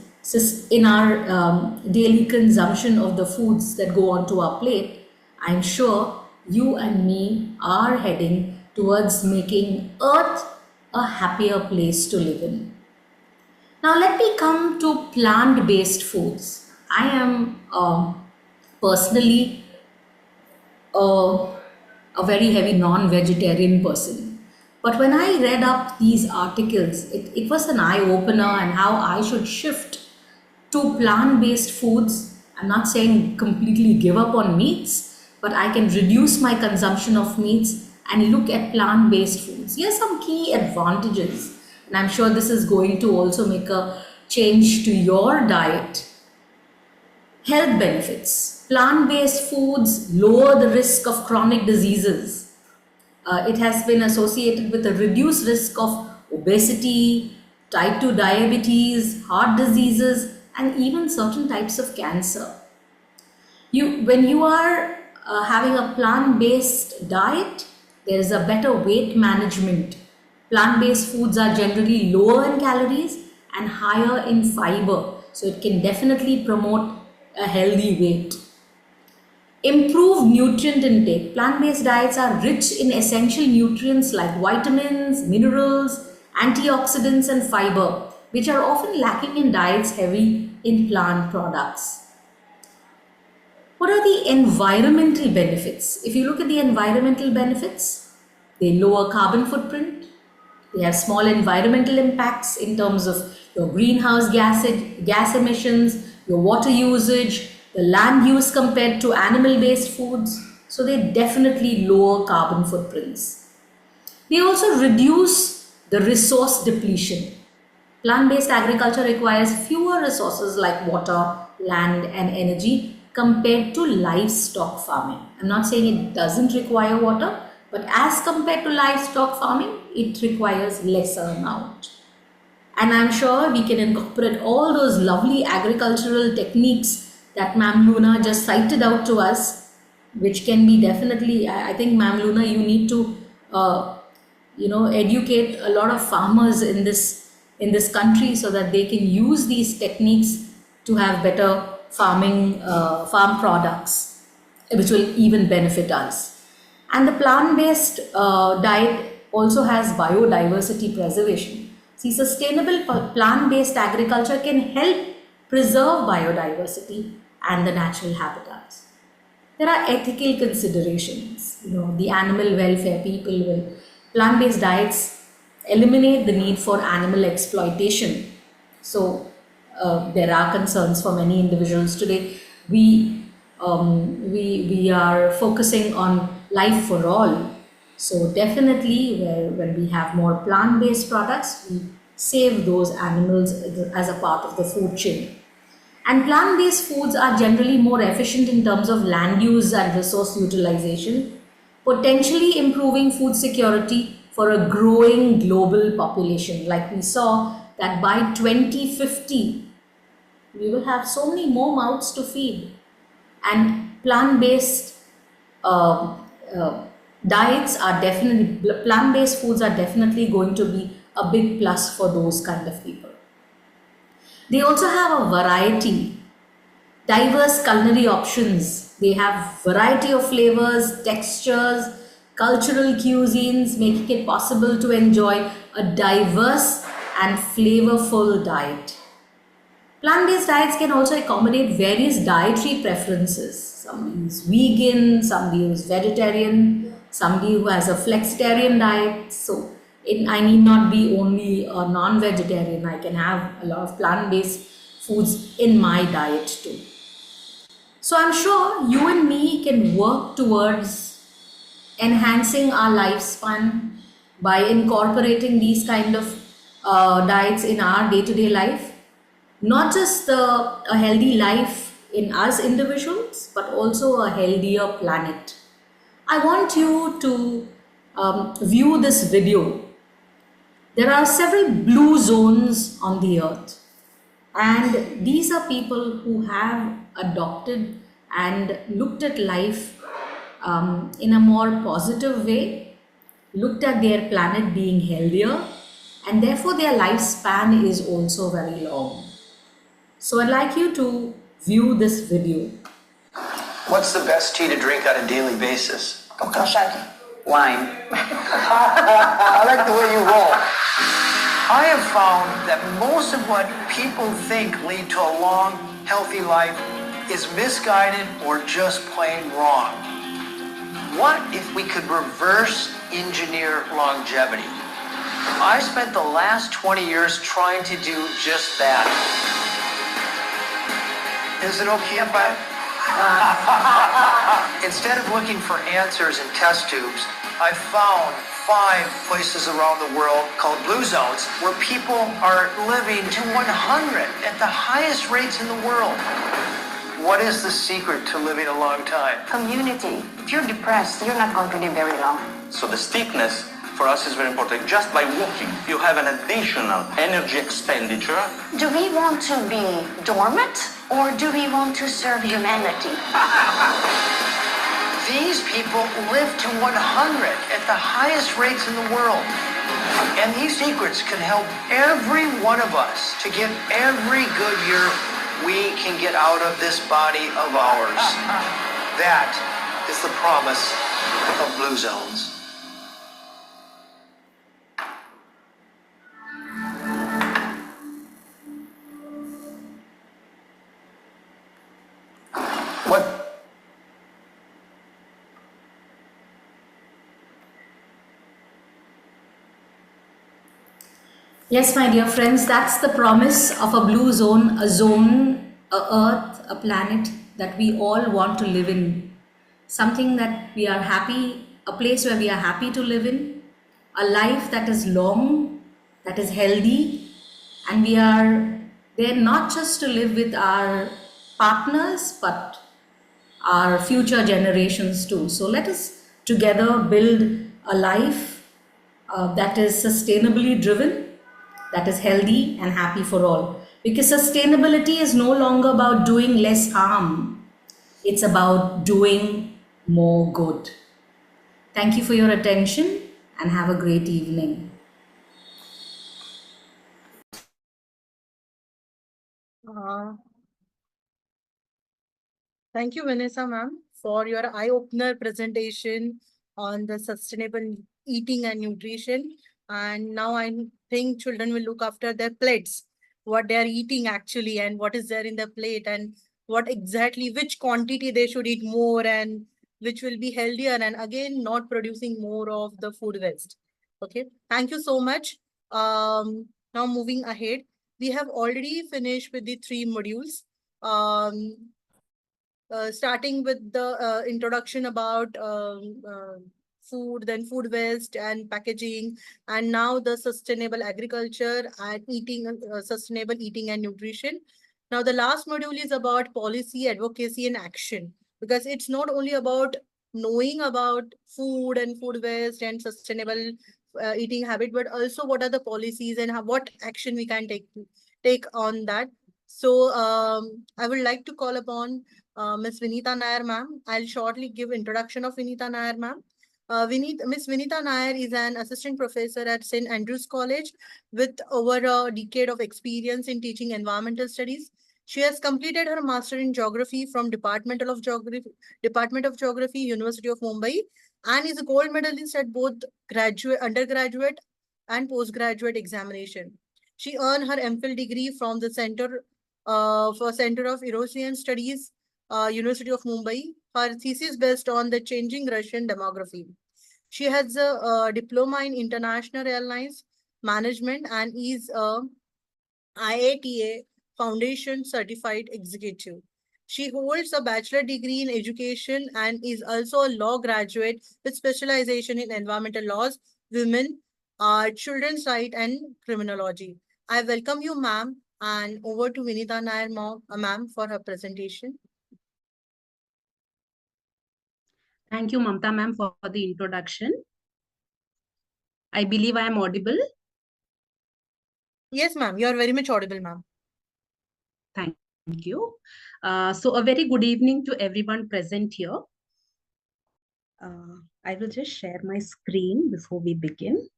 in our daily consumption of the foods that go onto our plate, I'm sure you and me are heading towards making Earth a happier place to live in. Now let me come to plant-based foods. I am personally a very heavy non-vegetarian person. But when I read up these articles, it was an eye-opener on how I should shift to plant-based foods. I'm not saying completely give up on meats, but I can reduce my consumption of meats and look at plant-based foods. Here are some key advantages, and I'm sure this is going to also make a change to your diet. Health benefits. Plant-based foods lower the risk of chronic diseases. It has been associated with a reduced risk of obesity, type 2 diabetes, heart diseases, and even certain types of cancer. When you are having a plant-based diet, there is a better weight management. Plant-based foods are generally lower in calories and higher in fiber, so it can definitely promote a healthy weight. Improved nutrient intake. Plant-based diets are rich in essential nutrients like vitamins, minerals, antioxidants, and fiber. which are often lacking in diets heavy in plant products. What are the environmental benefits? If you look at the environmental benefits, they lower carbon footprint, they have small environmental impacts in terms of your greenhouse gas emissions, your water usage, the land use compared to animal-based foods. So they definitely lower carbon footprints. They also reduce the resource depletion. Plant-based agriculture requires fewer resources like water, land, and energy compared to livestock farming. I'm not saying it doesn't require water, but as compared to livestock farming, it requires lesser amount. And I'm sure we can incorporate all those lovely agricultural techniques that Ma'am Luna just cited out to us, which can be definitely, I think Ma'am Luna, you need to educate a lot of farmers in this country so that they can use these techniques to have better farm products, which will even benefit us. And the plant-based diet also has biodiversity preservation. See, sustainable plant-based agriculture can help preserve biodiversity and the natural habitats. There are ethical considerations. The animal welfare people will. Plant-based diets eliminate the need for animal exploitation. So there are concerns for many individuals today. We are focusing on life for all. So definitely, when we have more plant-based products, we save those animals as a part of the food chain. And plant-based foods are generally more efficient in terms of land use and resource utilization, potentially improving food security for a growing global population. Like we saw that by 2050, we will have so many more mouths to feed. And plant-based plant-based foods are definitely going to be a big plus for those kind of people. They also have a variety, diverse culinary options. They have variety of flavors, textures, cultural cuisines, making it possible to enjoy a diverse and flavorful diet. Plant-based diets can also accommodate various dietary preferences. Somebody is vegan, somebody who is vegetarian, somebody who has a flexitarian diet. So I need not be only a non-vegetarian. I can have a lot of plant-based foods in my diet too. So I'm sure you and me can work towards enhancing our lifespan by incorporating these kind of diets in our day-to-day life. Not just a healthy life in us individuals, but also a healthier planet. I want you to view this video. There are several blue zones on the earth, and these are people who have adopted and looked at life in a more positive way, looked at their planet being healthier, and therefore their lifespan is also very long. So I'd like you to view this video. What's the best tea to drink on a daily basis? Wine. I like the way you roll. I have found that most of what people think lead to a long, healthy life is misguided or just plain wrong. What if we could reverse engineer longevity? I spent the last 20 years trying to do just that. Is it okay if Instead of looking for answers in test tubes, I found 5 places around the world called blue zones where people are living to 100 at the highest rates in the world. What is the secret to living a long time? Community. If you're depressed, you're not going to live very long. So the steepness for us is very important. Just by walking, you have an additional energy expenditure. Do we want to be dormant or do we want to serve humanity? These people live to 100 at the highest rates in the world. And these secrets can help every one of us to get every good year we can get out of this body of ours. That is the promise of Blue Zones. What? Yes, my dear friends, that's the promise of a blue zone, a earth, a planet that we all want to live in. Something that we are happy, a place where we are happy to live in, a life that is long, that is healthy, and we are there not just to live with our partners, but our future generations too. So let us together build a life that is sustainably driven, that is healthy and happy for all. Because sustainability is no longer about doing less harm, it's about doing more good. Thank you for your attention and have a great evening. Uh, Thank you, Vanessa ma'am, for your eye-opener presentation on the sustainable eating and nutrition. And now I think children will look after their plates, what they are eating actually, and what is there in the plate, and what exactly, which quantity they should eat more, and which will be healthier, and again, not producing more of the food waste. Okay, thank you so much. Now moving ahead, we have already finished with the 3 modules. Starting with the introduction about food, then food waste and packaging, and now the sustainable agriculture and eating, sustainable eating and nutrition. Now, the last module is about policy, advocacy, and action, because it's not only about knowing about food and food waste and sustainable eating habit, but also what are the policies and what action we can take on that. So I would like to call upon Ms. Vinita Nair ma'am. I'll shortly give introduction of Vinita Nair ma'am. Ms. Vinita Nair is an assistant professor at St. Andrews College with over a decade of experience in teaching environmental studies. She has completed her master in geography from Department of Geography, University of Mumbai, and is a gold medalist at both undergraduate and postgraduate examination. She earned her MPhil degree from the Center of Eurasian Studies, University of Mumbai. Her thesis based on the changing Russian demography. She has a diploma in international airlines management and is a IATA Foundation certified executive. She holds a bachelor degree in education and is also a law graduate with specialization in environmental laws, women, children's rights, and criminology. I welcome you, ma'am, and over to Vinita Nair, ma'am, for her presentation. Thank you, Mamta ma'am, for the introduction. I believe I am audible. Yes, ma'am. You are very much audible, ma'am. Thank you. So a very good evening to everyone present here. I will just share my screen before we begin.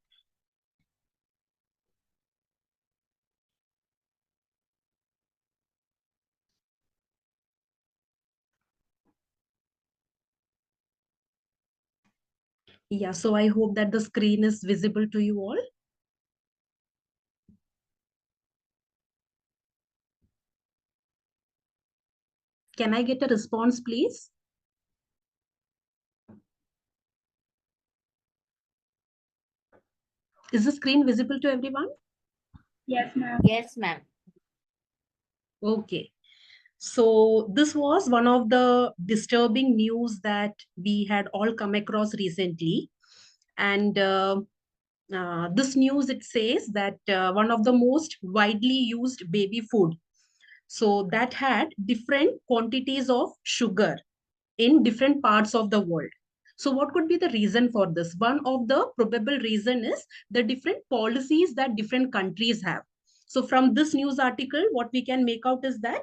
Yeah, so I hope that the screen is visible to you all. Can I get a response, please? Is the screen visible to everyone? Yes, ma'am. Yes, ma'am. Okay. So this was one of the disturbing news that we had all come across recently. And this news, it says that one of the most widely used baby food, so that had different quantities of sugar in different parts of the world. So what could be the reason for this? One of the probable reason is the different policies that different countries have. So from this news article, what we can make out is that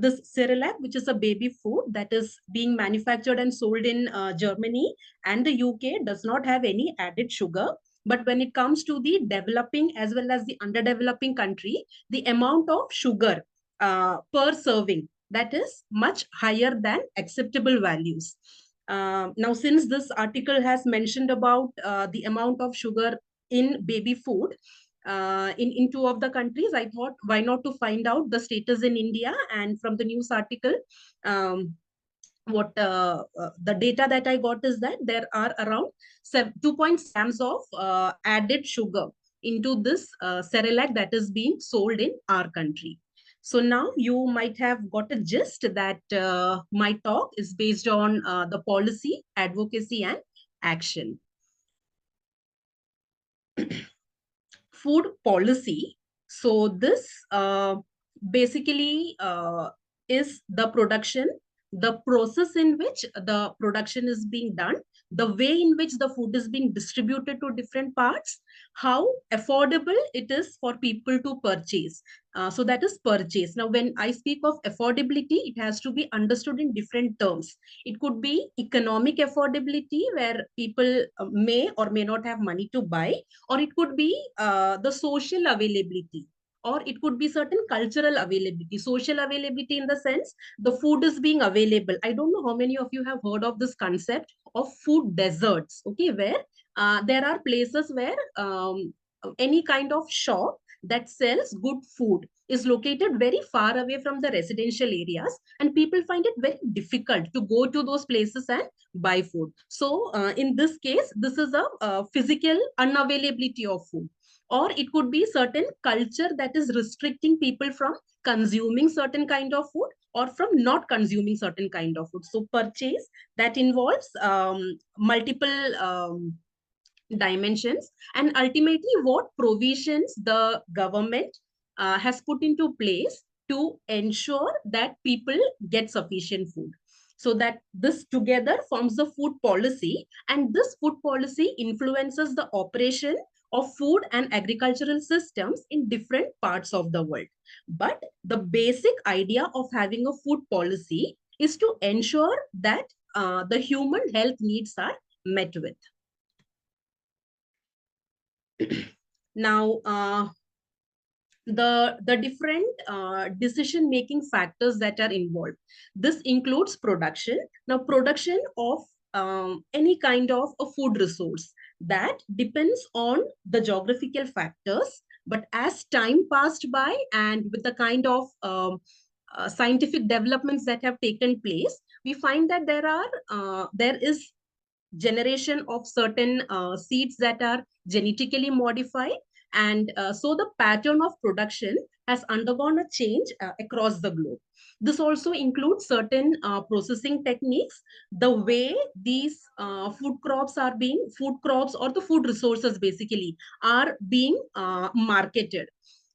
this Cerelac, which is a baby food that is being manufactured and sold in Germany and the UK, does not have any added sugar. But when it comes to the developing as well as the underdeveloping country, the amount of sugar per serving, that is much higher than acceptable values. Now, since this article has mentioned about the amount of sugar in baby food in 2 of the countries, I thought why not to find out the status in India. And from the news article, the data that I got is that there are around 2 grams of added sugar into this Cerelac that is being sold in our country. So now you might have got a gist that my talk is based on the policy, advocacy, and action. Food policy. So this basically is the production, the process in which the production is being done, the way in which the food is being distributed to different parts, how affordable it is for people to purchase. So that is purchase. Now, when I speak of affordability, it has to be understood in different terms. It could be economic affordability, where people may or may not have money to buy, or it could be the social availability, or it could be certain cultural availability. Social availability in the sense the food is being available. I don't know how many of you have heard of this concept of food deserts, okay, where there are places where any kind of shop that sells good food is located very far away from the residential areas, and people find it very difficult to go to those places and buy food. So in this case, this is a physical unavailability of food, or it could be certain culture that is restricting people from consuming certain kind of food, or from not consuming certain kind of food. So purchase that involves multiple dimensions, and ultimately what provisions the government has put into place to ensure that people get sufficient food. So that this together forms the food policy, and this food policy influences the operation of food and agricultural systems in different parts of the world. But the basic idea of having a food policy is to ensure that the human health needs are met with. Now, the different decision making factors that are involved, this includes production. Now, production of any kind of a food resource, that depends on the geographical factors, but as time passed by and with the kind of scientific developments that have taken place, we find that there is generation of certain seeds that are genetically modified, and so the pattern of production has undergone a change across the globe. This also includes certain processing techniques, the way these food crops or the food resources basically are being marketed.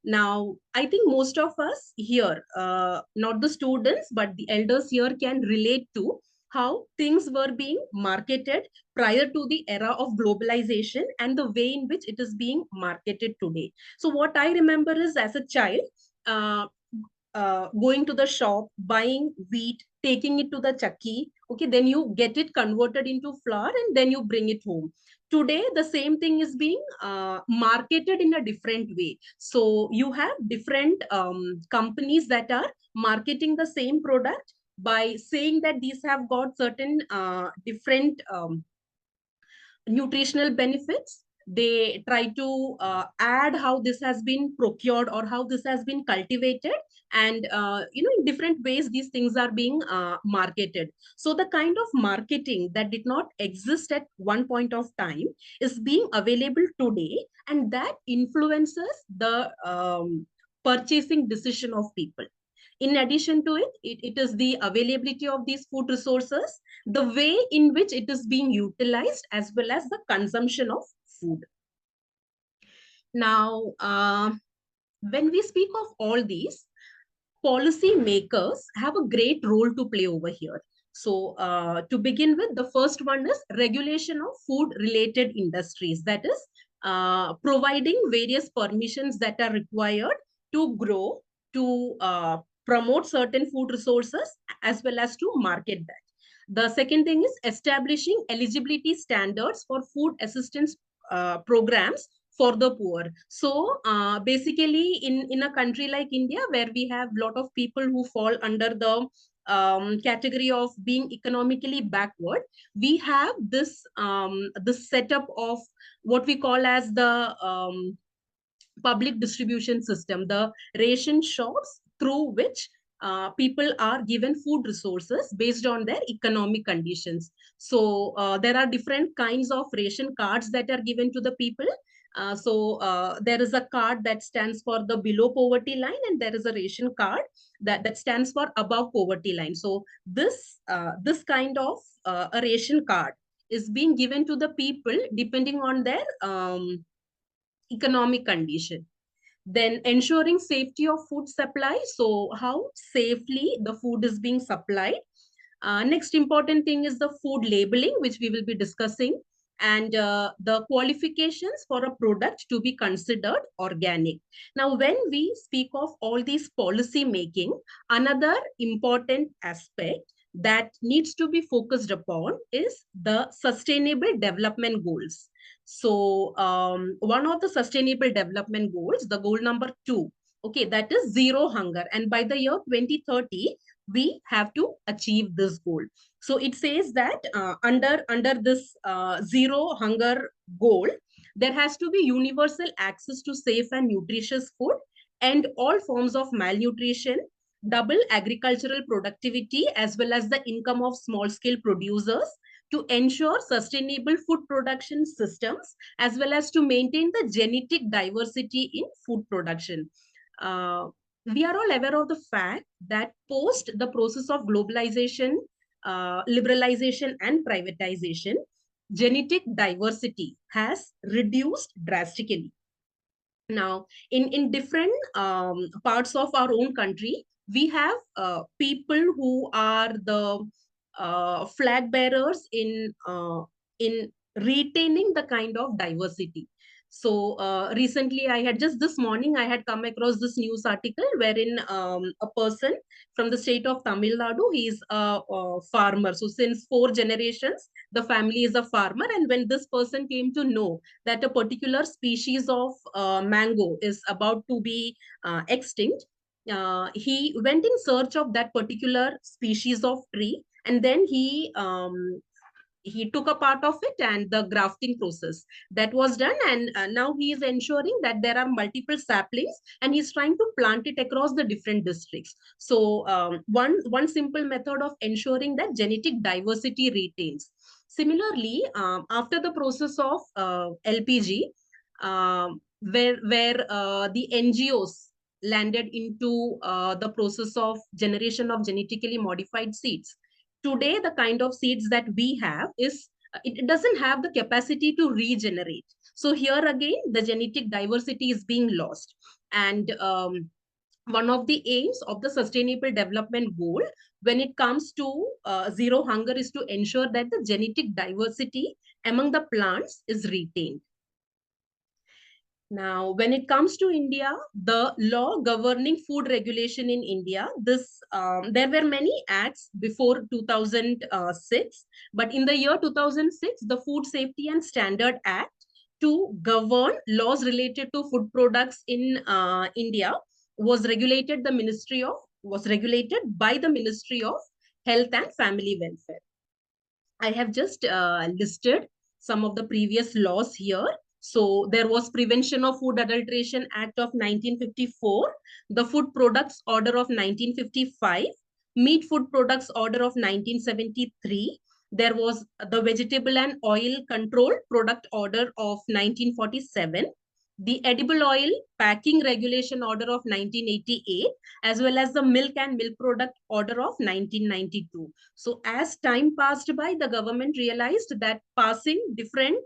Now, I think most of us here, not the students, but the elders here can relate to how things were being marketed prior to the era of globalization and the way in which it is being marketed today. So what I remember is, as a child, uh, going to the shop, buying wheat, taking it to the chakki, okay, then you get it converted into flour and then you bring it home. Today, the same thing is being marketed in a different way. So you have different companies that are marketing the same product by saying that these have got certain different nutritional benefits. They try to add how this has been procured or how this has been cultivated, and in different ways these things are being marketed. So the kind of marketing that did not exist at one point of time is being available today, and that influences the purchasing decision of people. In addition to it, it is the availability of these food resources, the way in which it is being utilized, as well as the consumption of food. Now, when we speak of all these, policy makers have a great role to play over here. So to begin with, the first one is regulation of food related industries, that is providing various permissions that are required to grow, to promote certain food resources, as well as to market that. The second thing is establishing eligibility standards for food assistance programs for the poor. So basically, in a country like India, where we have a lot of people who fall under the category of being economically backward, we have this setup of what we call as the public distribution system, the ration shops through which people are given food resources based on their economic conditions. So there are different kinds of ration cards that are given to the people. There is a card that stands for the below poverty line, and there is a ration card that stands for above poverty line. So this kind of a ration card is being given to the people depending on their economic condition. Then ensuring safety of food supply. So how safely the food is being supplied. Next important thing is the food labeling, which we will be discussing, and the qualifications for a product to be considered organic. Now, when we speak of all these policy making, another important aspect that needs to be focused upon is the sustainable development goals. So one of the sustainable development goals, the goal number 2, okay, that is zero hunger. And by the year 2030, we have to achieve this goal. So it says that under this zero hunger goal, there has to be universal access to safe and nutritious food, and all forms of malnutrition, double agricultural productivity, as well as the income of small scale producers, to ensure sustainable food production systems, as well as to maintain the genetic diversity in food production. We are all aware of the fact that post the process of globalization, liberalization, and privatization, genetic diversity has reduced drastically. Now, in different parts of our own country, we have people who are the flag bearers in retaining the kind of diversity. So recently, this morning, I had come across this news article wherein a person from the state of Tamil Nadu, he is a farmer. So since 4 generations, the family is a farmer. And when this person came to know that a particular species of mango is about to be extinct, he went in search of that particular species of tree, and then he took a part of it, and the grafting process that was done, and now he is ensuring that there are multiple saplings, and he's trying to plant it across the different districts. So one simple method of ensuring that genetic diversity retains. Similarly, after the process of LPG, where the NGOs landed into the process of generation of genetically modified seeds. Today, the kind of seeds that we have is it doesn't have the capacity to regenerate. So here again, the genetic diversity is being lost. And one of the aims of the sustainable development goal when it comes to zero hunger is to ensure that the genetic diversity among the plants is retained. Now, when it comes to India, the law governing food regulation in India, there were many acts before 2006, but in the year 2006, the Food Safety and Standard Act to govern laws related to food products in India was regulated by the Ministry of Health and Family Welfare. I have just listed some of the previous laws here. So there was Prevention of Food Adulteration Act of 1954, the Food Products Order of 1955, Meat Food Products Order of 1973. There was the Vegetable and Oil Control Product Order of 1947, the Edible Oil Packing Regulation Order of 1988, as well as the Milk and Milk Product Order of 1992. So as time passed by, the government realized that passing different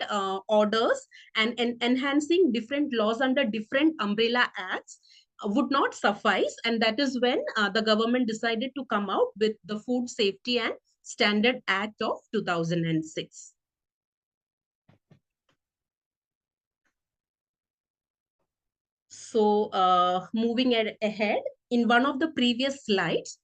orders and enhancing different laws under different umbrella acts would not suffice. And that is when the government decided to come out with the Food Safety and Standard Act of 2006. So moving ahead, in one of the previous slides,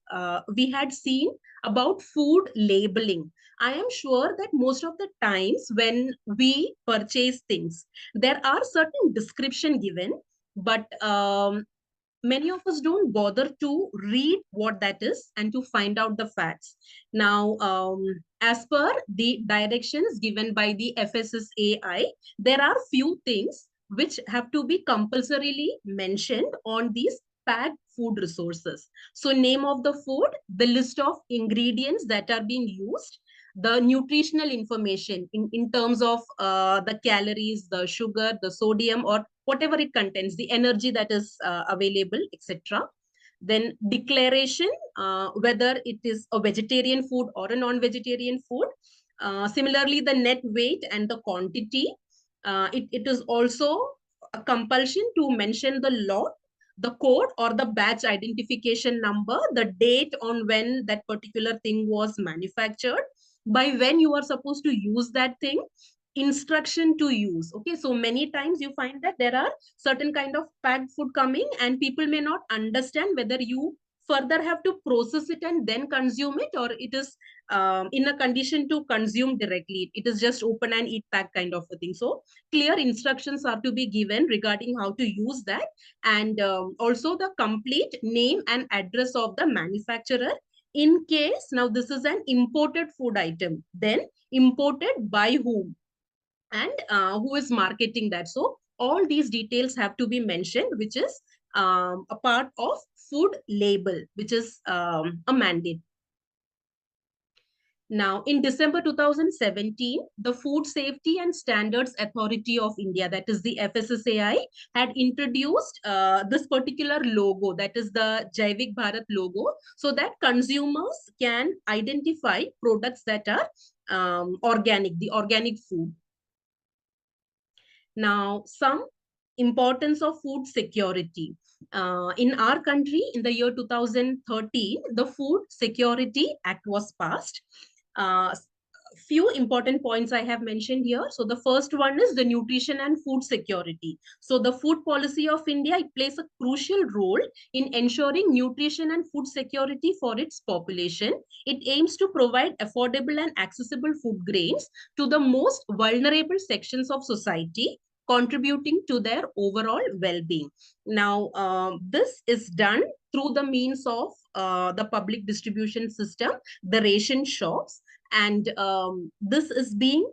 we had seen about food labeling. I am sure that most of the times when we purchase things, there are certain description given, but many of us don't bother to read what that is and to find out the facts. Now, as per the directions given by the FSSAI, there are few things which have to be compulsorily mentioned on these packed food resources. So name of the food, the list of ingredients that are being used, the nutritional information in terms of the calories, the sugar, the sodium, or whatever it contains, the energy that is available, etc. Then declaration, whether it is a vegetarian food or a non-vegetarian food. Similarly, the net weight and the quantity. It is also a compulsion to mention the lot, the code or the batch identification number, the date on when that particular thing was manufactured, by when you are supposed to use that thing, instruction to use. Okay, so many times you find that there are certain kind of packed food coming and people may not understand whether you further have to process it and then consume it, or it is in a condition to consume directly. It is just open and eat pack kind of a thing. So clear instructions are to be given regarding how to use that, and also the complete name and address of the manufacturer. In case now this is an imported food item, then imported by whom and who is marketing that. So all these details have to be mentioned, which is a part of food label, which is a mandate. Now, in December 2017, the Food Safety and Standards Authority of India, that is the FSSAI, had introduced this particular logo, that is the Jaivik Bharat logo, so that consumers can identify products that are organic, the organic food. Now, some importance of food security. In our country, in the year 2013, the Food Security Act was passed. Few important points I have mentioned here. So the first one is the nutrition and food security. So the food policy of India, it plays a crucial role in ensuring nutrition and food security for its population. It aims to provide affordable and accessible food grains to the most vulnerable sections of society, contributing to their overall well-being. Now, this is done through the means of the public distribution system, the ration shops, and this is being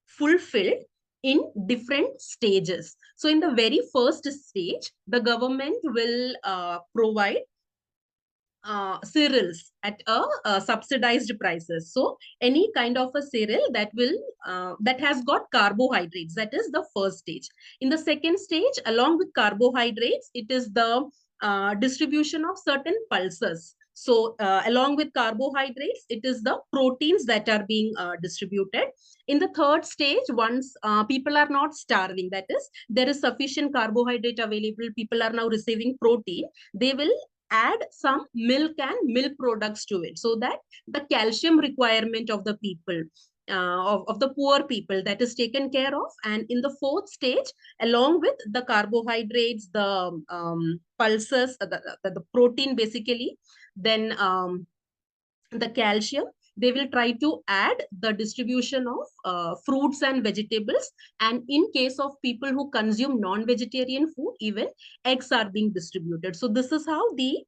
fulfilled in different stages. So in the very first stage, the government will provide cereals at a subsidized prices. So any kind of a cereal that will that has got carbohydrates, that is the first stage. In the second stage, along with carbohydrates, it is the distribution of certain pulses. So along with carbohydrates, it is the proteins that are being distributed. In the third stage, once people are not starving, that is, there is sufficient carbohydrate available, people are now receiving protein, they will add some milk and milk products to it, so that the calcium requirement of the people, of the poor people, that is taken care of. And in the fourth stage, along with the carbohydrates, the pulses, the protein basically, then the calcium, they will try to add the distribution of fruits and vegetables. And in case of people who consume non-vegetarian food, even eggs are being distributed. So this is how the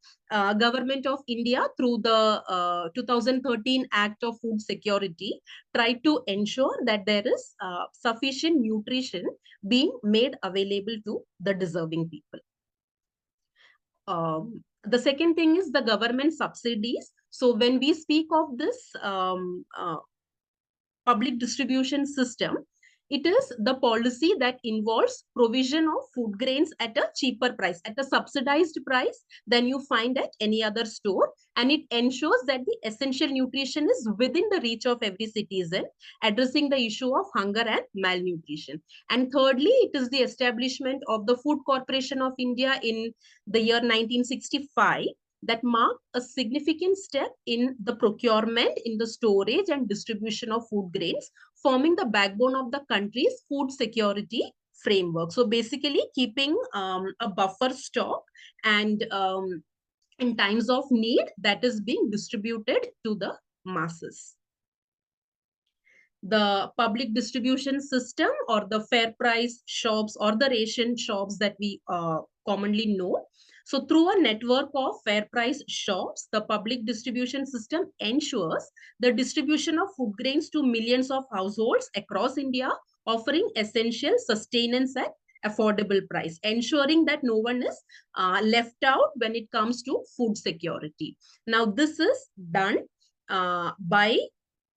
government of India, through the 2013 Act of Food Security, tried to ensure that there is sufficient nutrition being made available to the deserving people. The second thing is the government subsidies. So when we speak of this public distribution system, it is the policy that involves provision of food grains at a cheaper price, at a subsidized price than you find at any other store. And it ensures that the essential nutrition is within the reach of every citizen, addressing the issue of hunger and malnutrition. And thirdly, it is the establishment of the Food Corporation of India in the year 1965, that marked a significant step in the procurement, in the storage and distribution of food grains, forming the backbone of the country's food security framework. So basically keeping a buffer stock, and in times of need, that is being distributed to the masses. The public distribution system, or the fair price shops, or the ration shops that we commonly know. So through a network of fair price shops, the public distribution system ensures the distribution of food grains to millions of households across India, offering essential sustenance at affordable price, ensuring that no one is left out when it comes to food security. Now, this is done by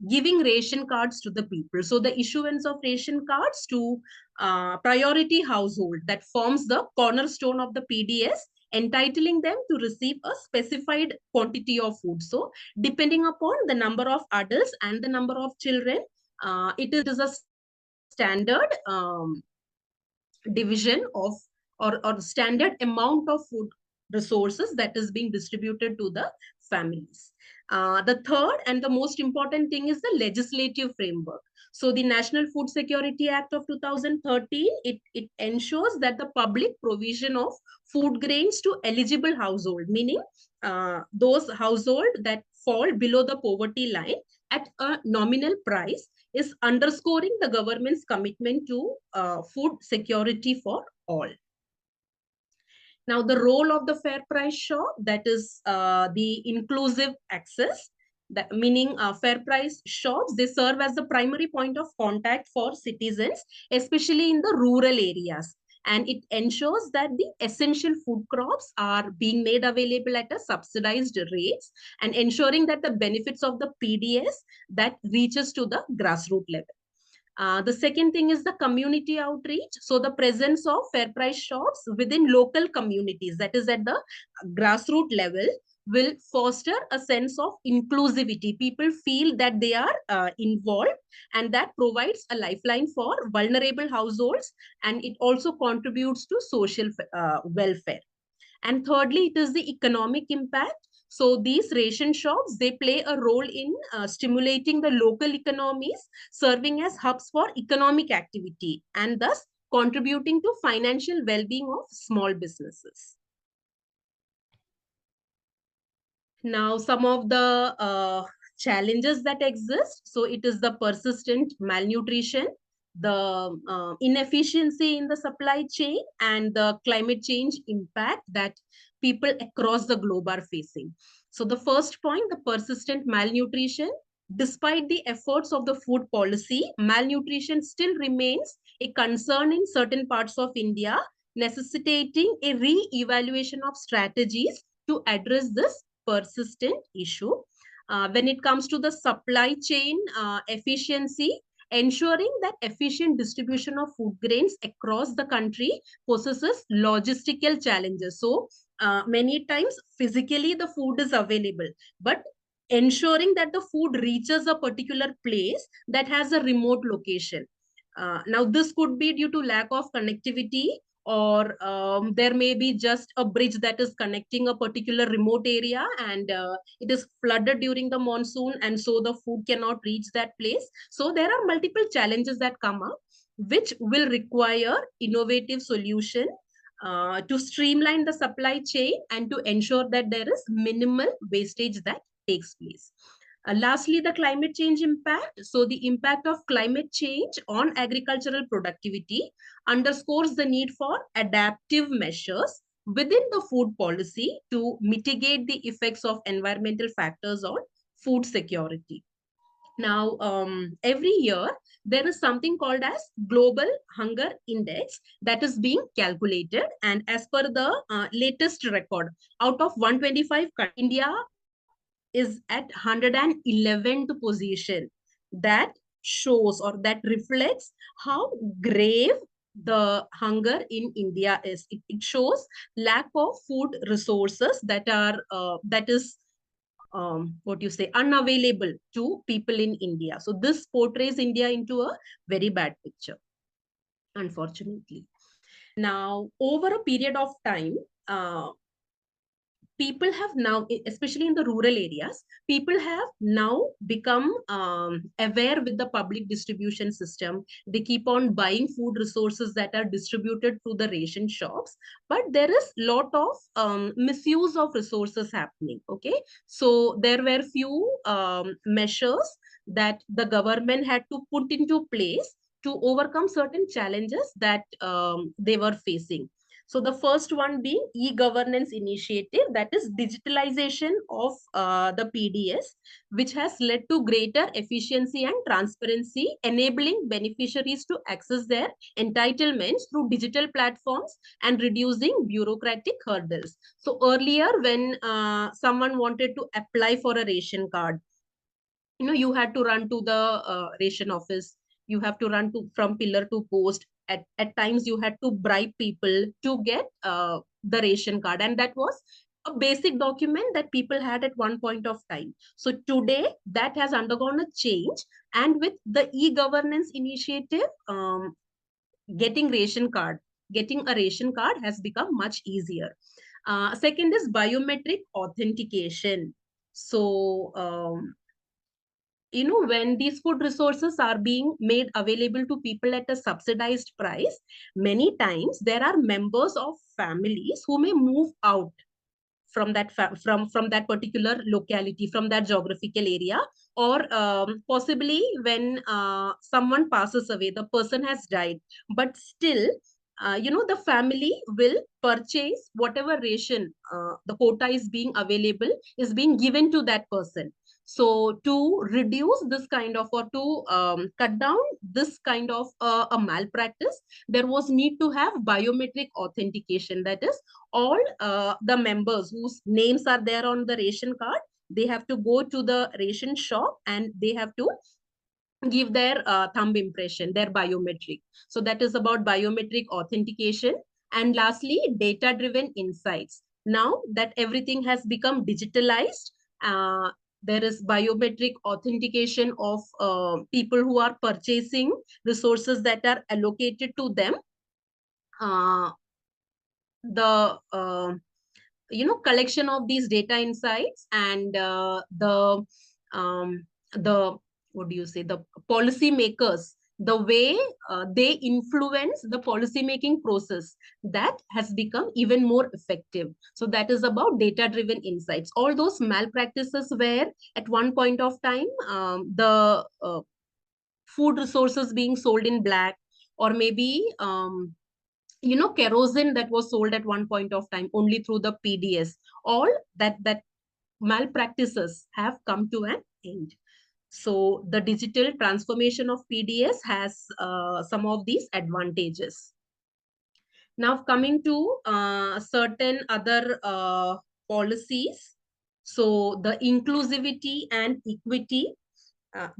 giving ration cards to the people. So the issuance of ration cards to priority household, that forms the cornerstone of the PDS, entitling them to receive a specified quantity of food. So depending upon the number of adults and the number of children, it is a standard division of or standard amount of food resources that is being distributed to the families. The third and the most important thing is the legislative framework. So the National Food Security Act of 2013, it ensures that the public provision of food grains to eligible household, meaning those household that fall below the poverty line at a nominal price, is underscoring the government's commitment to food security for all. Now, the role of the fair price shop, that is the inclusive access, that meaning fair price shops, they serve as the primary point of contact for citizens, especially in the rural areas. And it ensures that the essential food crops are being made available at a subsidized rates, and ensuring that the benefits of the PDS that reaches to the grassroots level. The second thing is the community outreach. So the presence of fair price shops within local communities, that is at the grassroots level, will foster a sense of inclusivity. People feel that they are involved, and that provides a lifeline for vulnerable households, and it also contributes to social welfare. And thirdly, it is the economic impact. So these ration shops, they play a role in stimulating the local economies, serving as hubs for economic activity, and thus contributing to financial well-being of small businesses. Now, some of the challenges that exist. So it is the persistent malnutrition, the inefficiency in the supply chain, and the climate change impact that people across the globe are facing. So the first point, the persistent malnutrition. Despite the efforts of the food policy, malnutrition still remains a concern in certain parts of India, necessitating a re-evaluation of strategies to address this persistent issue. When it comes to the supply chain efficiency, ensuring that efficient distribution of food grains across the country possesses logistical challenges. So many times physically the food is available, but ensuring that the food reaches a particular place that has a remote location. Now, this could be due to lack of connectivity, or there may be just a bridge that is connecting a particular remote area, and it is flooded during the monsoon, and so the food cannot reach that place. So there are multiple challenges that come up, which will require innovative solution to streamline the supply chain and to ensure that there is minimal wastage that takes place. Lastly, the climate change impact. So the impact of climate change on agricultural productivity underscores the need for adaptive measures within the food policy to mitigate the effects of environmental factors on food security. Now, every year, there is something called as Global Hunger Index that is being calculated. And as per the latest record, out of 125 countries, India is at 111th position. That shows, or that reflects, how grave the hunger in India is. It shows lack of food resources that are what you say, unavailable to people in India. So this portrays India into a very bad picture, unfortunately. Now, over a period of time, people have now, especially in the rural areas, people have now become aware with the public distribution system. They keep on buying food resources that are distributed through the ration shops, but there is lot of misuse of resources happening. Okay, so there were few measures that the government had to put into place to overcome certain challenges that they were facing. So the first one being e-governance initiative, that is digitalization of the PDS, which has led to greater efficiency and transparency, enabling beneficiaries to access their entitlements through digital platforms and reducing bureaucratic hurdles. So earlier, when someone wanted to apply for a ration card, you had to run to the ration office, you have to run to from pillar to post. At times you had to bribe people to get the ration card, and that was a basic document that people had at one point of time. So today that has undergone a change, and with the e-governance initiative, getting a ration card has become much easier. Second is biometric authentication. So when these food resources are being made available to people at a subsidized price, many times there are members of families who may move out from from that particular locality, from that geographical area, or possibly when someone passes away, the person has died, but still the family will purchase whatever ration the quota is being available is being given to that person. So to reduce this kind of, or to cut down this kind of a malpractice, there was need to have biometric authentication. That is, all the members whose names are there on the ration card, they have to go to the ration shop and they have to give their thumb impression, their biometric. So that is about biometric authentication. And lastly, data driven insights. Now that everything has become digitalized, there is biometric authentication of people who are purchasing resources that are allocated to them. The collection of these data insights, and the what do you say, the policy makers, the way they influence the policy making process, that has become even more effective. So that is about data driven insights. All those malpractices where at one point of time the food resources being sold in black, or maybe kerosene that was sold at one point of time only through the PDS, all that malpractices have come to an end. So the digital transformation of PDS has some of these advantages. Now coming to certain other policies. So the inclusivity and equity,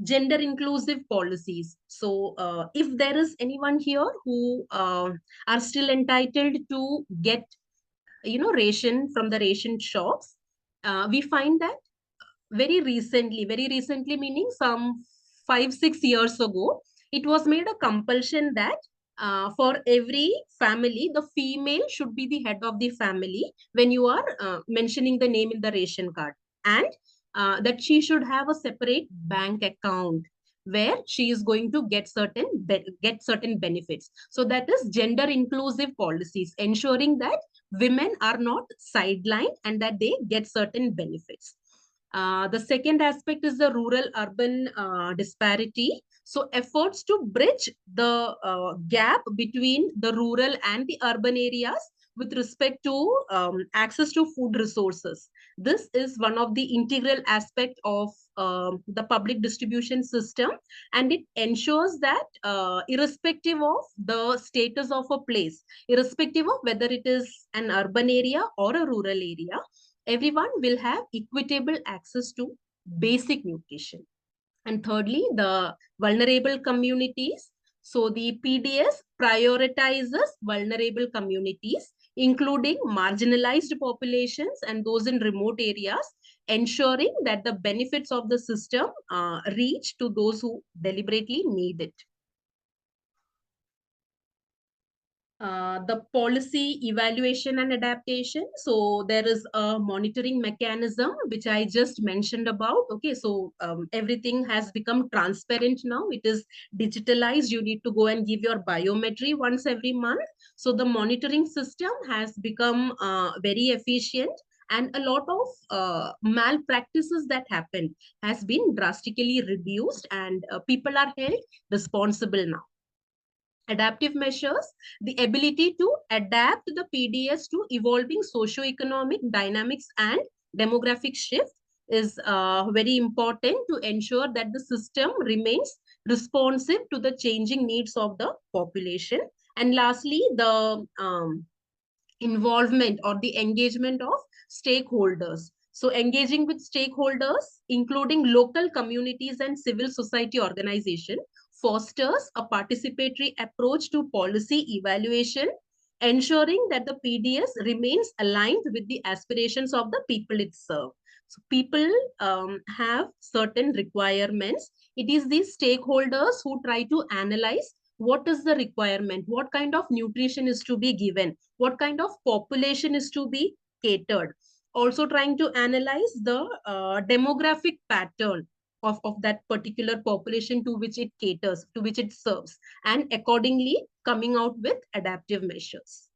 gender inclusive policies. So if there is anyone here who are still entitled to get ration from the ration shops, we find that very recently meaning some 5-6 years ago, it was made a compulsion that for every family, the female should be the head of the family when you are mentioning the name in the ration card, and that she should have a separate bank account where she is going to get certain benefits. So that is gender inclusive policies, ensuring that women are not sidelined and that they get certain benefits. The second aspect is the rural-urban disparity. So efforts to bridge the gap between the rural and the urban areas with respect to access to food resources. This is one of the integral aspect of the public distribution system, and it ensures that irrespective of the status of a place, irrespective of whether it is an urban area or a rural area, everyone will have equitable access to basic nutrition. And thirdly, the vulnerable communities. So the PDS prioritizes vulnerable communities, including marginalized populations and those in remote areas, ensuring that the benefits of the system reach to those who deliberately need it. The policy evaluation and adaptation. So there is a monitoring mechanism, which I just mentioned about. Okay, so everything has become transparent now. It is digitalized. You need to go and give your biometry once every month. So the monitoring system has become very efficient, and a lot of malpractices that happen has been drastically reduced, and people are held responsible now. Adaptive measures, the ability to adapt the PDS to evolving socio-economic dynamics and demographic shift is very important to ensure that the system remains responsive to the changing needs of the population. And lastly, the involvement or the engagement of stakeholders. So engaging with stakeholders, including local communities and civil society organization, fosters a participatory approach to policy evaluation, ensuring that the PDS remains aligned with the aspirations of the people it serves. So people have certain requirements. It is these stakeholders who try to analyze what is the requirement, what kind of nutrition is to be given, what kind of population is to be catered. Also trying to analyze the demographic pattern of that particular population to which it caters, to which it serves, and accordingly coming out with adaptive measures.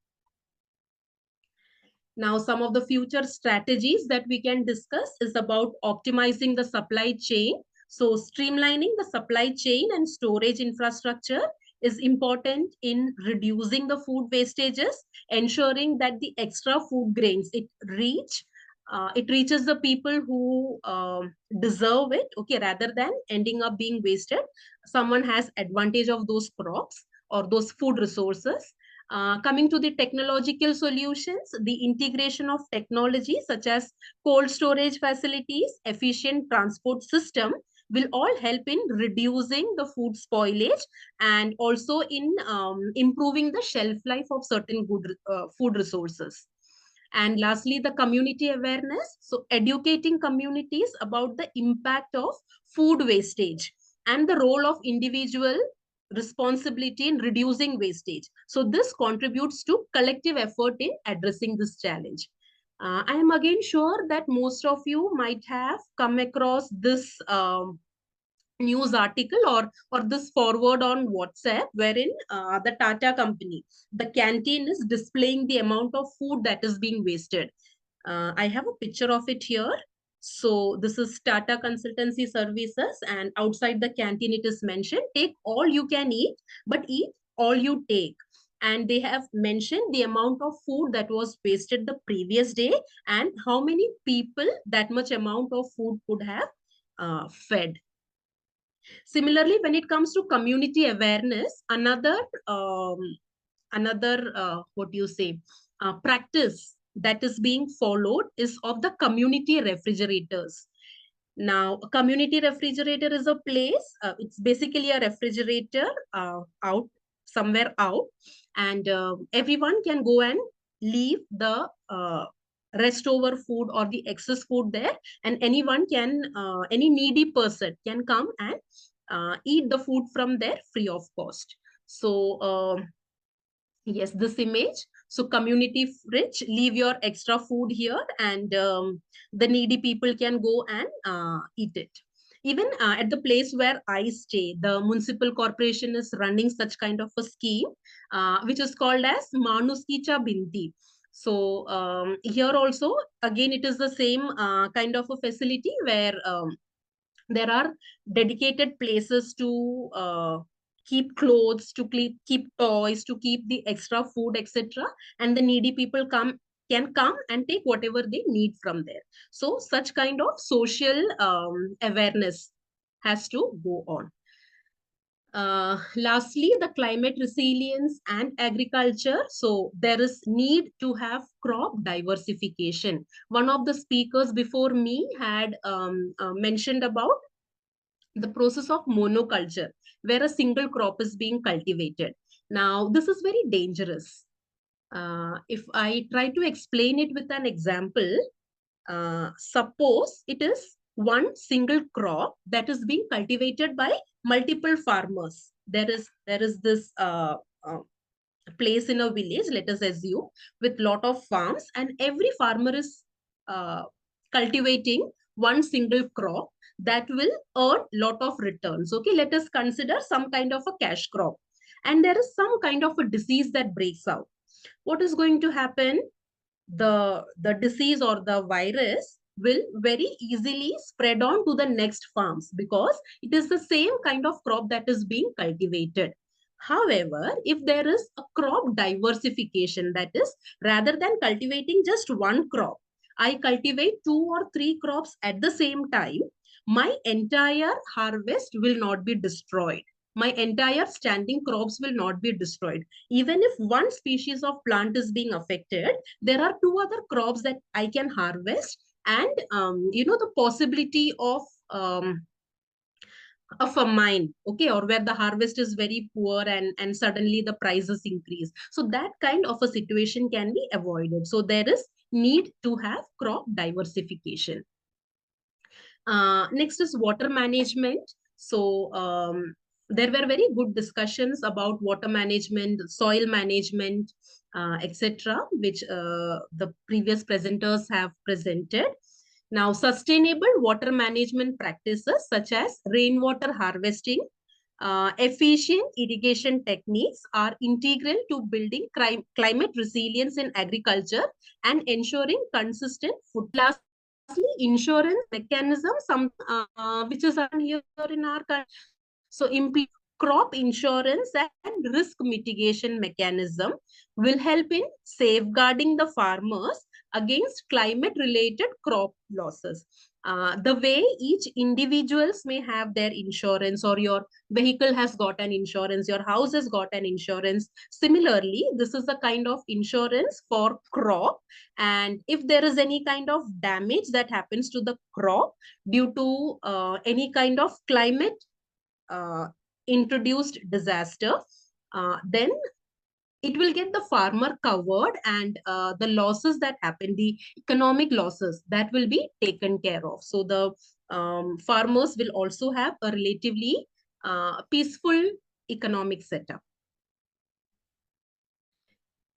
Now, some of the future strategies that we can discuss is about optimizing the supply chain. So streamlining the supply chain and storage infrastructure is important in reducing the food wastages, ensuring that the extra food grains it reaches the people who deserve it, okay, rather than ending up being wasted. Someone has advantage of those crops or those food resources. Coming to the technological solutions, the integration of technology such as cold storage facilities, efficient transport system will all help in reducing the food spoilage and also in improving the shelf life of certain good food resources. And lastly, the community awareness. So educating communities about the impact of food wastage and the role of individual responsibility in reducing wastage. So this contributes to collective effort in addressing this challenge. I am again sure that most of you might have come across this news article or this forward on WhatsApp, wherein the Tata company, the canteen is displaying the amount of food that is being wasted. I have a picture of it here. So this is Tata Consultancy Services, and outside the canteen it is mentioned, take all you can eat, but eat all you take. And they have mentioned the amount of food that was wasted the previous day and how many people that much amount of food could have fed. Similarly, when it comes to community awareness, another what do you say practice that is being followed is of the community refrigerators. Now, a community refrigerator is a place, it's basically a refrigerator out somewhere out, and everyone can go and leave the leftover food or the excess food there, and anyone can, any needy person can come and eat the food from there free of cost. So, yes, this image. So community fridge, leave your extra food here, and the needy people can go and eat it. Even at the place where I stay, the municipal corporation is running such kind of a scheme, which is called as Manuskicha Binti. So here also, again, it is the same kind of a facility where there are dedicated places to keep clothes, to keep toys, to keep the extra food, etc. And the needy people can come and take whatever they need from there. So such kind of social awareness has to go on. Lastly, the climate resilience and agriculture. So there is need to have crop diversification. One of the speakers before me had mentioned about the process of monoculture, where a single crop is being cultivated. Now, this is very dangerous. If I try to explain it with an example, suppose it is one single crop that is being cultivated by multiple farmers. There is this place in a village, let us assume, with lot of farms, and every farmer is cultivating one single crop that will earn lot of returns. Okay, let us consider some kind of a cash crop, and there is some kind of a disease that breaks out. What is going to happen? The disease or the virus will very easily spread on to the next farms because it is the same kind of crop that is being cultivated. However, if there is a crop diversification, that is, rather than cultivating just one crop, I cultivate 2 or 3 crops at the same time, my entire harvest will not be destroyed. My entire standing crops will not be destroyed. Even if one species of plant is being affected, there are 2 other crops that I can harvest, and the possibility of a mine, okay, or where the harvest is very poor, and suddenly the prices increase. So that kind of a situation can be avoided. So there is need to have crop diversification. Next is water management. So there were very good discussions about water management, soil management, etc., which the previous presenters have presented. Now, sustainable water management practices such as rainwater harvesting, efficient irrigation techniques are integral to building climate resilience in agriculture and ensuring consistent food. Lastly, insurance mechanism, which is on here in our country. So, crop insurance and risk mitigation mechanism will help in safeguarding the farmers against climate-related crop losses. The way each individuals may have their insurance, or your vehicle has got an insurance, your house has got an insurance. Similarly, this is a kind of insurance for crop. And if there is any kind of damage that happens to the crop due to any kind of climate introduced disaster, then it will get the farmer covered, and the losses that happen, the economic losses, that will be taken care of. So the farmers will also have a relatively peaceful economic setup.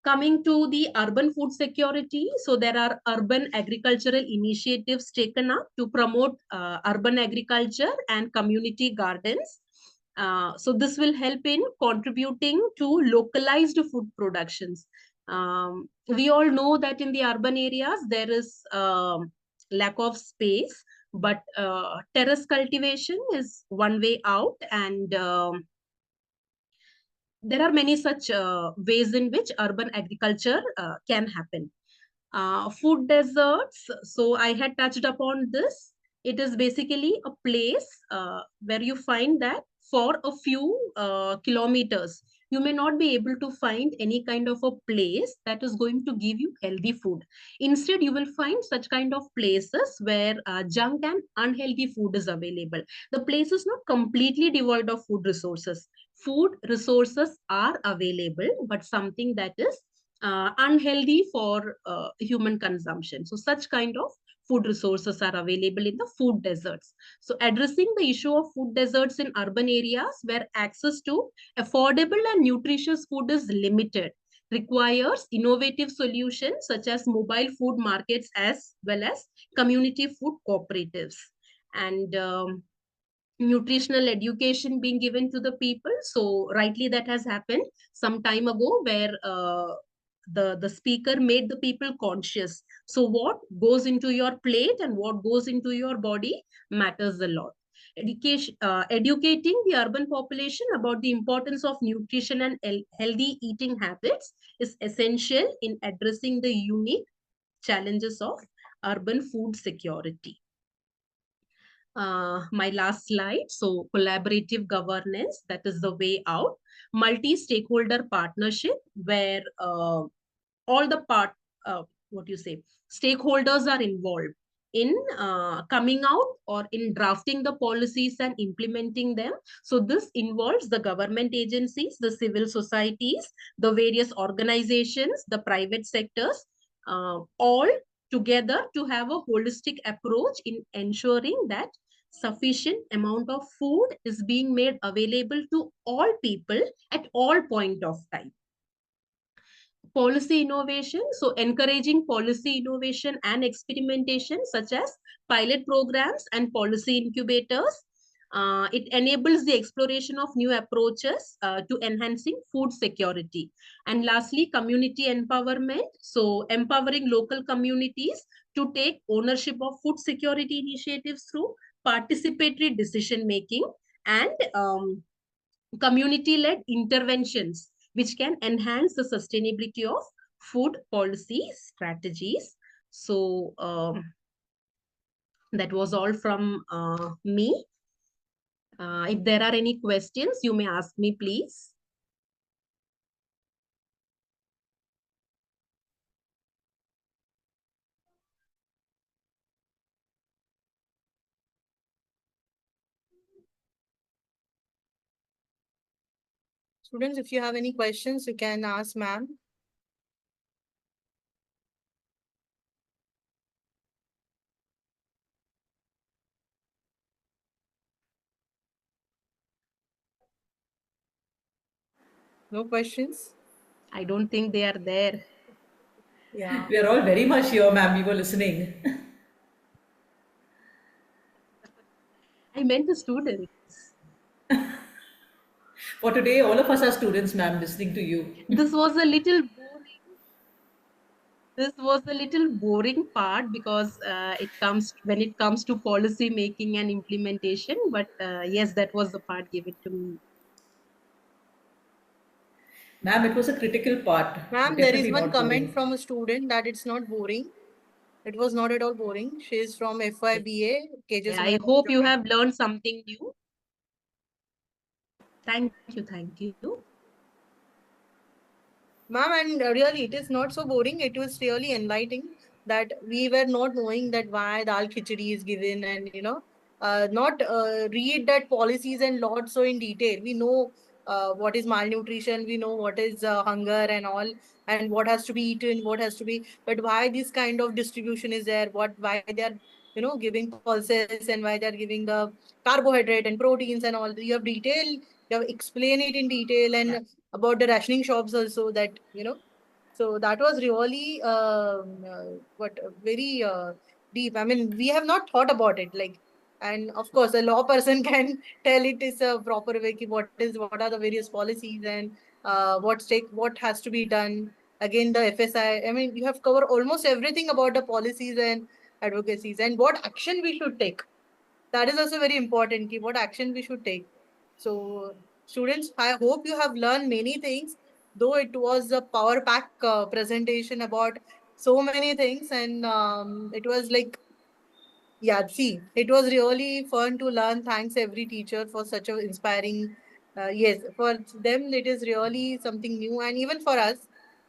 Coming to the urban food security, so there are urban agricultural initiatives taken up to promote urban agriculture and community gardens. So this will help in contributing to localized food productions. We all know that in the urban areas there is lack of space, but terrace cultivation is one way out, and there are many such ways in which urban agriculture can happen. Food deserts, so I had touched upon this. It is basically a place where you find that for a few kilometers, you may not be able to find any kind of a place that is going to give you healthy food. Instead, you will find such kind of places where junk and unhealthy food is available. The place is not completely devoid of food resources. Food resources are available, but something that is unhealthy for human consumption. So such kind of food resources are available in the food deserts. So addressing the issue of food deserts in urban areas where access to affordable and nutritious food is limited requires innovative solutions such as mobile food markets as well as community food cooperatives. And nutritional education being given to the people. So rightly that has happened some time ago, where the speaker made the people conscious. So what goes into your plate and what goes into your body matters a lot. Educating the urban population about the importance of nutrition and healthy eating habits is essential in addressing the unique challenges of urban food security. My last slide. So collaborative governance, that is the way out. Multi-stakeholder partnership where all the stakeholders are involved in coming out or in drafting the policies and implementing them. So this involves the government agencies, the civil societies, the various organizations, the private sectors, all together to have a holistic approach in ensuring that sufficient amount of food is being made available to all people at all point of time. Policy innovation, so encouraging policy innovation and experimentation such as pilot programs and policy incubators. It enables the exploration of new approaches to enhancing food security. And lastly, community empowerment, so empowering local communities to take ownership of food security initiatives through participatory decision making and community-led interventions which can enhance the sustainability of food policy strategies. So that was all from me. If there are any questions, you may ask me, please. Students, if you have any questions, you can ask ma'am. No questions? I don't think they are there. Yeah. We are all very much here, ma'am. We were listening. I meant the students. For today, all of us are students, ma'am, listening to you. This was a little boring. This was a little boring part because when it comes to policy making and implementation. But yes, that was the part given to me. Ma'am, it was a critical part, but Ma'am, there is definitely one not comment boring. from a student that it's not boring. It was not at all boring. She is from FYBA, KJ I Suman. hope you have learned something new. Thank you. Thank you. Ma'am, and really, it is not so boring. It was really enlightening that we were not knowing that why dal khichdi is given, and not read that policies and laws so in detail. We know what is malnutrition, we know what is hunger and all, and what has to be eaten, what has to be. But why this kind of distribution is there? Why they are giving pulses, and why they are giving the carbohydrate and proteins and all. You have detail. You have explained it in detail, and about the rationing shops also, that so that was really very deep. I mean, we have not thought about it, like, and of course a law person can tell it is a proper way what are the various policies, and what has to be done. Again, the FSI, I mean, you have covered almost everything about the policies and advocacies, and what action we should take. That is also very important, what action we should take. So students, I hope you have learned many things, though it was a power pack presentation about so many things, and it was like, yeah, see, it was really fun to learn. Thanks every teacher for such a inspiring. Yes, for them it is really something new, and even for us.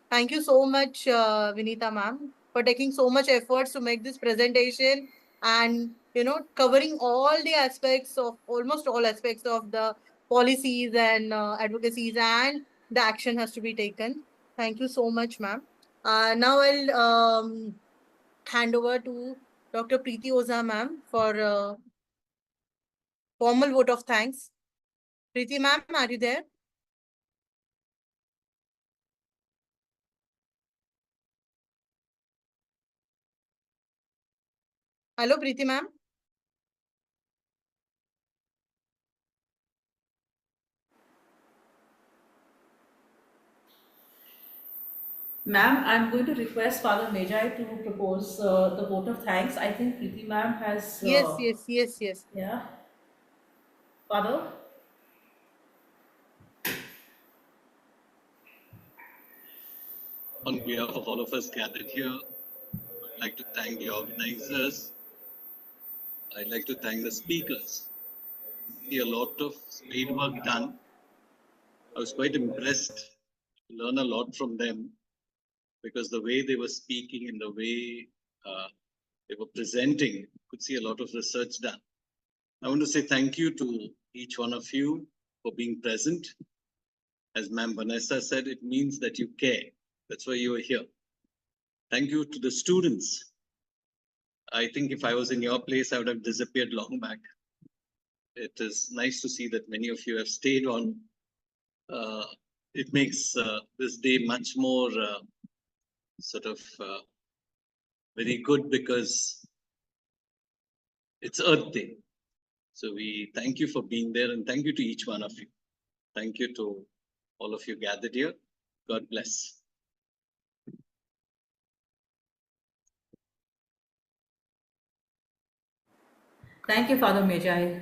Thank you so much, Vinita ma'am, for taking so much efforts to make this presentation, and covering all the aspects of almost all aspects of the policies and advocacies, and the action has to be taken. Thank you so much, ma'am. Now I'll hand over to Dr. Preeti Oza ma'am for formal vote of thanks. Preeti ma'am, are you there? Hello, Preeti ma'am. Ma'am, I'm going to request Father Mejai to propose the vote of thanks. I think Preeti ma'am has. Yes. Yeah. Father? On behalf of all of us gathered here, I'd like to thank the organizers. I'd like to thank the speakers. See a lot of spade work done. I was quite impressed to learn a lot from them, because the way they were speaking and the way they were presenting, could see a lot of research done. I want to say thank you to each one of you for being present. As Ma'am Vanessa said, it means that you care. That's why you are here. Thank you to the students. I think if I was in your place, I would have disappeared long back. It is nice to see that many of you have stayed on. It makes this day much more very good, because it's Earth Day. So we thank you for being there, and thank you to each one of you. Thank you to all of you gathered here. God bless. Thank you, Father Mejai.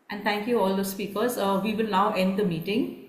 And thank you all the speakers. We will now end the meeting.